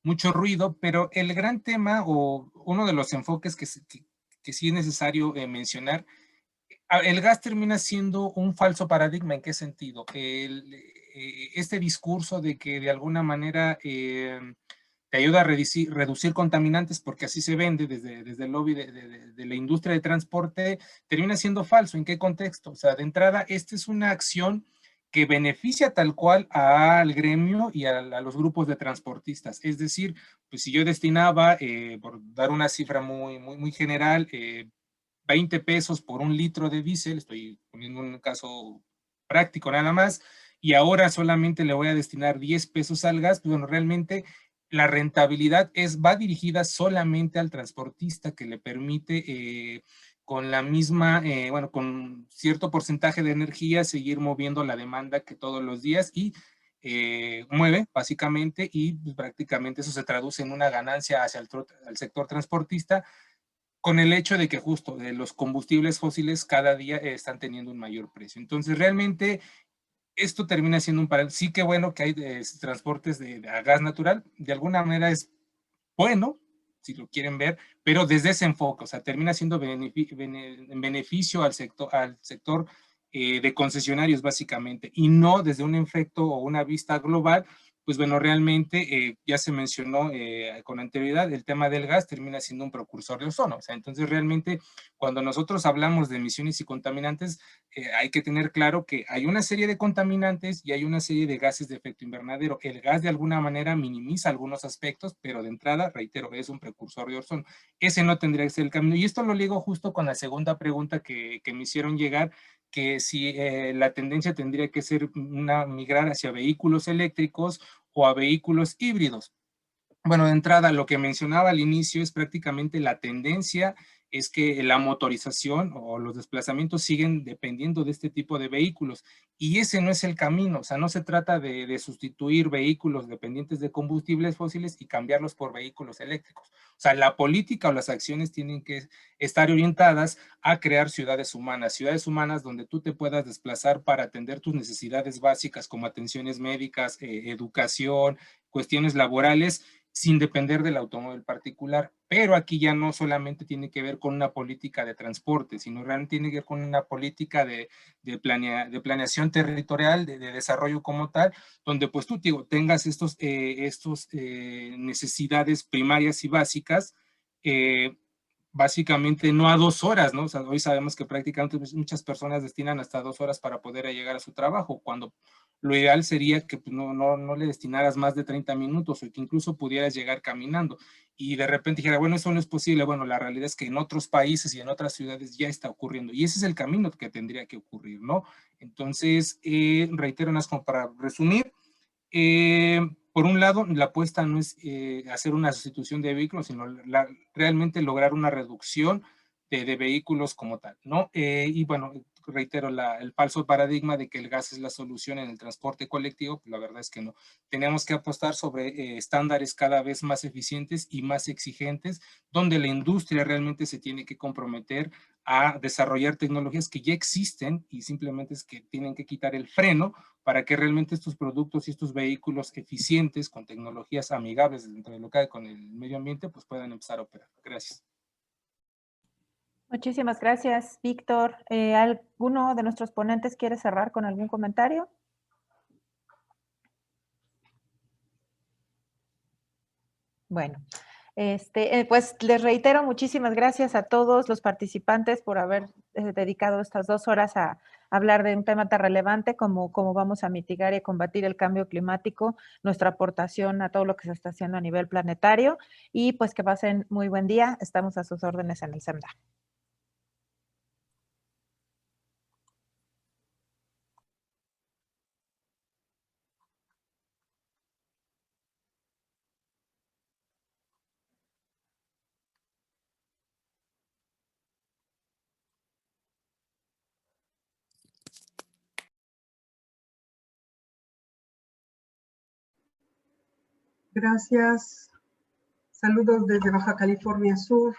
mucho ruido, pero el gran tema o uno de los enfoques que sí es necesario mencionar, el gas termina siendo un falso paradigma. ¿En qué sentido? Este discurso de que de alguna manera te ayuda a reducir contaminantes porque así se vende desde el lobby de la industria de transporte, termina siendo falso. ¿En qué contexto? O sea, de entrada, esta es una acción que beneficia tal cual al gremio y a los grupos de transportistas. Es decir, pues si yo destinaba, por dar una cifra muy general, 20 pesos por un litro de diésel, estoy poniendo un caso práctico nada más, y ahora solamente le voy a destinar 10 pesos al gas, pues bueno, realmente la rentabilidad va dirigida solamente al transportista, que le permite con la misma, bueno, con cierto porcentaje de energía seguir moviendo la demanda que todos los días y mueve básicamente, y pues, prácticamente eso se traduce en una ganancia hacia el sector transportista, con el hecho de que justo los combustibles fósiles cada día están teniendo un mayor precio. Entonces, realmente, esto termina siendo un paradigma. Sí que bueno que hay transportes a gas natural, de alguna manera es bueno, si lo quieren ver, pero desde ese enfoque, o sea, termina siendo en beneficio al sector de concesionarios básicamente, y no desde un efecto o una vista global. Pues bueno, realmente ya se mencionó con anterioridad, el tema del gas termina siendo un precursor de ozono. O sea, entonces realmente cuando nosotros hablamos de emisiones y contaminantes, hay que tener claro que hay una serie de contaminantes y hay una serie de gases de efecto invernadero. El gas de alguna manera minimiza algunos aspectos, pero de entrada, reitero, es un precursor de ozono. Ese no tendría que ser el camino. Y esto lo ligo justo con la segunda pregunta que me hicieron llegar, que si la tendencia tendría que ser migrar hacia vehículos eléctricos o a vehículos híbridos. Bueno, de entrada, lo que mencionaba al inicio es prácticamente la tendencia, es que la motorización o los desplazamientos siguen dependiendo de este tipo de vehículos, y ese no es el camino. O sea, no se trata de sustituir vehículos dependientes de combustibles fósiles y cambiarlos por vehículos eléctricos. O sea, la política o las acciones tienen que estar orientadas a crear ciudades humanas donde tú te puedas desplazar para atender tus necesidades básicas como atenciones médicas, educación, cuestiones laborales, sin depender del automóvil particular. Pero aquí ya no solamente tiene que ver con una política de transporte, sino realmente tiene que ver con una política de planeación territorial, de desarrollo como tal, donde pues tú tengas estos necesidades primarias y básicas, básicamente no a 2 horas, ¿no? O sea, hoy sabemos que prácticamente muchas personas destinan hasta 2 horas para poder llegar a su trabajo, cuando lo ideal sería que pues, no le destinaras más de 30 minutos o que incluso pudieras llegar caminando. Y de repente dijera, bueno, eso no es posible. Bueno, la realidad es que en otros países y en otras ciudades ya está ocurriendo. Y ese es el camino que tendría que ocurrir, ¿no? Entonces, reitero, más como para resumir, por un lado, la apuesta no es hacer una sustitución de vehículos, sino realmente lograr una reducción de vehículos como tal, ¿no? Y bueno, reitero, el falso paradigma de que el gas es la solución en el transporte colectivo, pues la verdad es que no. Tenemos que apostar sobre estándares cada vez más eficientes y más exigentes, donde la industria realmente se tiene que comprometer a desarrollar tecnologías que ya existen, y simplemente es que tienen que quitar el freno para que realmente estos productos y estos vehículos eficientes con tecnologías amigables dentro de lo que hay con el medio ambiente, pues puedan empezar a operar. Gracias. Muchísimas gracias, Víctor. ¿Alguno de nuestros ponentes quiere cerrar con algún comentario? Bueno, pues les reitero muchísimas gracias a todos los participantes por haber dedicado estas 2 horas a hablar de un tema tan relevante como cómo vamos a mitigar y combatir el cambio climático, nuestra aportación a todo lo que se está haciendo a nivel planetario y pues que pasen muy buen día. Estamos a sus órdenes en el SEMDA. Gracias. Saludos desde Baja California Sur.